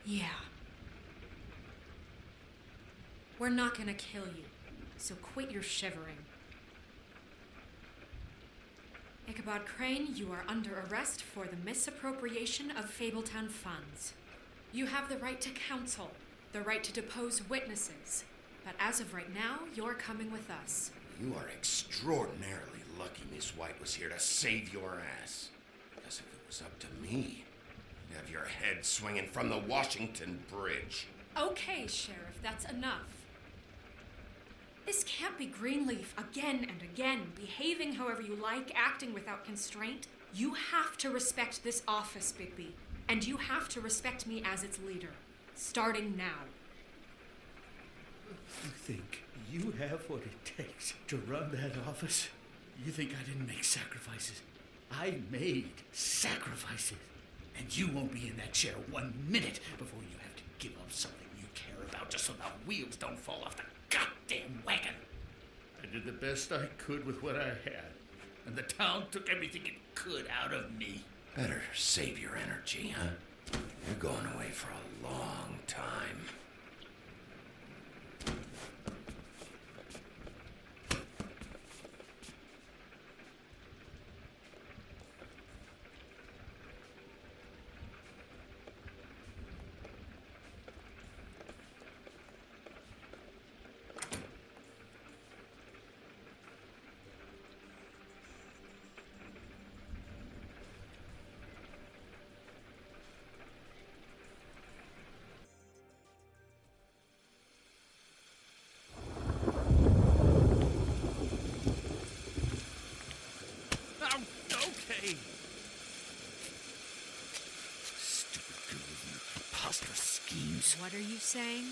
Yeah. We're not gonna kill you, so quit your shivering. Ichabod Crane, you are under arrest for the misappropriation of Fabletown funds. You have the right to counsel, the right to depose witnesses, but as of right now, you're coming with us. You are extraordinarily lucky Miss White was here to save your ass. Because if it was up to me, you'd have your head swinging from the Washington Bridge. Okay, Sheriff, that's enough. This can't be Greenleaf again and again, behaving however you like, acting without constraint. You have to respect this office, Bigby, and you have to respect me as its leader, starting now. You think you have what it takes to run that office? You think I didn't make sacrifices? I made sacrifices. And you won't be in that chair 1 minute before you have to give up something you care about just so the wheels don't fall off the goddamn wagon. I did the best I could with what I had, and the town took everything it could out of me. Better save your energy, huh? You're going away for a long time. Okay. Stupid girls and their preposterous schemes. What are you saying?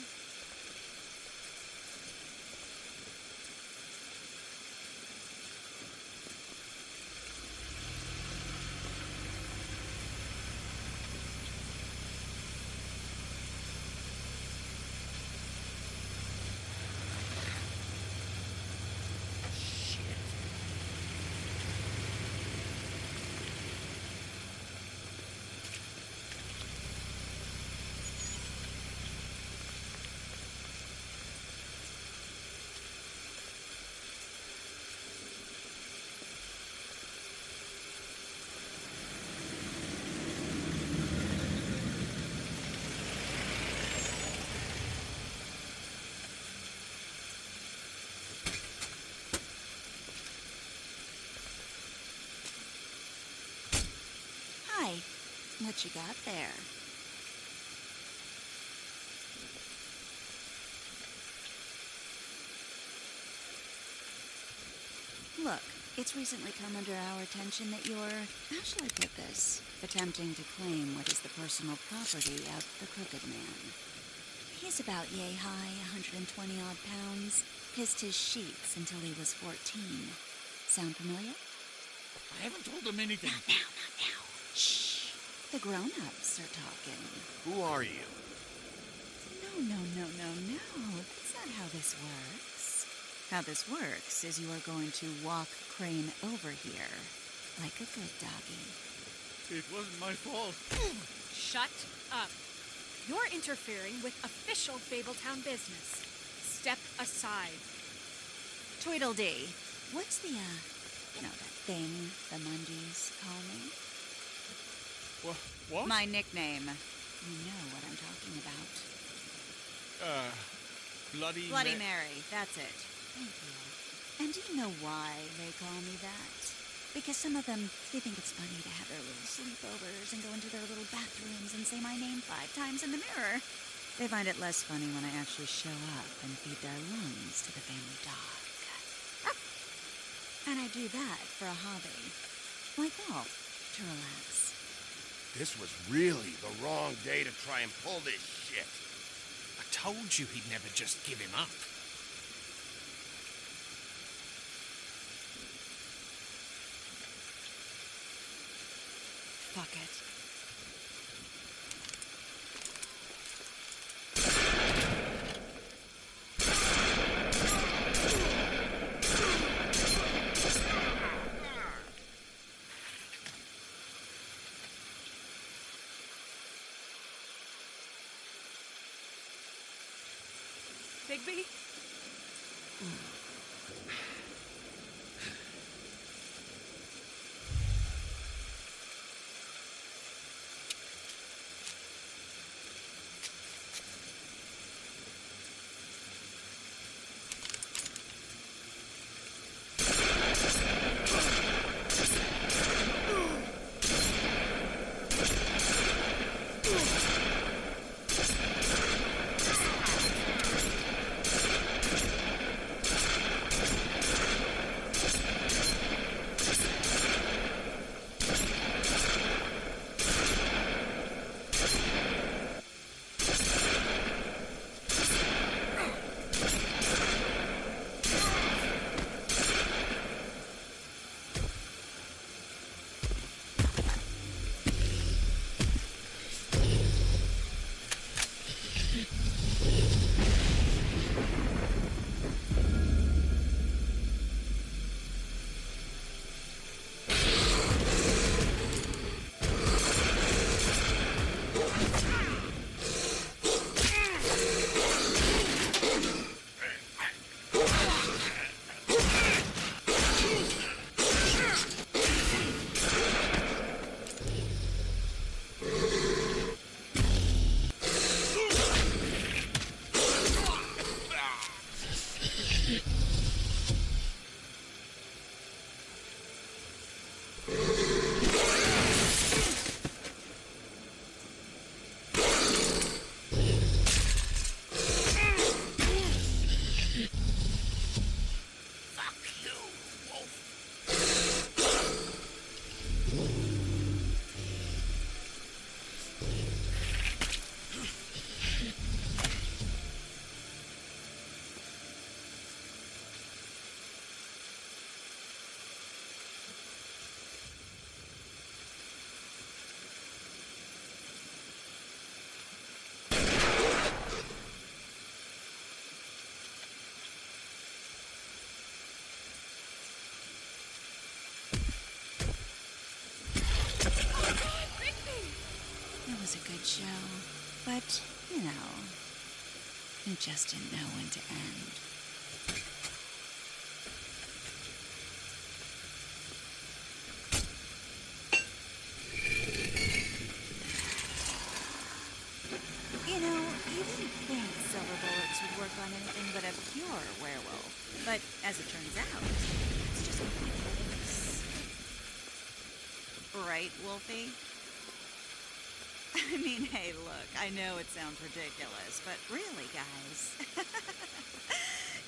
Hi. What you got there? Look, it's recently come under our attention that you're, how shall I put this, attempting to claim what is the personal property of the Crooked Man. He's about yay high, 120 odd pounds, pissed his sheets until he was 14. Sound familiar? I haven't told him anything. Not now. Shh. The grown-ups are talking. Who are you? No. That's not how this works. How this works is you are going to walk Crane over here. Like a good doggy. It wasn't my fault. Shut up. You're interfering with official Fabletown business. Step aside. Tweedledee, what's the, that thing the Mundies call me? What? My nickname. You know what I'm talking about. Bloody Mary, that's it. Thank you. And do you know why they call me that? Because some of them, they think it's funny to have their little sleepovers and go into their little bathrooms and say my name 5 times in the mirror. They find it less funny when I actually show up and feed their lungs to the family dog. And I do that for a hobby. Like golf, to relax. This was really the wrong day to try and pull this shit. I told you he'd never just give him up. Fuck it. Bigby? It was a good show, but, it just didn't know when to end. You didn't think silver bullets would work on anything but a pure werewolf. But as it turns out, it's just ridiculous. Right, Wolfie? I mean, hey, look, I know it sounds ridiculous, but really, guys,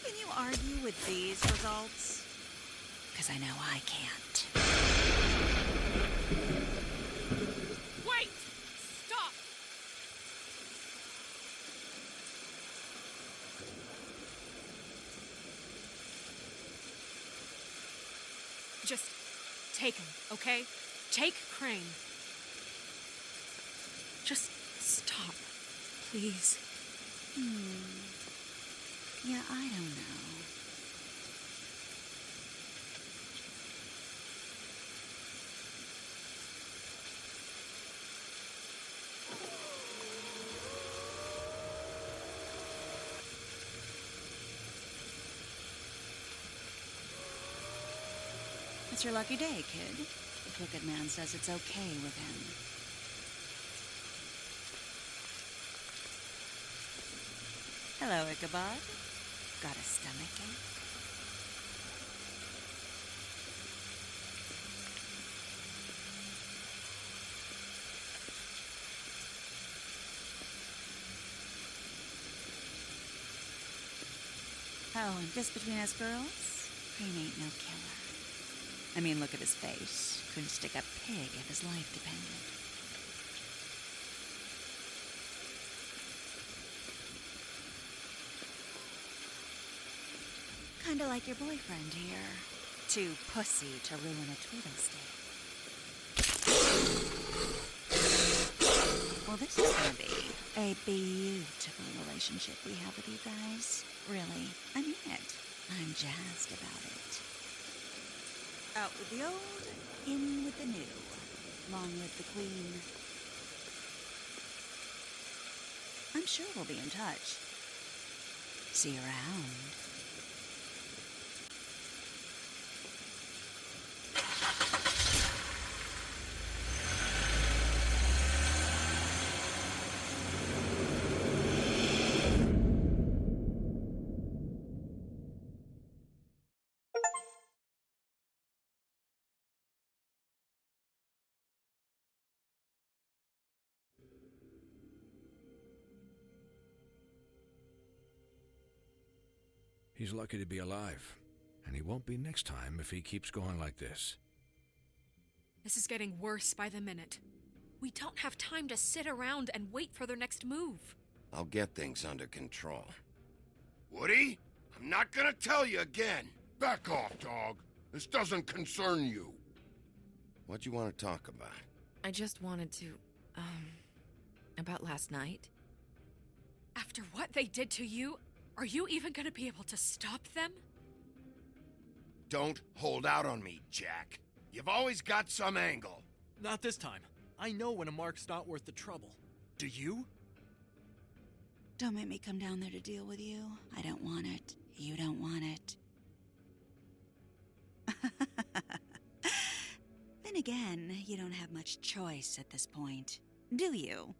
can you argue with these results? Because I know I can't. Wait! Stop! Just Take him, okay? Take Crane. Just stop, please. Yeah, I don't know. It's your lucky day, kid. The Crooked Man says it's okay with him. Hello, Ichabod. Got a stomachache? Oh, and just between us girls, Crane ain't no killer. I mean, look at his face. Couldn't stick a pig if his life depended. Kinda like your boyfriend here. Too pussy to ruin a Tweedle stick. Well, this is gonna be a beautiful relationship we have with you guys. Really, I mean it. I'm jazzed about it. Out with the old, in with the new. Long live the Queen. I'm sure we'll be in touch. See you around. He's lucky to be alive, and he won't be next time if he keeps going like this. This is getting worse by the minute. We don't have time to sit around and wait for their next move. I'll get things under control. Woody, I'm not gonna tell you again. Back off, dog. This doesn't concern you. What do you want to talk about? I just wanted to, about last night. After what they did to you, are you even gonna be able to stop them? Don't hold out on me, Jack. You've always got some angle. Not this time. I know when a mark's not worth the trouble. Do you? Don't make me come down there to deal with you. I don't want it. You don't want it. Then again, you don't have much choice at this point, do you?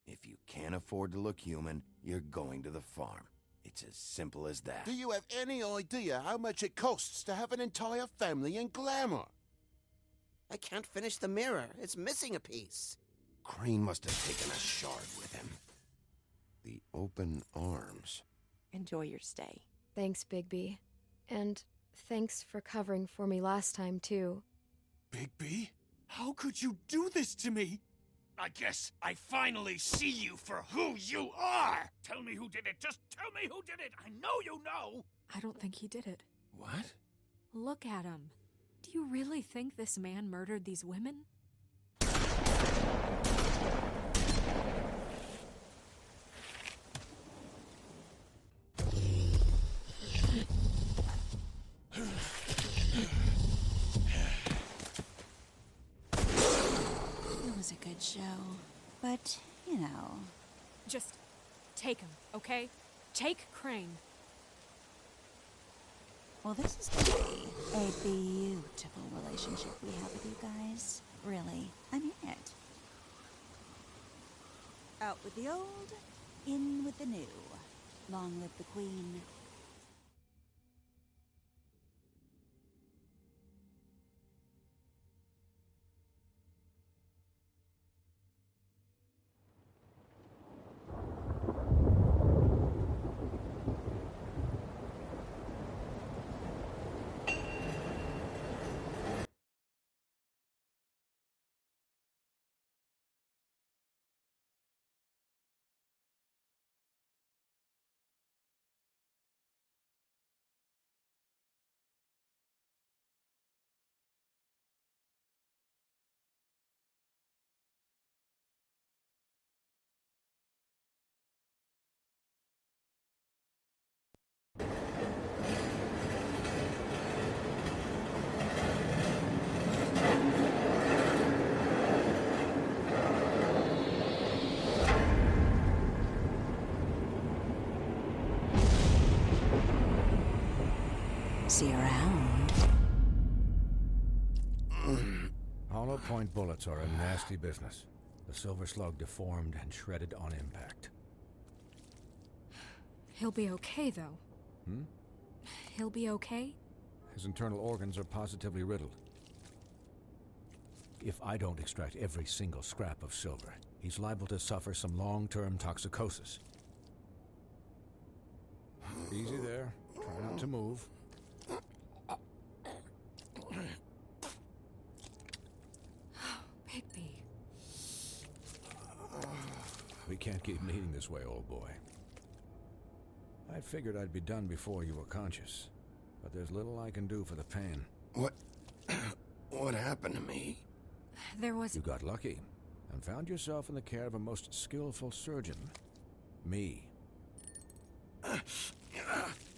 If you can't afford to look human, you're going to the farm. It's as simple as that. Do you have any idea how much it costs to have an entire family in glamour? I can't finish the mirror. It's missing a piece. Crane must have taken a shard with him. The open arms. Enjoy your stay. Thanks, Bigby. And thanks for covering for me last time, too. Bigby? How could you do this to me? I guess I finally see you for who you are! Tell me who did it! Just tell me who did it! I know you know! I don't think he did it. What? Look at him. Do you really think this man murdered these women? It was a good show. But, you know... Just take him, okay? Take Crane. Well, this is going to be a beautiful relationship we have with you guys. Really. I mean it. Out with the old, in with the new. Long live the Queen. See you around. Hollow point bullets are a nasty business. The Silver Slug deformed and shredded on impact. He'll be okay, though. Hmm? He'll be okay? His internal organs are positively riddled. If I don't extract every single scrap of silver, he's liable to suffer some long-term toxicosis. Easy there. Try not to move. Bigby. We can't keep meeting this way, old boy. I figured I'd be done before you were conscious, but there's little I can do for the pain. What happened to me? There was... You got lucky, and found yourself in the care of a most skillful surgeon. Me.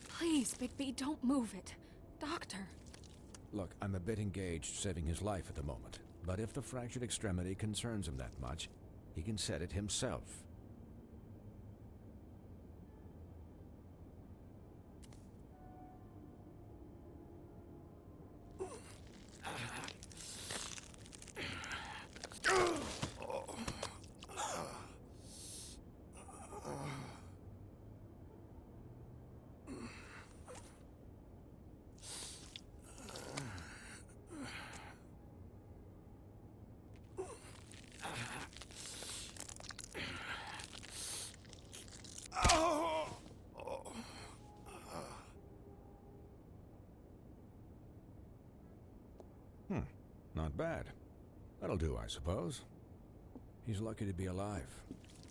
Please, Bigby, don't move it. Doctor. Look, I'm a bit engaged saving his life at the moment, but if the fractured extremity concerns him that much, he can set it himself. Not bad. That'll do, I suppose. He's lucky to be alive,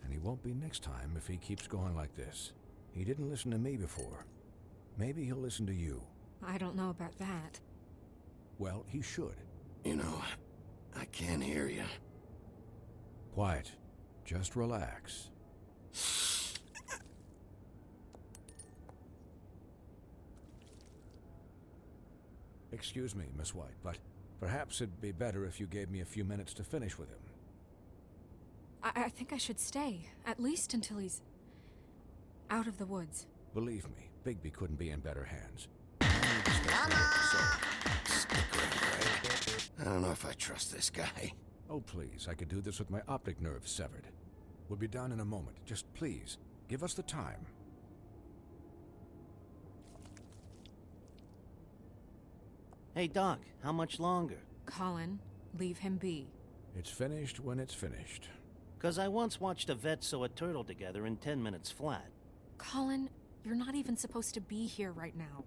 and he won't be next time if he keeps going like this. He didn't listen to me before. Maybe he'll listen to you. I don't know about that. Well, he should. You know, I can't hear you. Quiet. Just relax. Excuse me, Miss White, but perhaps it'd be better if you gave me a few minutes to finish with him. I think I should stay, at least until he's out of the woods. Believe me, Bigby couldn't be in better hands. I don't know if I trust this guy. Oh, please, I could do this with my optic nerve severed. We'll be done in a moment. Just please, give us the time. Hey, Doc, how much longer? Colin, leave him be. It's finished when it's finished. 'Cause I once watched a vet sew a turtle together in 10 minutes flat. Colin, you're not even supposed to be here right now.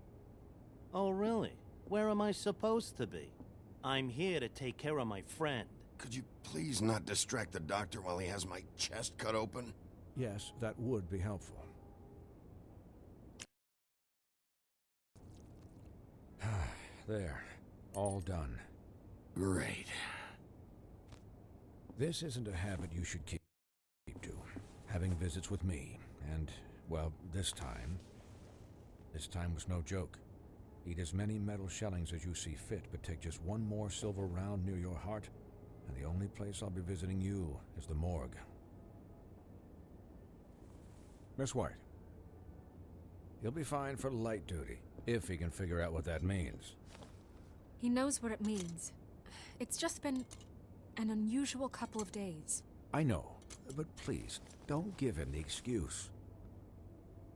Oh, really? Where am I supposed to be? I'm here to take care of my friend. Could you please not distract the doctor while he has my chest cut open? Yes, that would be helpful. There. All done. Great. This isn't a habit you should keep to. Having visits with me. And, well, this time was no joke. Eat as many metal shellings as you see fit, but take just one more silver round near your heart, and the only place I'll be visiting you is the morgue. Miss White. He'll be fine for light duty, if he can figure out what that means. He knows what it means. It's just been an unusual couple of days. I know, but please, don't give him the excuse.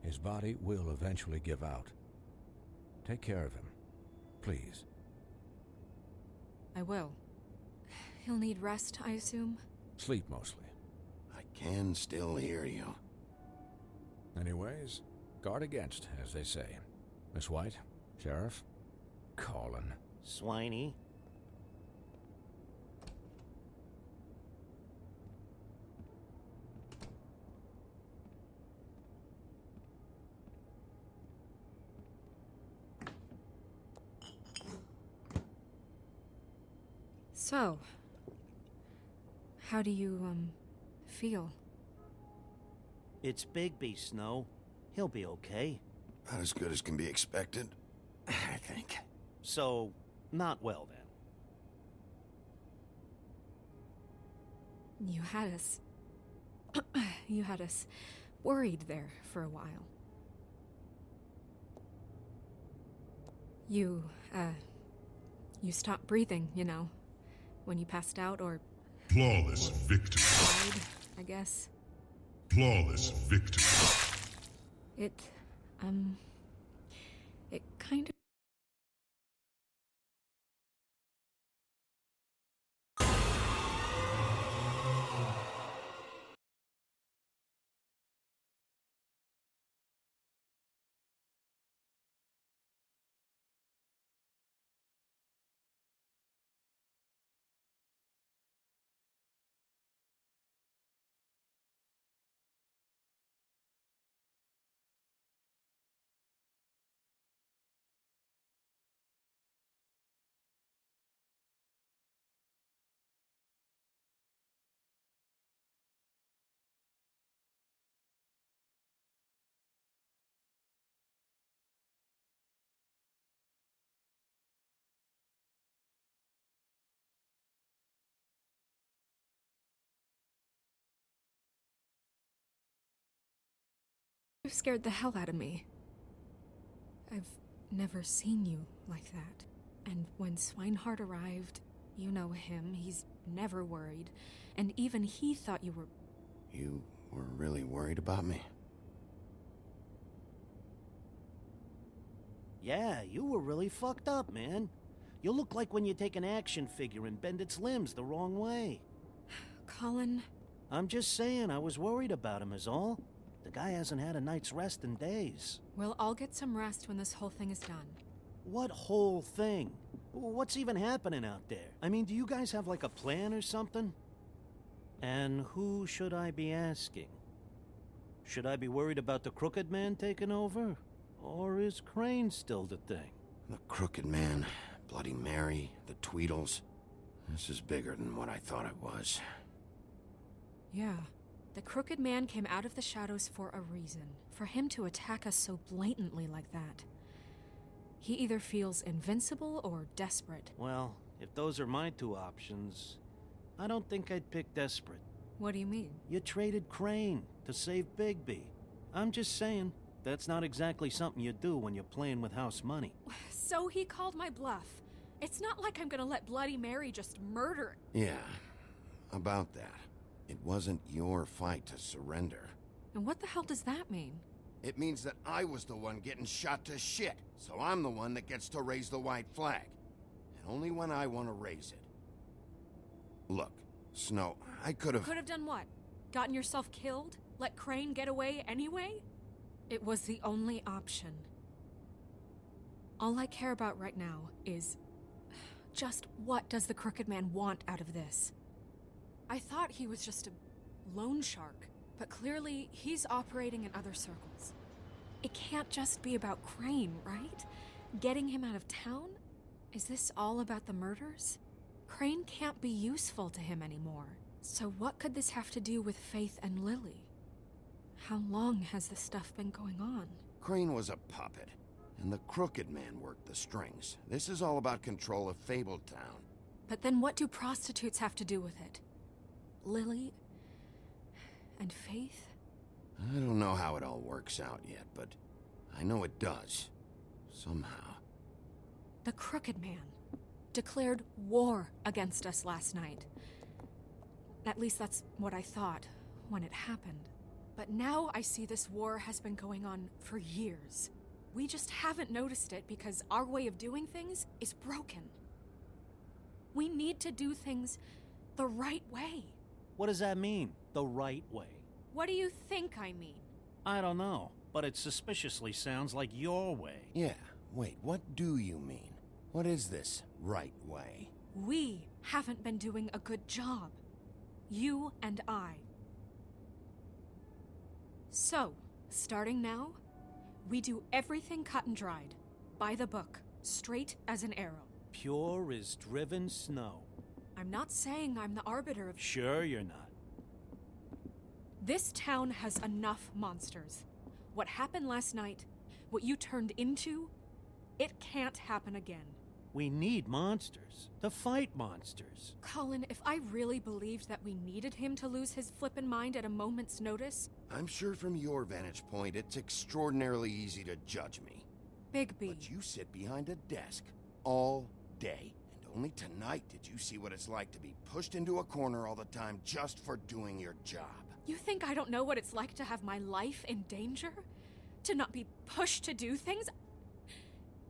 His body will eventually give out. Take care of him, please. I will. He'll need rest, I assume? Sleep, mostly. I can still hear you. Anyways, guard against, as they say. Miss White, Sheriff, Colin. Swiney. So, how do you, feel? It's Bigby, Snow. He'll be okay. Not as good as can be expected, I think. So, not well then. You had us... you had us worried there for a while. You stopped breathing, you know, when you passed out or... Flawless victory. Died, I guess. Flawless victory. It kind of... You scared the hell out of me. I've never seen you like that. And when Swinehart arrived, you know him, he's never worried. And even he thought you were... You were really worried about me? Yeah, you were really fucked up, man. You look like when you take an action figure and bend its limbs the wrong way. Colin... I'm just saying, I was worried about him is all. The guy hasn't had a night's rest in days. We'll all get some rest when this whole thing is done. What whole thing? What's even happening out there? I mean, do you guys have like a plan or something? And who should I be asking? Should I be worried about the Crooked Man taking over? Or is Crane still the thing? The Crooked Man, Bloody Mary, the Tweedles. This is bigger than what I thought it was. Yeah. The Crooked Man came out of the shadows for a reason. For him to attack us so blatantly like that. He either feels invincible or desperate. Well, if those are my two options, I don't think I'd pick desperate. What do you mean? You traded Crane to save Bigby. I'm just saying, that's not exactly something you do when you're playing with house money. So he called my bluff. It's not like I'm gonna let Bloody Mary just murder. Yeah, about that. It wasn't your fight to surrender. And what the hell does that mean? It means that I was the one getting shot to shit, so I'm the one that gets to raise the white flag. And only when I want to raise it. Look, Snow, I could have... Could have done what? Gotten yourself killed? Let Crane get away anyway? It was the only option. All I care about right now is... just what does the Crooked Man want out of this? I thought he was just a loan shark, but clearly he's operating in other circles. It can't just be about Crane, right? Getting him out of town? Is this all about the murders? Crane can't be useful to him anymore. So what could this have to do with Faith and Lily? How long has this stuff been going on? Crane was a puppet, and the Crooked Man worked the strings. This is all about control of Fabletown. But then what do prostitutes have to do with it? Lily and Faith? I don't know how it all works out yet, but I know it does. Somehow. The Crooked Man declared war against us last night. At least that's what I thought when it happened. But now I see this war has been going on for years. We just haven't noticed it because our way of doing things is broken. We need to do things the right way. What does that mean, the right way? What do you think I mean? I don't know, but it suspiciously sounds like your way. Yeah, wait, what do you mean? What is this right way? We haven't been doing a good job. You and I. So, starting now, we do everything cut and dried, by the book, straight as an arrow. Pure as driven snow. I'm not saying I'm the arbiter of... Sure you're not. This town has enough monsters. What happened last night, what you turned into, it can't happen again. We need monsters to fight monsters. Colin, if I really believed that we needed him to lose his flippin' mind at a moment's notice... I'm sure from your vantage point, it's extraordinarily easy to judge me. Bigby. But you sit behind a desk all day. And only tonight did you see what it's like to be pushed into a corner all the time just for doing your job. You think I don't know what it's like to have my life in danger? To not be pushed to do things?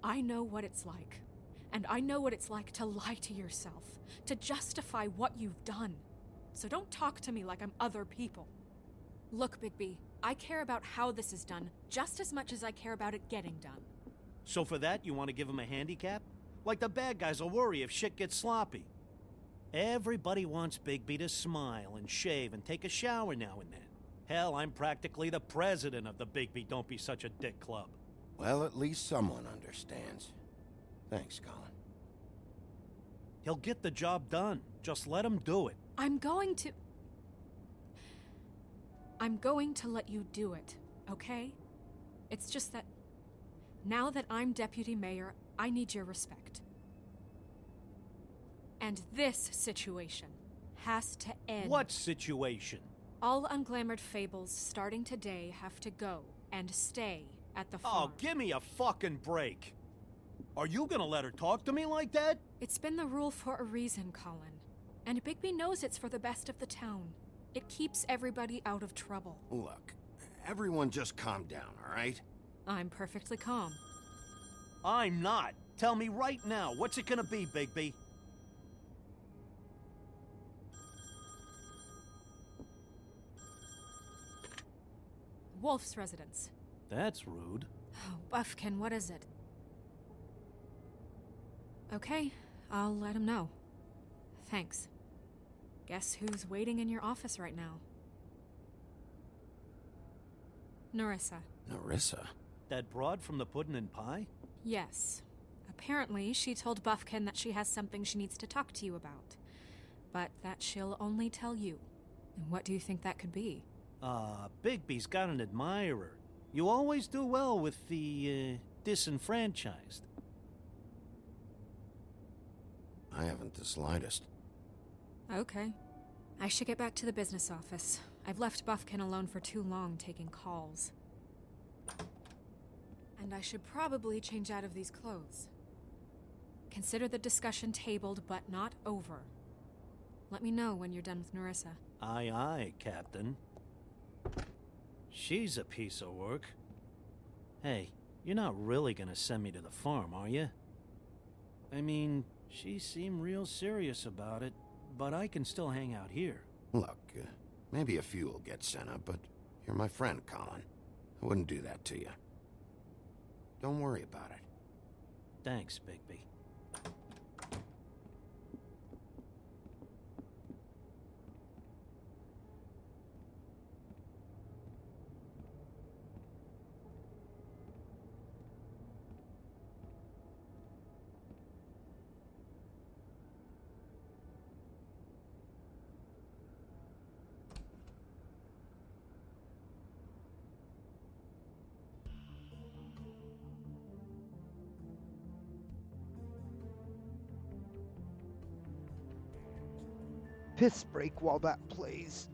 I know what it's like. And I know what it's like to lie to yourself, to justify what you've done. So don't talk to me like I'm other people. Look, Bigby, I care about how this is done just as much as I care about it getting done. So for that, you want to give him a handicap? Like the bad guys will worry if shit gets sloppy. Everybody wants Bigby to smile and shave and take a shower now and then. Hell, I'm practically the president of the Bigby Don't Be Such a Dick Club. Well, at least someone understands. Thanks, Colin. He'll get the job done. Just let him do it. I'm going to let you do it, okay? It's just that now that I'm deputy mayor, I need your respect. And this situation has to end. What situation? All unglamored fables starting today have to go and stay at the farm. Oh, give me a fucking break. Are you gonna let her talk to me like that? It's been the rule for a reason, Colin. And Bigby knows it's for the best of the town. It keeps everybody out of trouble. Look, everyone just calm down, all right? I'm perfectly calm. I'm not. Tell me right now, what's it gonna be, Bigby? Wolf's residence. That's rude. Oh, Buffkin, what is it? Okay, I'll let him know. Thanks. Guess who's waiting in your office right now? Narissa. Narissa? That broad from the Puddin' and Pie? Yes. Apparently, she told Buffkin that she has something she needs to talk to you about. But that she'll only tell you. And what do you think that could be? Bigby's got an admirer. You always do well with the, disenfranchised. I haven't the slightest. Okay. I should get back to the business office. I've left Buffkin alone for too long taking calls. And I should probably change out of these clothes. Consider the discussion tabled, but not over. Let me know when you're done with Nerissa. Aye, aye, Captain. She's a piece of work. Hey, you're not really gonna send me to the farm, are you? I mean, she seemed real serious about it, but I can still hang out here. Look, maybe a few will get sent up, but you're my friend, Colin. I wouldn't do that to you. Don't worry about it. Thanks, Bigby. Piss break while that plays.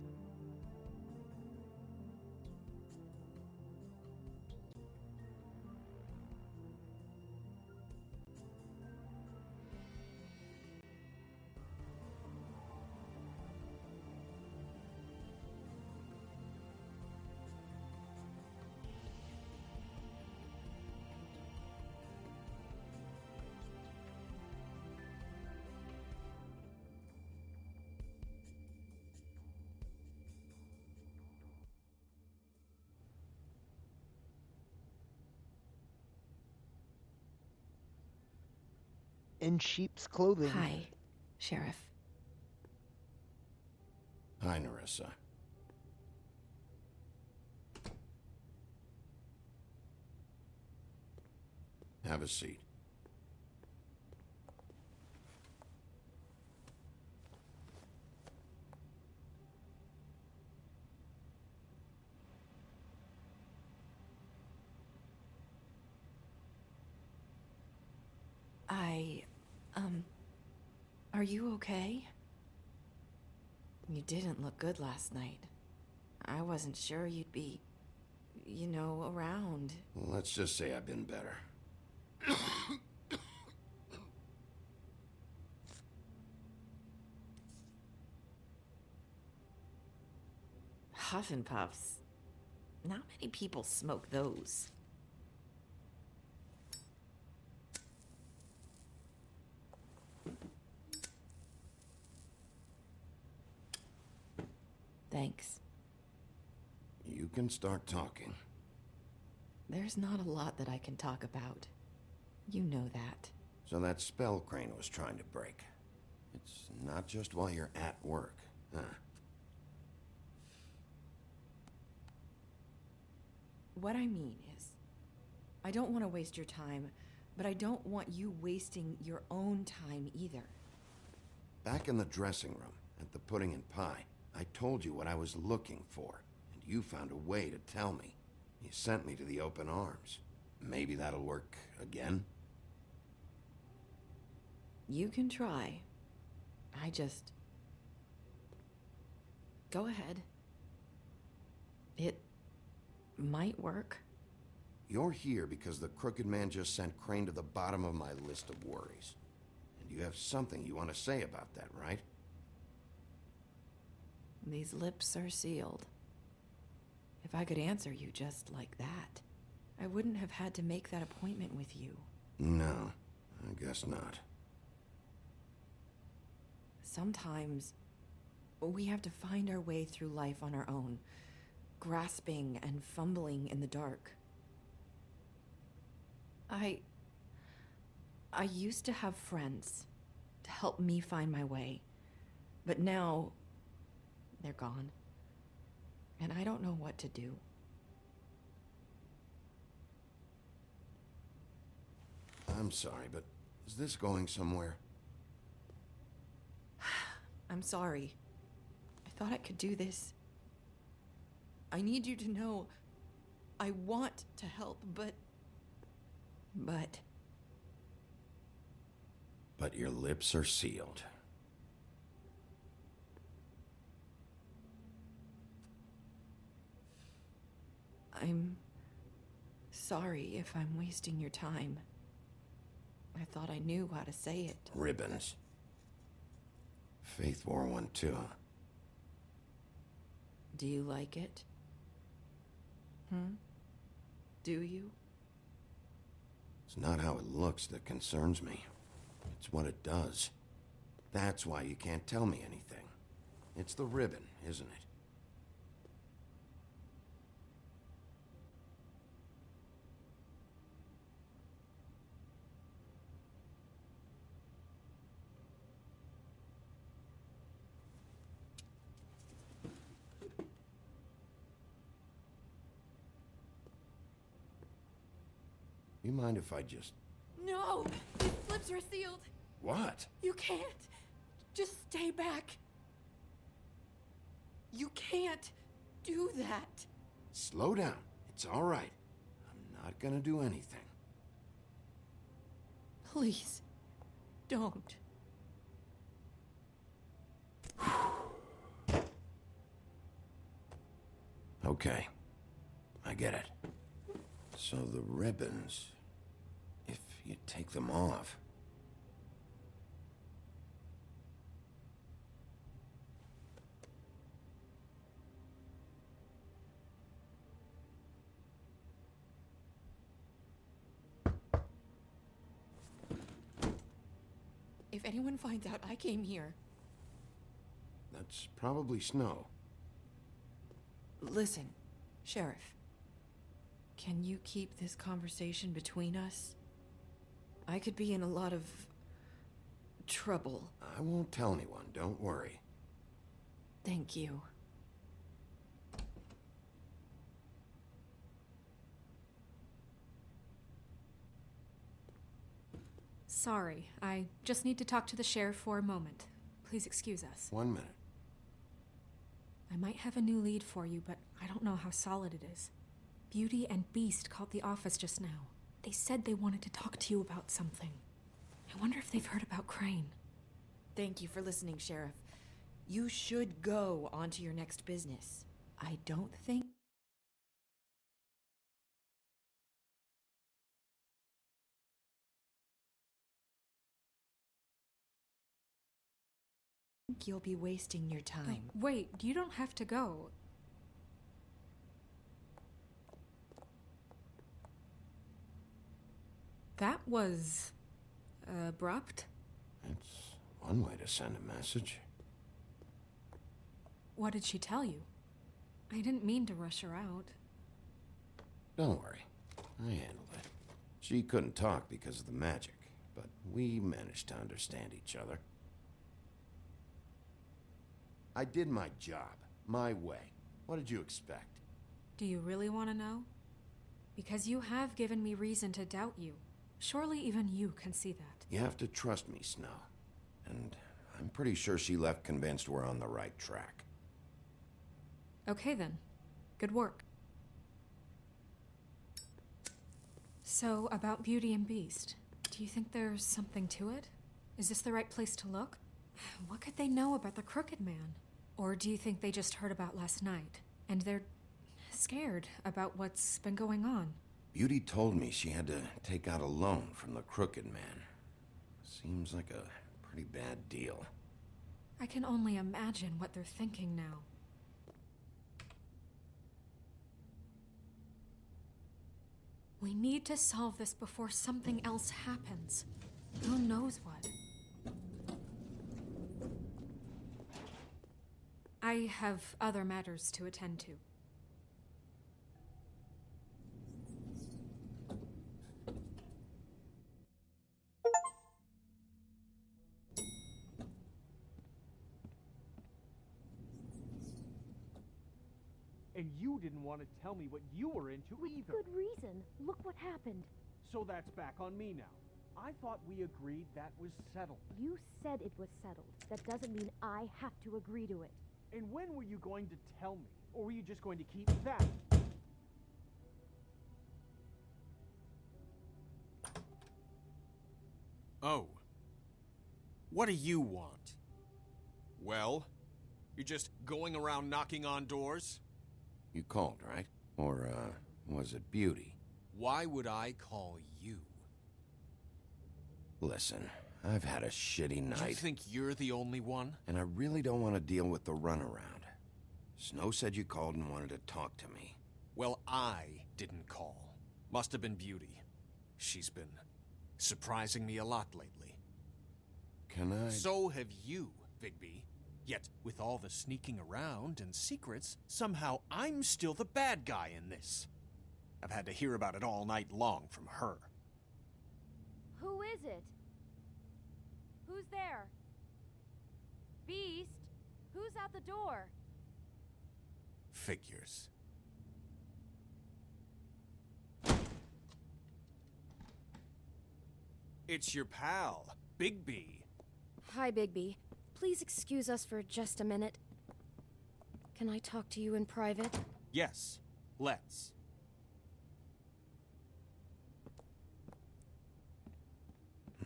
In sheep's clothing. Hi, Sheriff. Hi, Nerissa. Have a seat. Are you okay? You didn't look good last night. I wasn't sure you'd be, around. Well, let's just say I've been better. Huff and Puffs. Not many people smoke those. Thanks. You can start talking. There's not a lot that I can talk about. You know that. So that spell Crane was trying to break. It's not just while you're at work, huh? What I mean is, I don't want to waste your time, but I don't want you wasting your own time either. Back in the dressing room, at the pudding and pie, I told you what I was looking for, and you found a way to tell me. You sent me to the open arms. Maybe that'll work again? You can try. Go ahead. It might work. You're here because the Crooked Man just sent Crane to the bottom of my list of worries. And you have something you want to say about that, right? These lips are sealed. If I could answer you just like that, I wouldn't have had to make that appointment with you. No, I guess not. Sometimes, we have to find our way through life on our own, grasping and fumbling in the dark. I used to have friends to help me find my way, but now they're gone, and I don't know what to do. I'm sorry, but is this going somewhere? I'm sorry. I thought I could do this. I need you to know I want to help, but... But your lips are sealed. I'm sorry if I'm wasting your time. I thought I knew how to say it. Ribbons. Faith wore one too. Do you like it? Do you? It's not how it looks that concerns me. It's what it does. That's why you can't tell me anything. It's the ribbon, isn't it? You mind if I just... No! These lips are sealed! What? You can't! Just stay back! You can't do that! Slow down. It's all right. I'm not gonna do anything. Please, don't. Okay. I get it. So the ribbons, if you take them off... If anyone finds out I came here... That's probably Snow. Listen, Sheriff. Can you keep this conversation between us? I could be in a lot of... trouble. I won't tell anyone, don't worry. Thank you. Sorry, I just need to talk to the sheriff for a moment. Please excuse us. 1 minute. I might have a new lead for you, but I don't know how solid it is. Beauty and Beast called the office just now. They said they wanted to talk to you about something. I wonder if they've heard about Crane. Thank you for listening, Sheriff. You should go on to your next business. I don't think you'll be wasting your time. Wait, you don't have to go. That was... abrupt? It's one way to send a message. What did she tell you? I didn't mean to rush her out. Don't worry. I handled it. She couldn't talk because of the magic, but we managed to understand each other. I did my job, my way. What did you expect? Do you really want to know? Because you have given me reason to doubt you. Surely even you can see that. You have to trust me, Snow. And I'm pretty sure she left convinced we're on the right track. Okay then. Good work. So, about Beauty and Beast, do you think there's something to it? Is this the right place to look? What could they know about the Crooked Man? Or do you think they just heard about last night, and they're scared about what's been going on? Beauty told me she had to take out a loan from the Crooked Man. Seems like a pretty bad deal. I can only imagine what they're thinking now. We need to solve this before something else happens. Who knows what? I have other matters to attend to. And you didn't want to tell me what you were into either. Good reason. Look what happened. So that's back on me now. I thought we agreed that was settled. You said it was settled. That doesn't mean I have to agree to it. And when were you going to tell me? Or were you just going to keep that? Oh. What do you want? Well, you're just going around knocking on doors? You called, right? Or, was it Beauty? Why would I call you? Listen, I've had a shitty night. You think you're the only one? And I really don't want to deal with the runaround. Snow said you called and wanted to talk to me. Well, I didn't call. Must have been Beauty. She's been surprising me a lot lately. Can I? So have you, Bigby. Yet, with all the sneaking around and secrets, somehow I'm still the bad guy in this. I've had to hear about it all night long from her. Who is it? Who's there? Beast? Who's at the door? Figures. It's your pal, Bigby. Hi, Bigby. Please excuse us for just a minute. Can I talk to you in private? Yes, let's.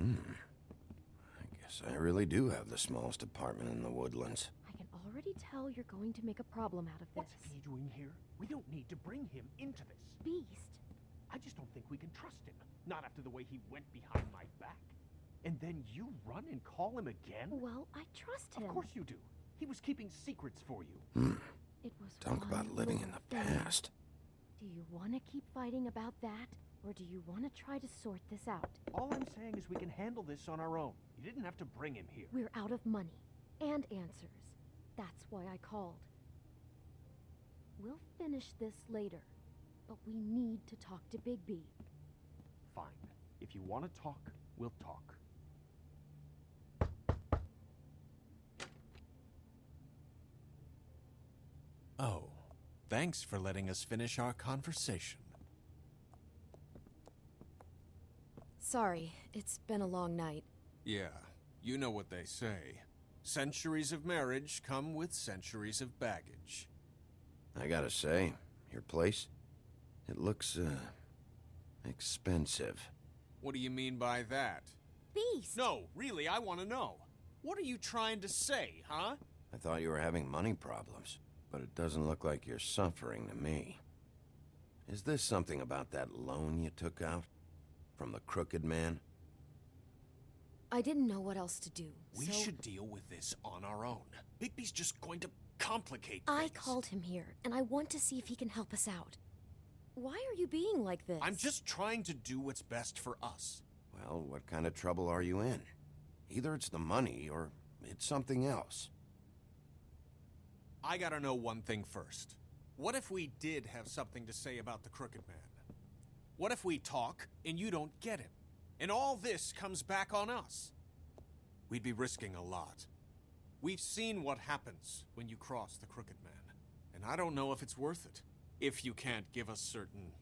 I guess I really do have the smallest apartment in the woodlands. I can already tell you're going to make a problem out of this. What's he doing here? We don't need to bring him into this. Beast. I just don't think we can trust him. Not after the way he went behind my back. And then you run and call him again? Well, I trust him. Of course you do. He was keeping secrets for you. It was Talk about one living in little the thing. past. Do you want to keep fighting about that? Or do you want to try to sort this out? All I'm saying is we can handle this on our own. You didn't have to bring him here. We're out of money and answers. That's why I called. We'll finish this later, but we need to talk to Bigby. Fine. If you want to talk, we'll talk. Oh, thanks for letting us finish our conversation. Sorry, it's been a long night. Yeah, you know what they say. Centuries of marriage come with centuries of baggage. I gotta say, your place, it looks, expensive. What do you mean by that? Beast! No, really, I want to know. What are you trying to say, huh? I thought you were having money problems, but it doesn't look like you're suffering to me. Is this something about that loan you took out? From the crooked man? I didn't know what else to do, We so should deal with this on our own. Bigby's just going to complicate I things. called him here, and I want to see if he can help us out. Why are you being like this? I'm just trying to do what's best for us. Well, what kind of trouble are you in? Either it's the money, or it's something else. I gotta know one thing first. What if we did have something to say about the Crooked Man? What if we talk, and you don't get him? And all this comes back on us? We'd be risking a lot. We've seen what happens when you cross the Crooked Man. And I don't know if it's worth it. If you can't give us certain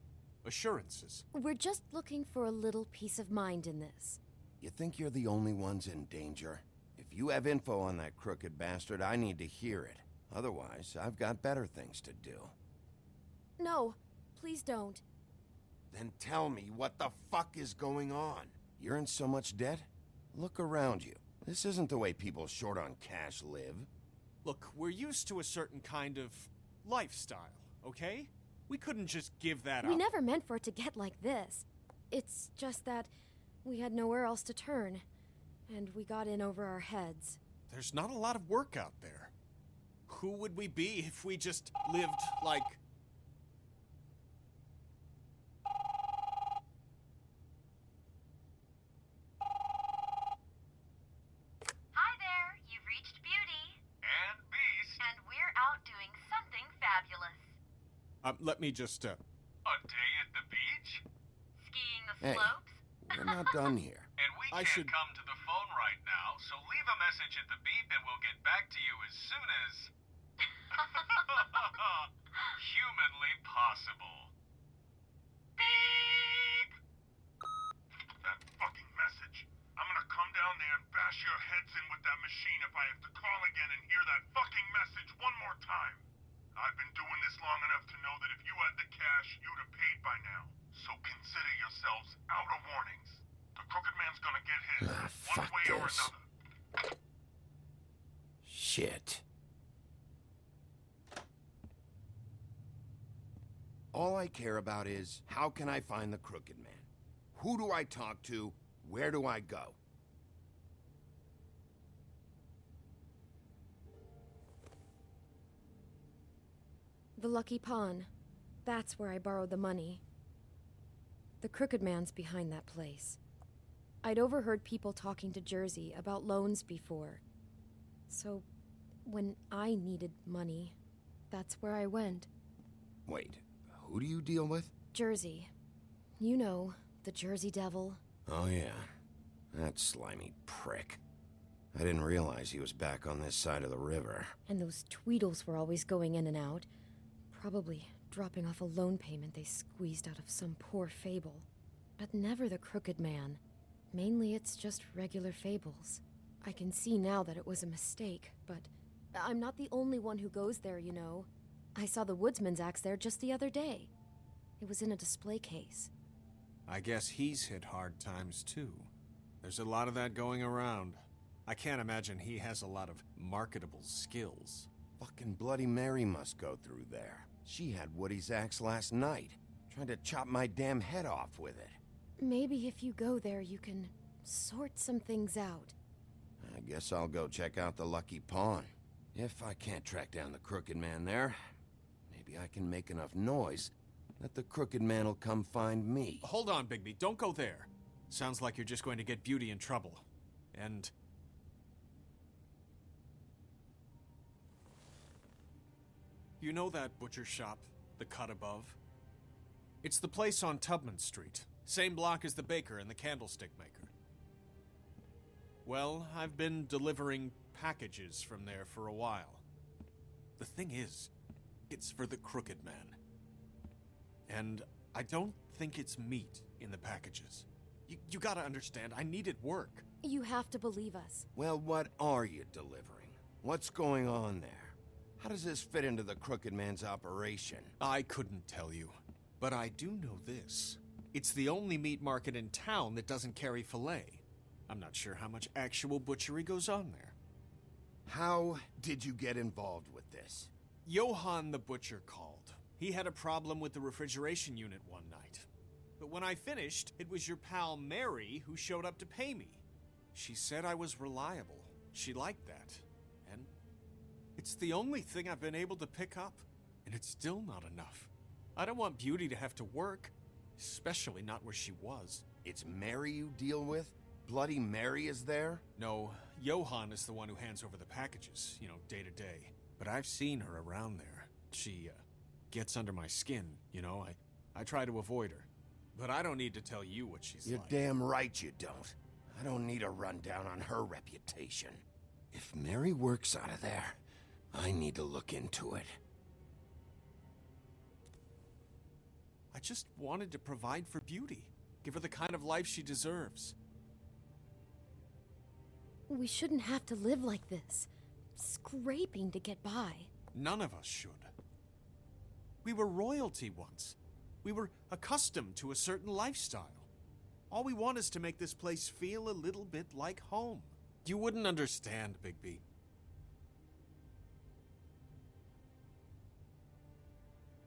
assurances. We're just looking for a little peace of mind in this. You think you're the only ones in danger? If you have info on that crooked bastard, I need to hear it. Otherwise, I've got better things to do. No, please don't. Then tell me what the fuck is going on? You're in so much debt? Look around you. This isn't the way people short on cash live. Look, we're used to a certain kind of lifestyle, okay? We couldn't just give that up. We never meant for it to get like this. It's just that we had nowhere else to turn, and we got in over our heads. There's not a lot of work out there. Who would we be if we just lived like... Hi there, you've reached Beauty. And Beast. And we're out doing something fabulous. let me just, A day at the beach? Skiing the Hey, slopes? we're not done here. And we I can't should- come to the phone right now, so leave a message at the beep and we'll get back to you as soon as... humanly possible. Beep! That fucking message. paid by now, so consider yourselves out of warnings. The Crooked Man's gonna get his one Fuck way or this. another. Shit. All I care about is, how can I find the Crooked Man? Who do I talk to? Where do I go? The Lucky Pawn. That's where I borrowed the money. The Crooked Man's behind that place. I'd overheard people talking to Jersey about loans before. So, when I needed money, that's where I went. Wait, who do you deal with? Jersey. You know, the Jersey Devil. Oh yeah, that slimy prick. I didn't realize he was back on this side of the river. And those Tweedles were always going in and out. Probably dropping off a loan payment they squeezed out of some poor fable. But never the Crooked Man. Mainly it's just regular fables. I can see now that it was a mistake, but I'm not the only one who goes there, you know. I saw the Woodsman's axe there just the other day. It was in a display case. I guess he's hit hard times too. There's a lot of that going around. I can't imagine he has a lot of marketable skills. Fucking Bloody Mary must go through there. She had Woody's axe last night, trying to chop my damn head off with it. Maybe if you go there, you can sort some things out. I guess I'll go check out the Lucky Pawn. If I can't track down the Crooked Man there, maybe I can make enough noise that the Crooked Man will come find me. Hold on, Bigby. Don't go there. Sounds like you're just going to get Beauty in trouble. And... you know that butcher shop, the cut above? It's the place on Tubman Street. Same block as the baker and the candlestick maker. Well, I've been delivering packages from there for a while. The thing is, it's for the Crooked Man. And I don't think it's meat in the packages. You gotta understand, I needed work. You have to believe us. Well, what are you delivering? What's going on there? How does this fit into the Crooked Man's operation? I couldn't tell you, but I do know this. It's the only meat market in town that doesn't carry filet. I'm not sure how much actual butchery goes on there. How did you get involved with this? Johann the butcher called. He had a problem with the refrigeration unit one night. But when I finished, it was your pal Mary who showed up to pay me. She said I was reliable. She liked that. And it's the only thing I've been able to pick up. And it's still not enough. I don't want Beauty to have to work. Especially not where she was. It's Mary you deal with? Bloody Mary is there? No, Johann is the one who hands over the packages, day to day. But I've seen her around there. She, gets under my skin, I try to avoid her. But I don't need to tell you what she's You're like. damn right you don't. I don't need a rundown on her reputation. If Mary works out of there, I need to look into it. I just wanted to provide for Beauty. Give her the kind of life she deserves. We shouldn't have to live like this. Scraping to get by. None of us should. We were royalty once. We were accustomed to a certain lifestyle. All we want is to make this place feel a little bit like home. You wouldn't understand, Bigby.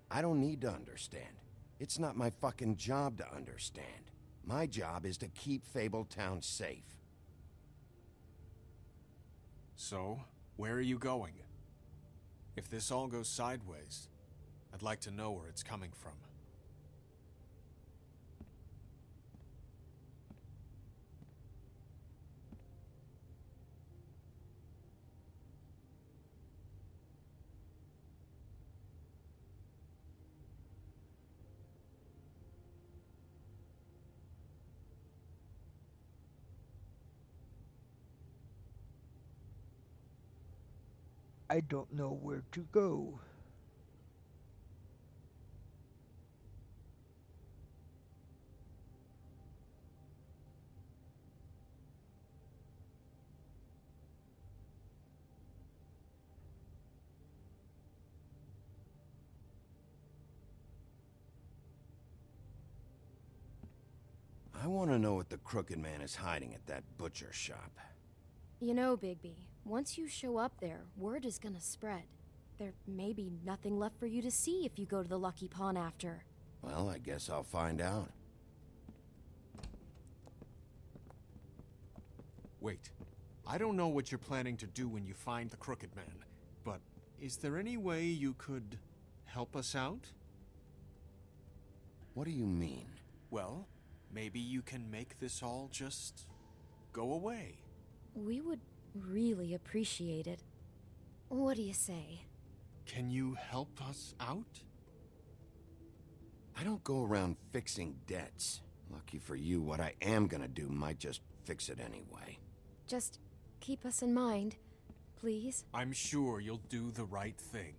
I don't need to understand. It's not my fucking job to understand. My job is to keep Fabletown safe. So, where are you going? If this all goes sideways, I'd like to know where it's coming from. I don't know where to go. I want to know what the Crooked Man is hiding at that butcher shop. You know, Bigby, once you show up there, word is gonna spread. There may be nothing left for you to see if you go to the Lucky Pawn after. Well, I guess I'll find out. Wait. I don't know what you're planning to do when you find the Crooked Man, but is there any way you could help us out? What do you mean? Well, maybe you can make this all just go away. We would really appreciate it. What do you say? Can you help us out? I don't go around fixing debts. Lucky for you, what I am gonna do might just fix it anyway. Just keep us in mind, please. I'm sure you'll do the right thing.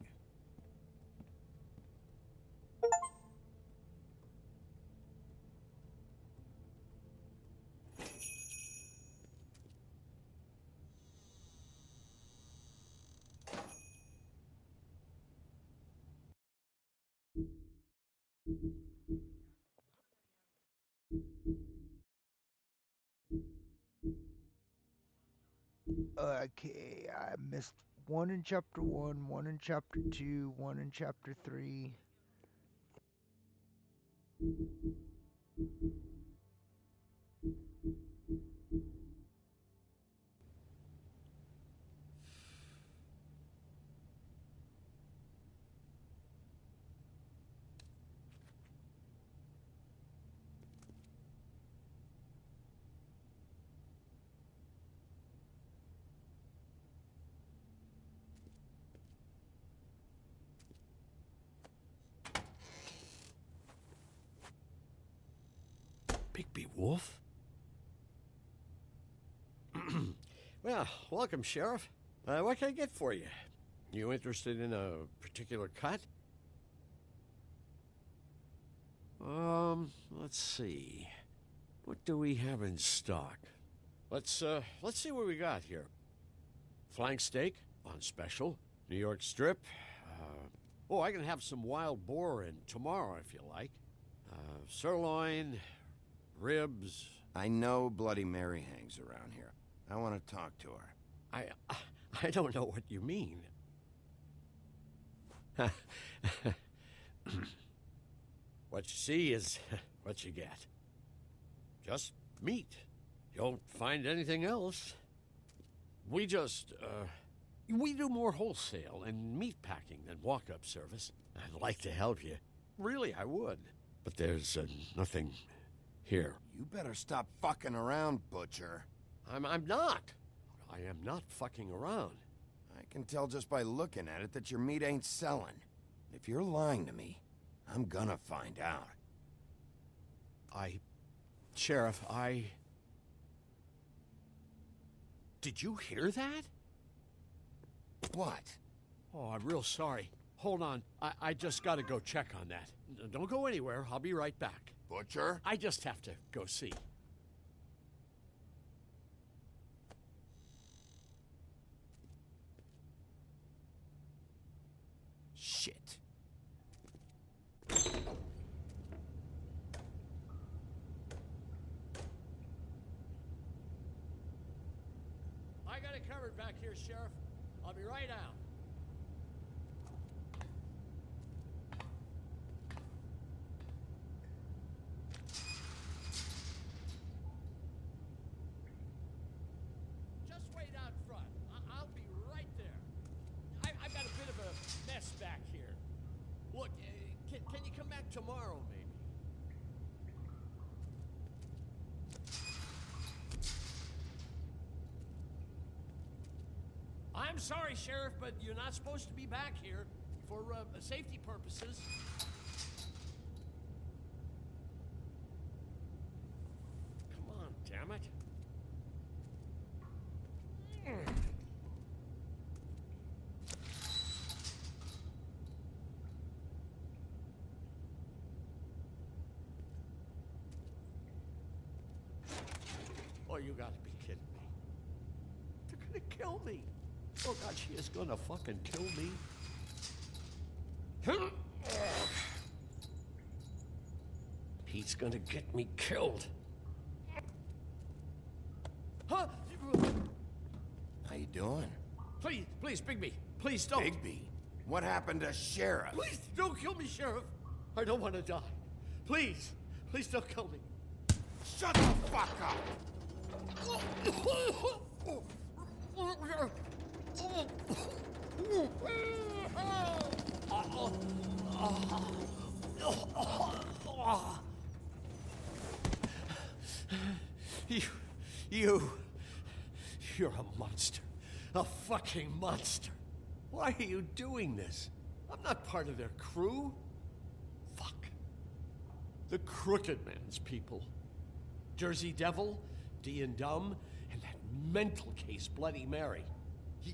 Okay, I missed one in chapter 1, one in chapter 2, one in chapter 3. Bigby Wolf? Well, welcome, Sheriff. What can I get for you? You interested in a particular cut? Let's see. What do we have in stock? Let's see what we got here. Flank steak on special. New York strip. Oh, I can have some wild boar in tomorrow if you like. Sirloin, ribs. I know Bloody Mary hangs around here. I want to talk to her. I don't know what you mean. What you see is what you get. Just meat. You don't find anything else. We just, we do more wholesale and meat packing than walk-up service. I'd like to help you. Really, I would. But there's nothing here. You better stop fucking around, Butcher. I'm not. I am not fucking around. I can tell just by looking at it that your meat ain't selling. If you're lying to me, I'm gonna find out. Sheriff, Did you hear that? What? Oh, I'm real sorry. Hold on. I just gotta go check on that. Don't go anywhere. I'll be right back. Butcher? I just have to go see. Shit. I got it covered back here, Sheriff. I'll be right out. Just wait out front. I'll be right there. I've got a bit of a mess back here. Look, can you come back tomorrow, maybe? I'm sorry, Sheriff, but you're not supposed to be back here for safety purposes. Come on, damn it. Oh, you gotta be kidding me. They're gonna kill me. Oh God, she is gonna fucking kill me. He's gonna get me killed. Huh? How you doing? Please, Bigby. Please don't. Bigby? What happened to Sheriff? Please don't kill me, Sheriff. I don't want to die. Please don't kill me. Shut the fuck up! You're a monster. A fucking monster. Why are you doing this? I'm not part of their crew. Fuck. The Crooked Man's people. Jersey Devil, D and Dumb, and that mental case, Bloody Mary.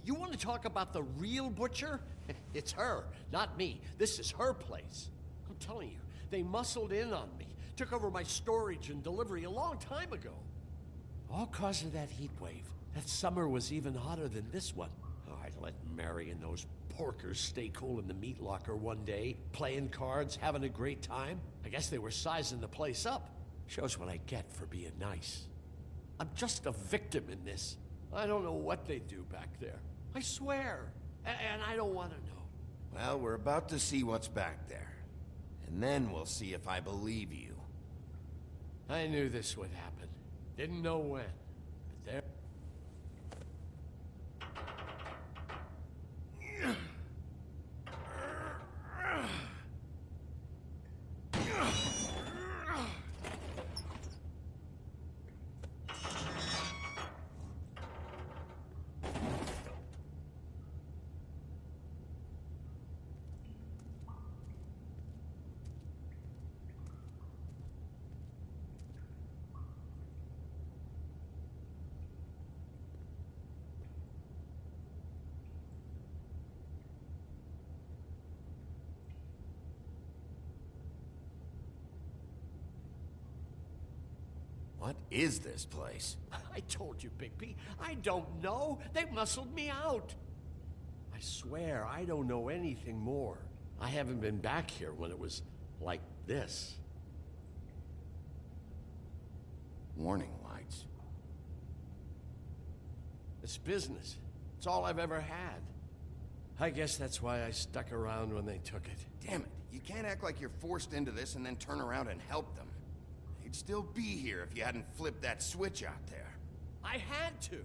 You want to talk about the real butcher? It's her, not me. This is her place. I'm telling you, they muscled in on me, took over my storage and delivery a long time ago. All cause of that heat wave. That summer was even hotter than this one. Oh, I'd let Mary and those porkers stay cool in the meat locker one day, playing cards, having a great time. I guess they were sizing the place up. Shows what I get for being nice. I'm just a victim in this. I don't know what they do back there. I swear. And I don't want to know. Well, we're about to see what's back there. And then we'll see if I believe you. I knew this would happen. Didn't know when. But there... What is this place? I told you, Bigby. I don't know. They muscled me out. I swear, I don't know anything more. I haven't been back here when it was like this. Warning lights. It's business. It's all I've ever had. I guess that's why I stuck around when they took it. Damn it. You can't act like you're forced into this and then turn around and help them. They'd still be here if you hadn't flipped that switch out there. I had to.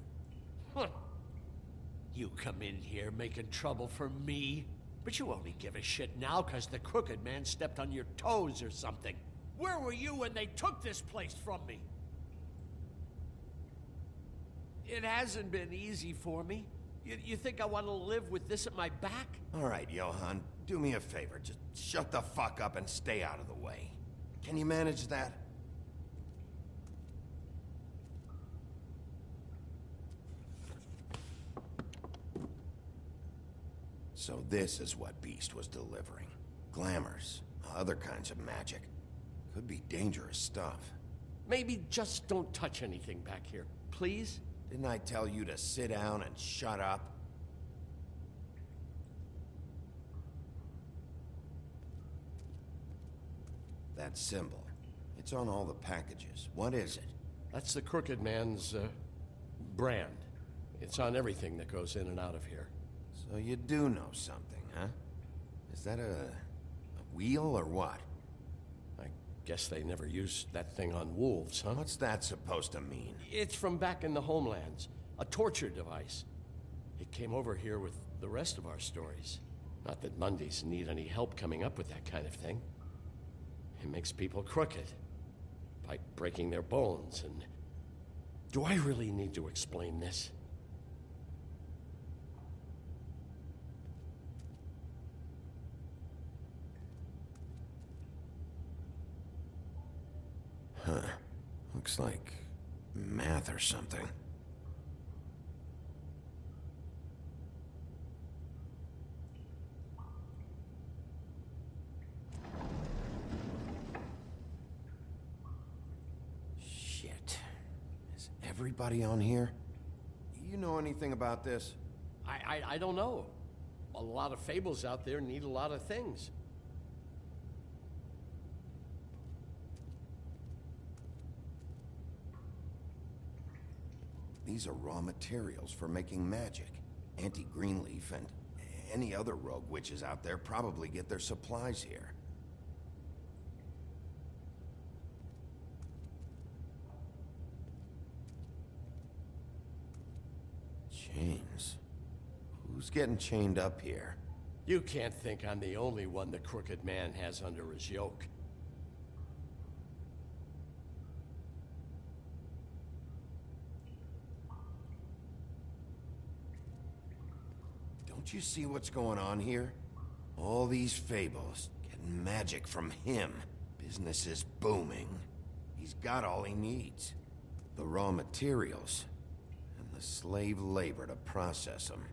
Huh. You come in here making trouble for me, but you only give a shit now because the Crooked Man stepped on your toes or something. Where were you when they took this place from me? It hasn't been easy for me. You think I want to live with this at my back? All right, Johan, do me a favor. Just shut the fuck up and stay out of the way. Can you manage that? So this is what Beast was delivering. Glamours, other kinds of magic. Could be dangerous stuff. Maybe just don't touch anything back here, please? Didn't I tell you to sit down and shut up? That symbol. It's on all the packages. What is it? That's the Crooked Man's, brand. It's on everything that goes in and out of here. So you do know something, huh? Is that a wheel or what? I guess they never used that thing on wolves, huh? What's that supposed to mean? It's from back in the homelands. A torture device. It came over here with the rest of our stories. Not that Mondays need any help coming up with that kind of thing. It makes people crooked. By breaking their bones and... Do I really need to explain this? Huh. Looks like math or something. Shit. Is everybody on here? You know anything about this? I don't know. A lot of fables out there need a lot of things. These are raw materials for making magic. Auntie Greenleaf and any other rogue witches out there probably get their supplies here. Chains? Who's getting chained up here? You can't think I'm the only one the Crooked Man has under his yoke. Don't you see what's going on here? All these fables, getting magic from him. Business is booming. He's got all he needs. The raw materials, and the slave labor to process them.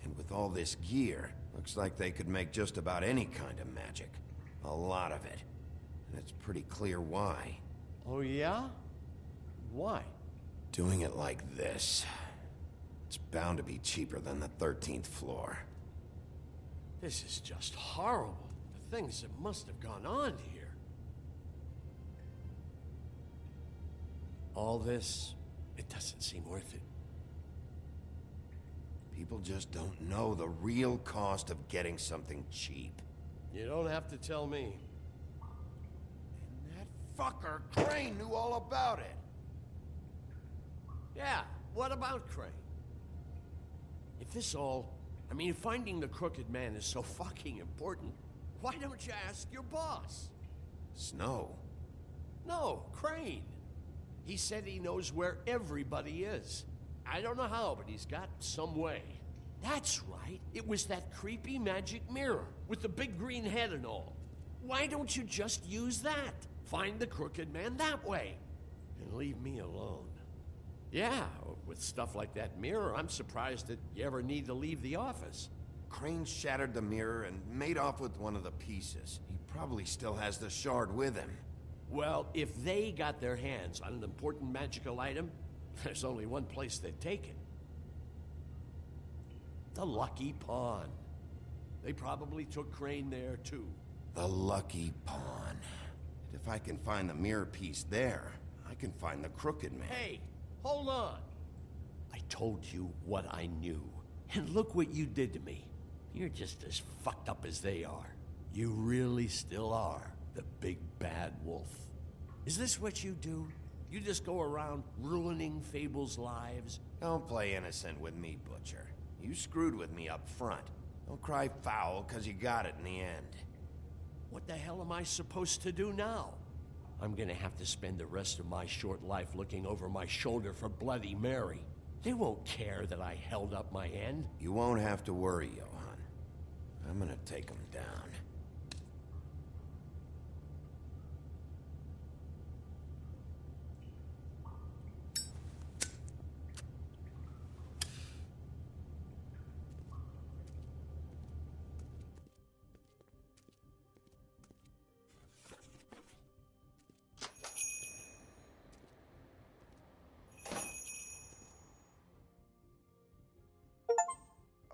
And with all this gear, looks like they could make just about any kind of magic. A lot of it. And it's pretty clear why. Oh yeah? Why? Doing it like this. It's bound to be cheaper than the 13th floor. This is just horrible. The things that must have gone on here. All this, it doesn't seem worth it. People just don't know the real cost of getting something cheap. You don't have to tell me. And that fucker Crane knew all about it. Yeah, what about Crane? If this all... I mean, finding the Crooked Man is so fucking important, why don't you ask your boss? Snow? No, Crane. He said he knows where everybody is. I don't know how, but he's got some way. That's right. It was that creepy magic mirror with the big green head and all. Why don't you just use that? Find the Crooked Man that way. And leave me alone. Yeah, with stuff like that mirror, I'm surprised that you ever need to leave the office. Crane shattered the mirror and made off with one of the pieces. He probably still has the shard with him. Well, if they got their hands on an important magical item, there's only one place they'd take it. The Lucky Pawn. They probably took Crane there, too. The Lucky Pawn. If I can find the mirror piece there, I can find the Crooked Man. Hey, hold on. I told you what I knew. And look what you did to me. You're just as fucked up as they are. You really still are the big bad wolf. Is this what you do? You just go around ruining Fable's lives? Don't play innocent with me, Butcher. You screwed with me up front. Don't cry foul, because you got it in the end. What the hell am I supposed to do now? I'm gonna have to spend the rest of my short life looking over my shoulder for Bloody Mary. They won't care that I held up my end. You won't have to worry, Johann. I'm gonna take him down.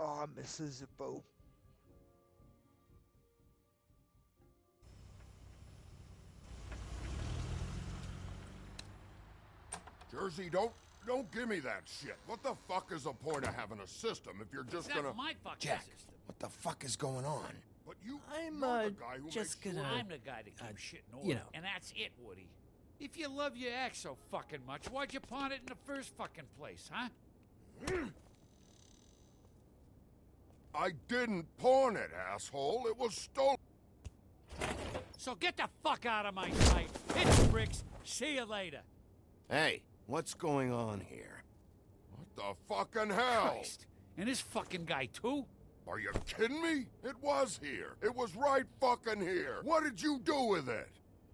Oh, Mrs. Zippo. Jersey, don't give me that shit. What the fuck is the point of having a system if you're just gonna... my fucking Jack, system. what the fuck is going on? But you... I'm, you're the guy who just makes gonna... I'm the guy to keep shit in order. you know. And that's it, Woody. If you love your ex so fucking much, why'd you pawn it in the first fucking place, huh? I didn't pawn it, asshole. It was stolen. So get the fuck out of my sight. Hit the bricks. See you later. Hey, what's going on here? What the fucking hell? Christ. And this fucking guy, too? Are you kidding me? It was here. It was right fucking here. What did you do with it?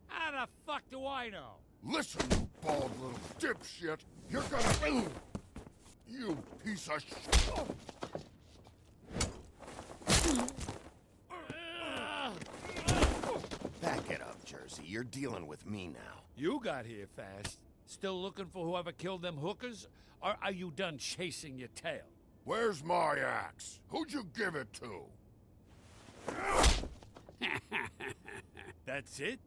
How the fuck do I know? Listen, you bald little dipshit. You're gonna... You piece of shit. Back it up, Jersey. You're dealing with me now. You got here fast. Still looking for whoever killed them hookers? Or are you done chasing your tail? Where's my axe? Who'd you give it to? That's it?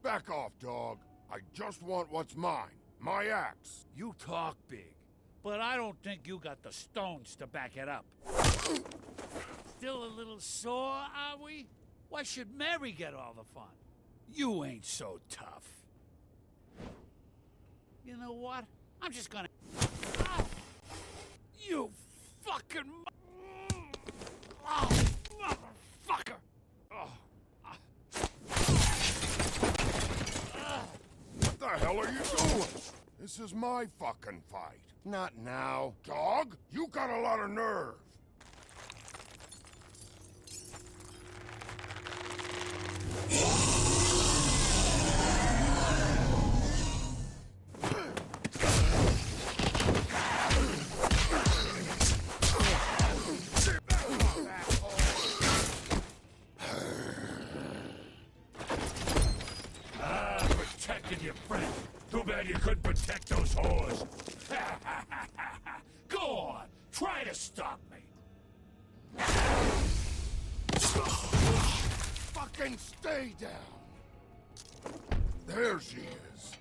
Back off, dog. I just want what's mine. My axe. You talk big, but I don't think you got the stones to back it up. Still a little sore, are we? Why should Mary get all the fun? You ain't so tough. You know what? I'm just gonna... Ah! You fucking... Oh, motherfucker! Oh. What the hell are you doing? This is my fucking fight. Not now. Dog, you got a lot of nerve. Protecting your friend. Too bad you couldn't protect those whores. Go on, try to stop me. Fucking stay down. There she is.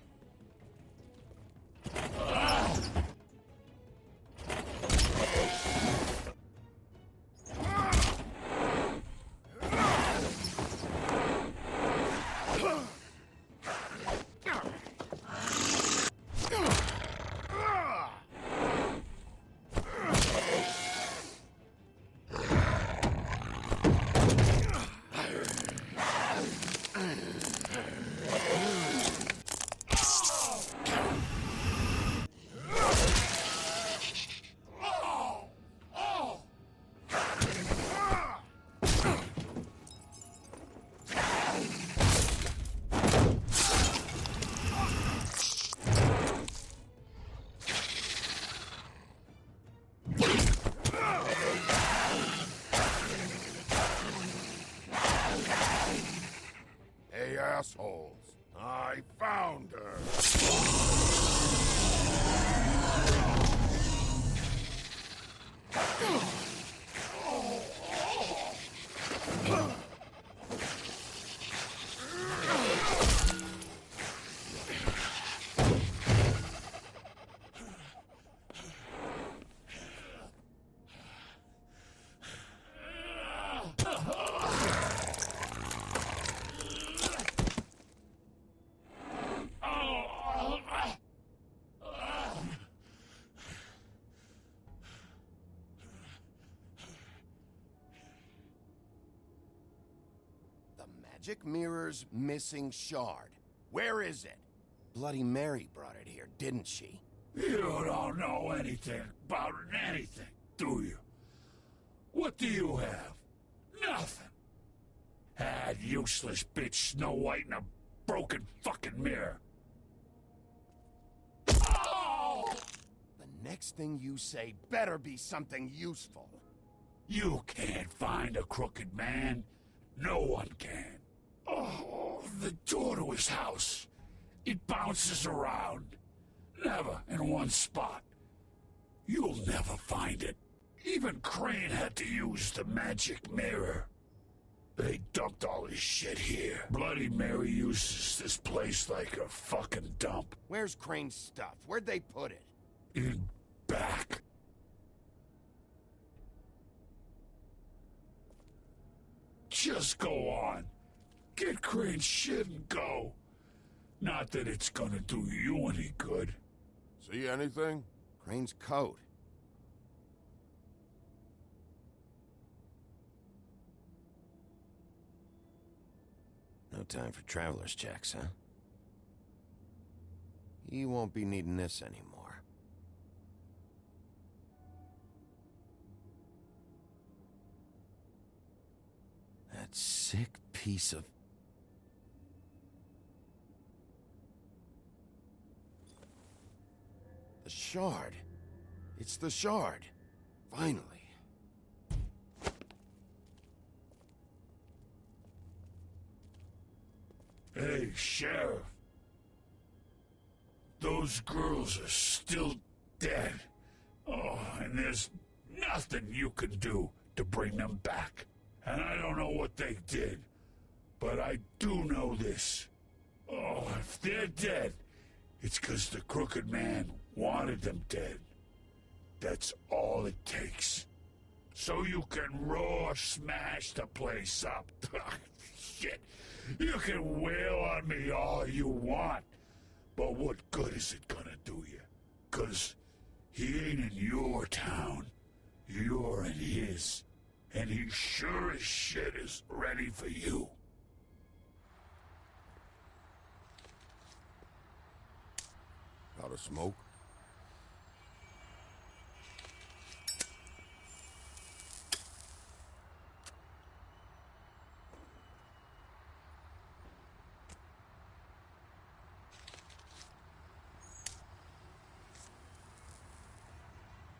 Hey, assholes. I found her. Magic Mirror's missing shard. Where is it? Bloody Mary brought it here, didn't she? You don't know anything about anything, do you? What do you have? Nothing. Had useless bitch Snow White in a broken fucking mirror. Oh! The next thing you say better be something useful. You can't find a crooked man. No one can. Oh, the door to his house. It bounces around. Never in one spot. You'll never find it. Even Crane had to use the magic mirror. They dumped all his shit here. Bloody Mary uses this place like a fucking dump. Where's Crane's stuff? Where'd they put it? In back. Just go on. Get Crane's shit and go. Not that it's gonna do you any good. See anything? Crane's coat. No time for traveler's checks, huh? You won't be needing this anymore. That sick piece of... The shard. It's the shard. Finally. Hey, Sheriff. Those girls are still dead. Oh, and there's nothing you can do to bring them back. And I don't know what they did, but I do know this. Oh, if they're dead, It's 'cause the Crooked Man wanted them dead. That's all it takes. So you can raw smash the place up. Shit. You can wail on me all you want. But what good is it gonna do you? 'Cause he ain't in your town. You're in his. And he sure as shit is ready for you. Out of smoke?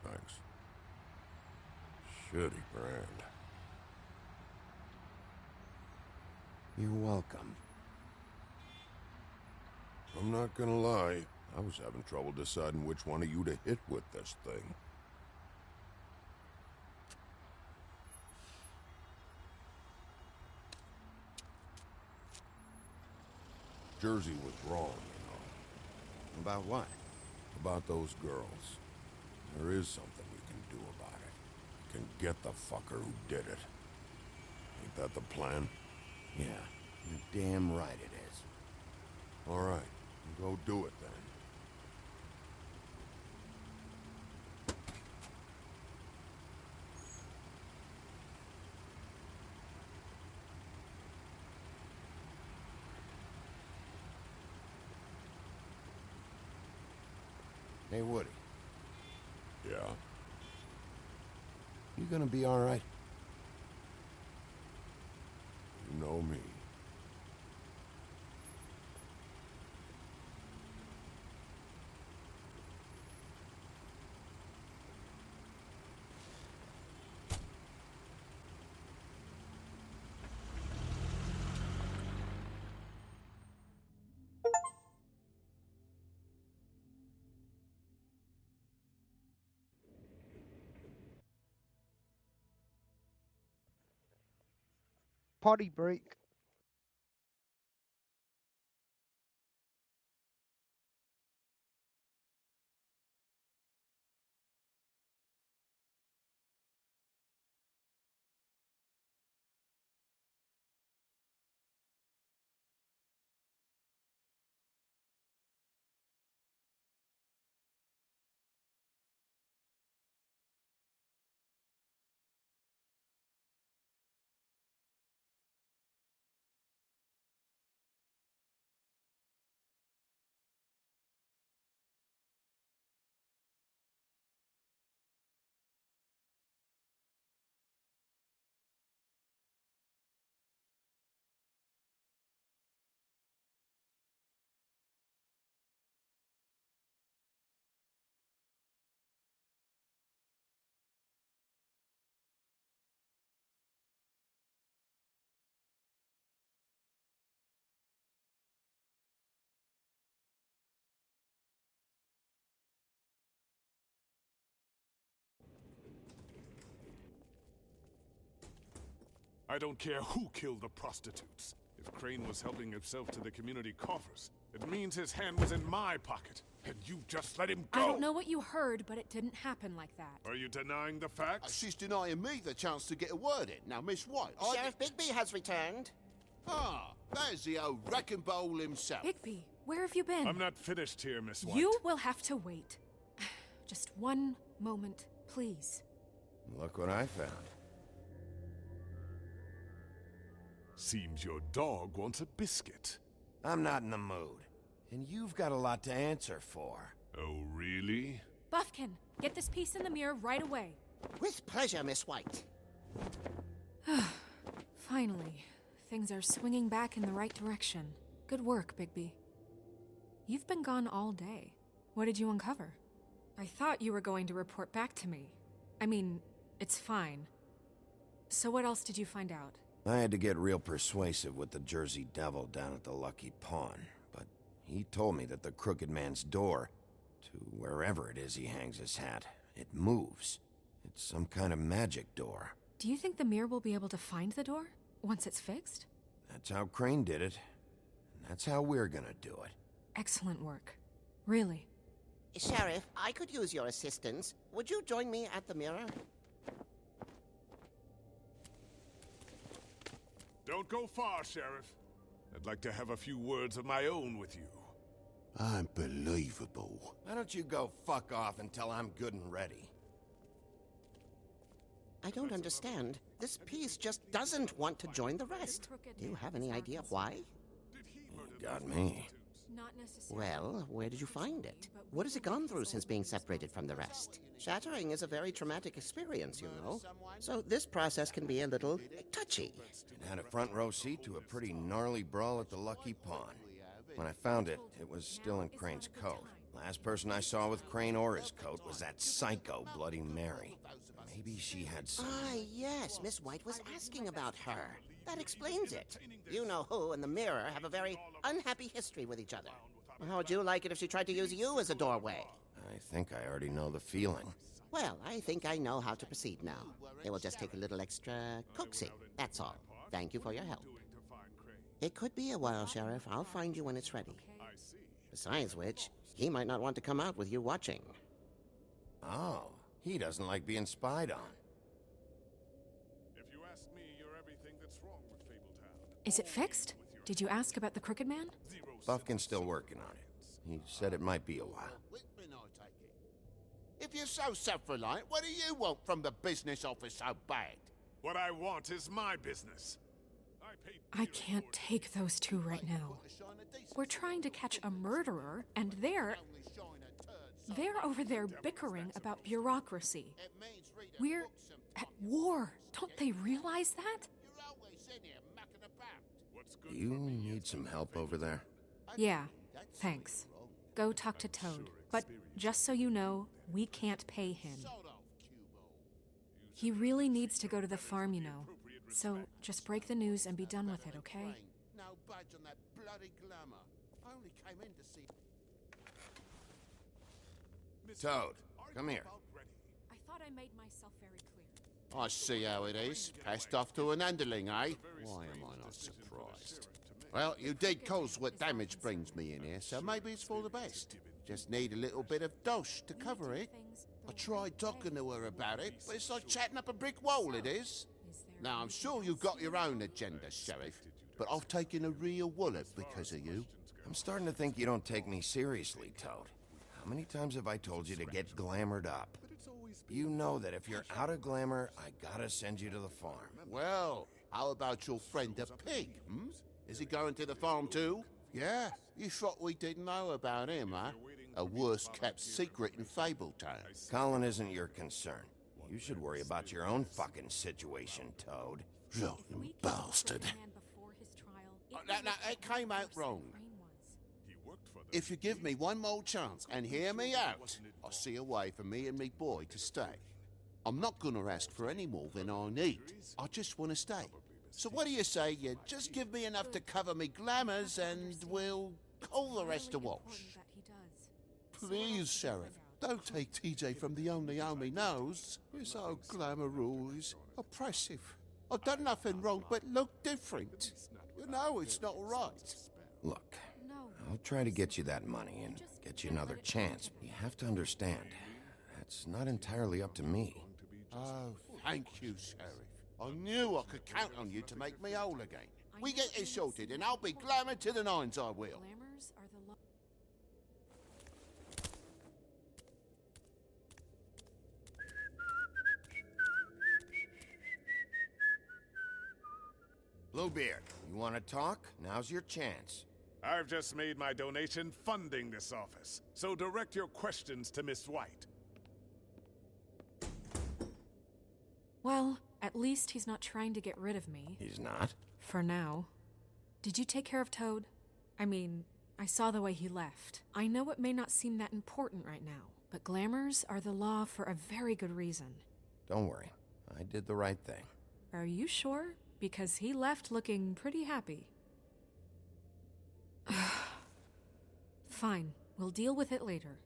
Thanks. Shitty brand. You're welcome. I'm not gonna lie, I was having trouble deciding which one of you to hit with this thing. Jersey was wrong, you know. About what? About those girls. There is something we can do about it. We can get the fucker who did it. Ain't that the plan? Yeah, you're damn right it is. All right, go do it then. Hey, Woody. Yeah? You gonna be all right? You know me. Potty break. I don't care who killed the prostitutes. If Crane was helping himself to the community coffers, it means his hand was in my pocket, and you just let him go! I don't know what you heard, but it didn't happen like that. Are you denying the facts? She's denying me the chance to get a word in. Now, Miss White, Sheriff Bigby has returned. Ah, there's the old wrecking bowl himself. Bigby, where have you been? I'm not finished here, Miss White. You will have to wait. Just one moment, please. Look what I found. Seems your dog wants a biscuit. I'm not in the mood. And you've got a lot to answer for. Oh, really? Buffkin, get this piece in the mirror right away. With pleasure, Miss White. Finally, things are swinging back in the right direction. Good work, Bigby. You've been gone all day. What did you uncover? I thought you were going to report back to me. I mean, it's fine. So what else did you find out? I had to get real persuasive with the Jersey Devil down at the Lucky Pawn, but he told me that the Crooked Man's door, to wherever it is he hangs his hat, it moves. It's some kind of magic door. Do you think the mirror will be able to find the door, once it's fixed? That's how Crane did it, and that's how we're gonna do it. Excellent work. Really? Sheriff, I could use your assistance. Would you join me at the mirror? Don't go far, Sheriff. I'd like to have a few words of my own with you. Unbelievable. Why don't you go fuck off until I'm good and ready? I don't understand. This piece just doesn't want to join the rest. Do you have any idea why? You got me. Not necessarily. Well, where did you find it? What has it gone through since being separated from the rest? Shattering is a very traumatic experience, you know. So this process can be a little touchy. It had a front row seat to a pretty gnarly brawl at the Lucky Pawn. When I found it, it was still in Crane's coat. Last person I saw with Crane or his coat was that psycho Bloody Mary. Maybe she had some... Ah, yes, Miss White was asking about her. That explains it. You know who and the mirror have a very unhappy history with each other. How would you like it if she tried to use you as a doorway? I think I already know the feeling. Well, I think I know how to proceed now. It will just take a little extra coaxing, that's all. Thank you for your help. It could be a while, Sheriff. I'll find you when it's ready. Besides which, he might not want to come out with you watching. Oh, he doesn't like being spied on. If you ask me, you're everything that's wrong with Fabletown. Is it fixed? Did you ask about the Crooked Man? Buffkin's still working on it. He said it might be a while. If you're so self-reliant, what do you want from the business office so bad? What I want is my business. I can't take those two right now. We're trying to catch a murderer, and they're over there bickering about bureaucracy. We're at war. Don't they realize that? Do you need some help over there? Yeah, thanks. Go talk to Toad. But just so you know, we can't pay him. He really needs to go to the farm, you know. So just break the news and be done with it, okay? No budge on that bloody glamour. I only came in to see... Toad, come here. I thought I made myself very clear. I see how it is. Passed off to an underling, eh? Why am I not surprised? Well, you did cause what damage brings me in here, so maybe it's for the best. Just need a little bit of dosh to cover it. I tried talking to her about it, but it's like chatting up a brick wall, it is. Now, I'm sure you've got your own agenda, Sheriff, but I've taken a real wallet because of you. I'm starting to think you don't take me seriously, Toad. How many times have I told you to get glamored up? You know that if you're out of glamour, I gotta send you to the farm. Well, how about your friend the pig, hmm? Is he going to the farm too? Yeah, you thought we didn't know about him, huh? A worst-kept secret in Fabletown. Colin isn't your concern. You should worry about your own fucking situation, Toad. Rotten bastard. No, it came out wrong. If you give me one more chance and hear me out, I'll see a way for me and me boy to stay. I'm not gonna ask for any more than I need. I just want to stay. So what do you say you just give me enough to cover me glamours and we'll call the rest a wash? Please, Sheriff, don't take TJ from the only home he knows. This old glamour rule is oppressive. I've done nothing wrong but look different. You know it's not right. Look, I'll try to get you that money and get you another chance. You have to understand, that's not entirely up to me. Oh, thank you, Sheriff. I knew I could count on you to make me whole again. We get it sorted and I'll be glamour to the nines, I will. Glamours are the Bluebeard, you want to talk? Now's your chance. I've just made my donation funding this office, so direct your questions to Miss White. Well, at least he's not trying to get rid of me. He's not? For now. Did you take care of Toad? I mean, I saw the way he left. I know it may not seem that important right now, but glamours are the law for a very good reason. Don't worry. I did the right thing. Are you sure? Because he left looking pretty happy. Fine, we'll deal with it later.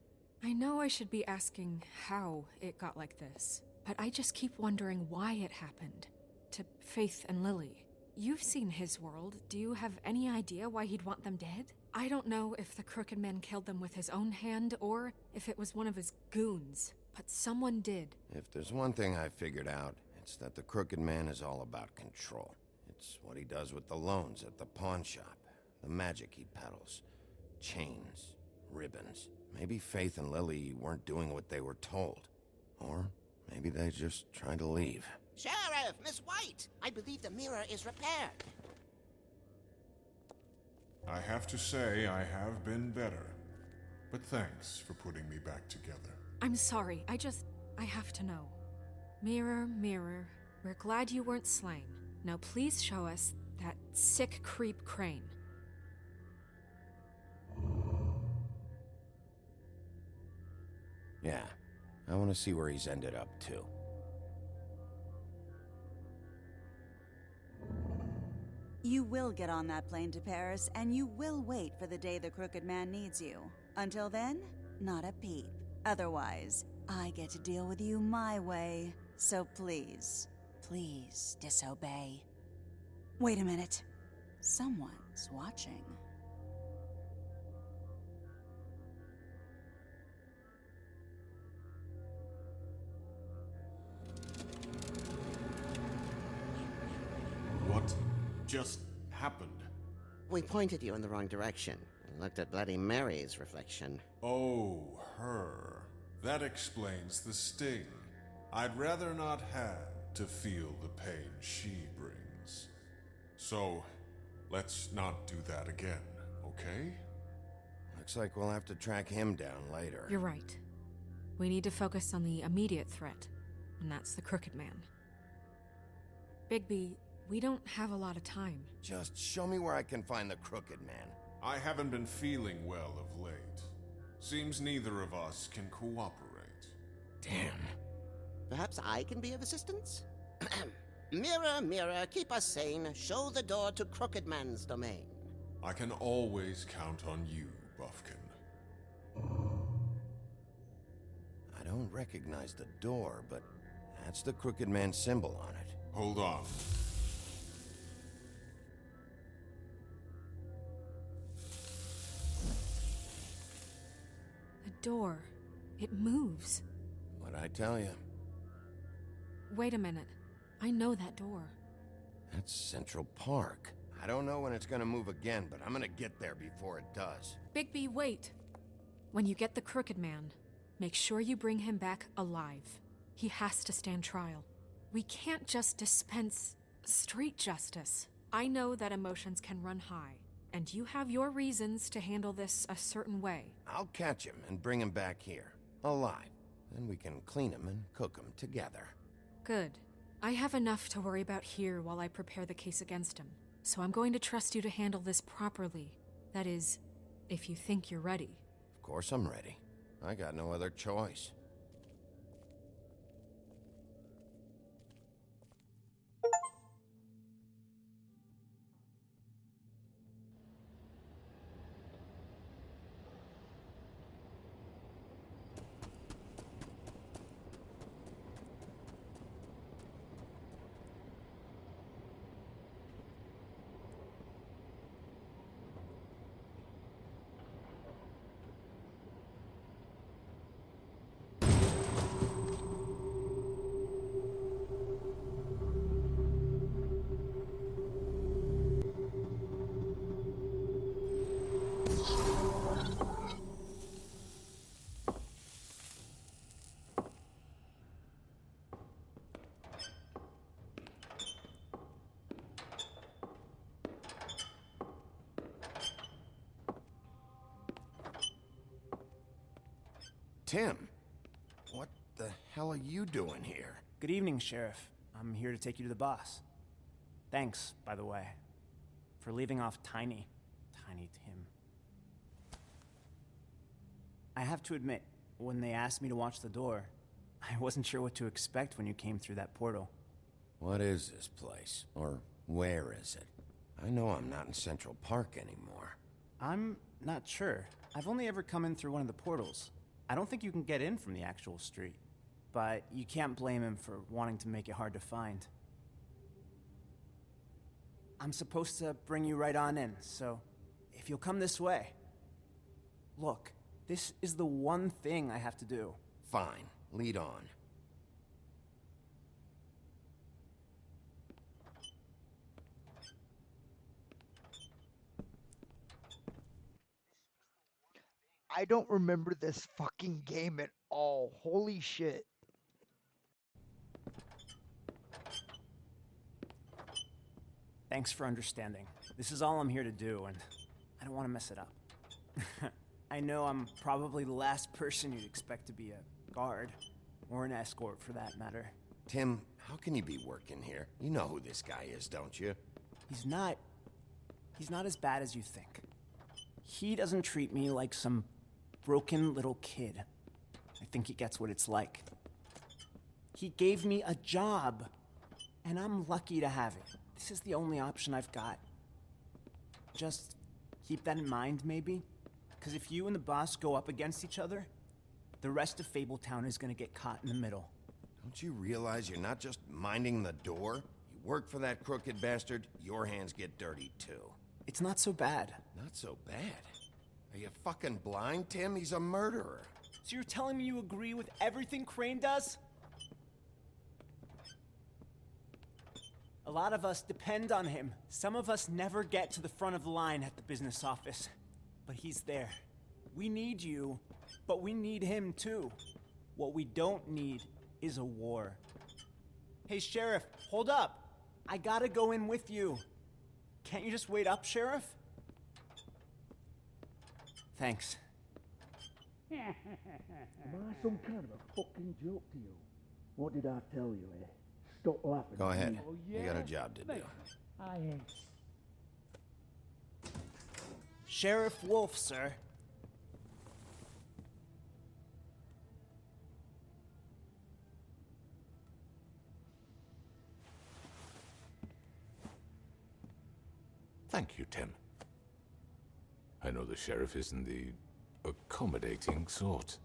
I know I should be asking how it got like this, but I just keep wondering why it happened. To Faith and Lily. You've seen his world. Do you have any idea why he'd want them dead? I don't know if the Crooked Man killed them with his own hand or if it was one of his goons, but someone did. If there's one thing I figured out, it's that the Crooked Man is all about control. It's what he does with the loans at the pawn shop, the magic he peddles, chains, ribbons. Maybe Faith and Lily weren't doing what they were told. Or maybe they just tried to leave. Sheriff, Miss White, I believe the mirror is repaired. I have to say I have been better. But thanks for putting me back together. I'm sorry, I have to know. Mirror, mirror, we're glad you weren't slain. Now please show us that sick creep Crane. Yeah, I want to see where he's ended up, too. You will get on that plane to Paris, and you will wait for the day the Crooked Man needs you. Until then, not a peep. Otherwise, I get to deal with you my way. So please, please disobey. Wait a minute. Someone's watching. What just happened? We pointed you in the wrong direction and looked at Bloody Mary's reflection. Oh, her. That explains the sting. I'd rather not have to feel the pain she brings. So, let's not do that again, okay? Looks like we'll have to track him down later. You're right. We need to focus on the immediate threat, and that's the Crooked Man. Bigby, we don't have a lot of time. Just show me where I can find the Crooked Man. I haven't been feeling well of late. Seems neither of us can cooperate. Damn. Perhaps I can be of assistance? Mirror, mirror, keep us sane. Show the door to Crooked Man's domain. I can always count on you, Buffkin. I don't recognize the door, but that's the Crooked Man symbol on it. Hold on. The door. It moves. What'd I tell you? Wait a minute. I know that door. That's Central Park. I don't know when it's gonna move again, but I'm gonna get there before it does. Bigby, wait. When you get the Crooked Man, make sure you bring him back alive. He has to stand trial. We can't just dispense street justice. I know that emotions can run high, and you have your reasons to handle this a certain way. I'll catch him and bring him back here, alive. Then we can clean him and cook him together. Good. I have enough to worry about here while I prepare the case against him. So I'm going to trust you to handle this properly. That is, if you think you're ready. Of course I'm ready. I got no other choice. Tim, what the hell are you doing here? Good evening, Sheriff. I'm here to take you to the boss. Thanks, by the way, for leaving off Tiny Tim. I have to admit, when they asked me to watch the door, I wasn't sure what to expect when you came through that portal. What is this place? Or where is it? I know I'm not in Central Park anymore. I'm not sure. I've only ever come in through one of the portals. I don't think you can get in from the actual street. But you can't blame him for wanting to make it hard to find. I'm supposed to bring you right on in, so if you'll come this way. Look, this is the one thing I have to do. Fine, lead on. I don't remember this fucking game at all. Holy shit. Thanks for understanding. This is all I'm here to do, and I don't want to mess it up. I know I'm probably the last person you'd expect to be a guard, or an escort for that matter. Tim, how can you be working here? You know who this guy is, don't you? He's not as bad as you think. He doesn't treat me like some broken little kid. I think he gets what it's like. He gave me a job, and I'm lucky to have it. This is the only option I've got. Just keep that in mind, maybe? Because if you and the boss go up against each other, the rest of Fabletown is gonna get caught in the middle. Don't you realize you're not just minding the door? You work for that crooked bastard, your hands get dirty too. It's not so bad. Not so bad? Are you fucking blind, Tim? He's a murderer. So you're telling me you agree with everything Crane does? A lot of us depend on him. Some of us never get to the front of the line at the business office. But he's there. We need you, but we need him too. What we don't need is a war. Hey, Sheriff, hold up. I gotta go in with you. Can't you just wait up, Sheriff? Thanks. Am I some kind of a fucking joke to you? What did I tell you, eh? Stop laughing. Go ahead. Oh, You got a job to do. I ain't. Sheriff Wolf, sir. Thank you, Tim. I know the sheriff isn't the accommodating sort,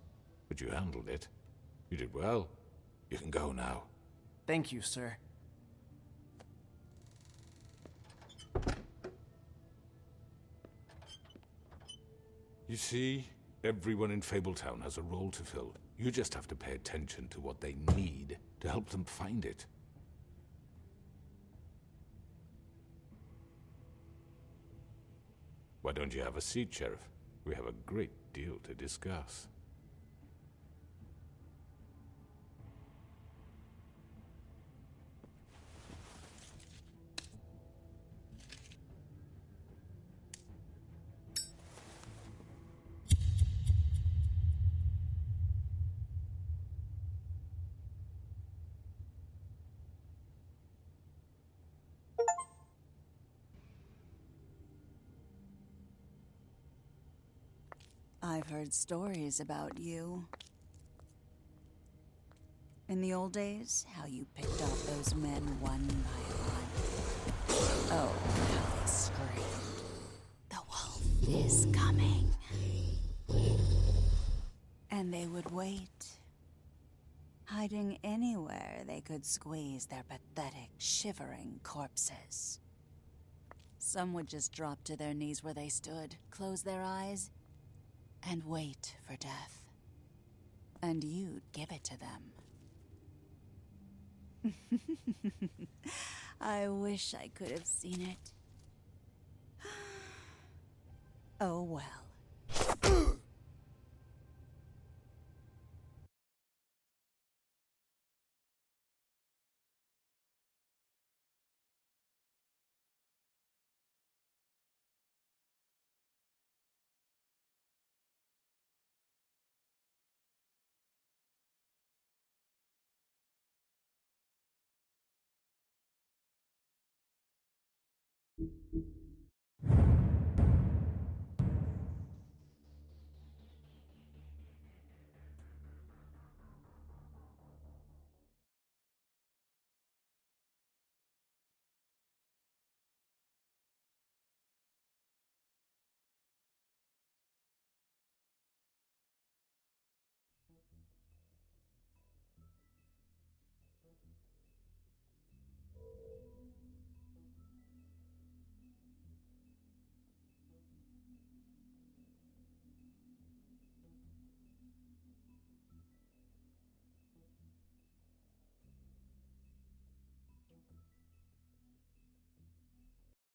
but you handled it. You did well. You can go now. Thank you, sir. You see, everyone in Fabletown has a role to fill. You just have to pay attention to what they need to help them find it. Why don't you have a seat, Sheriff? We have a great deal to discuss. I've heard stories about you. In the old days, how you picked off those men one by one. Oh, how they screamed. The wolf is coming. And they would wait, hiding anywhere they could squeeze their pathetic, shivering corpses. Some would just drop to their knees where they stood, close their eyes, and wait for death. And you'd give it to them. I wish I could have seen it. Oh well.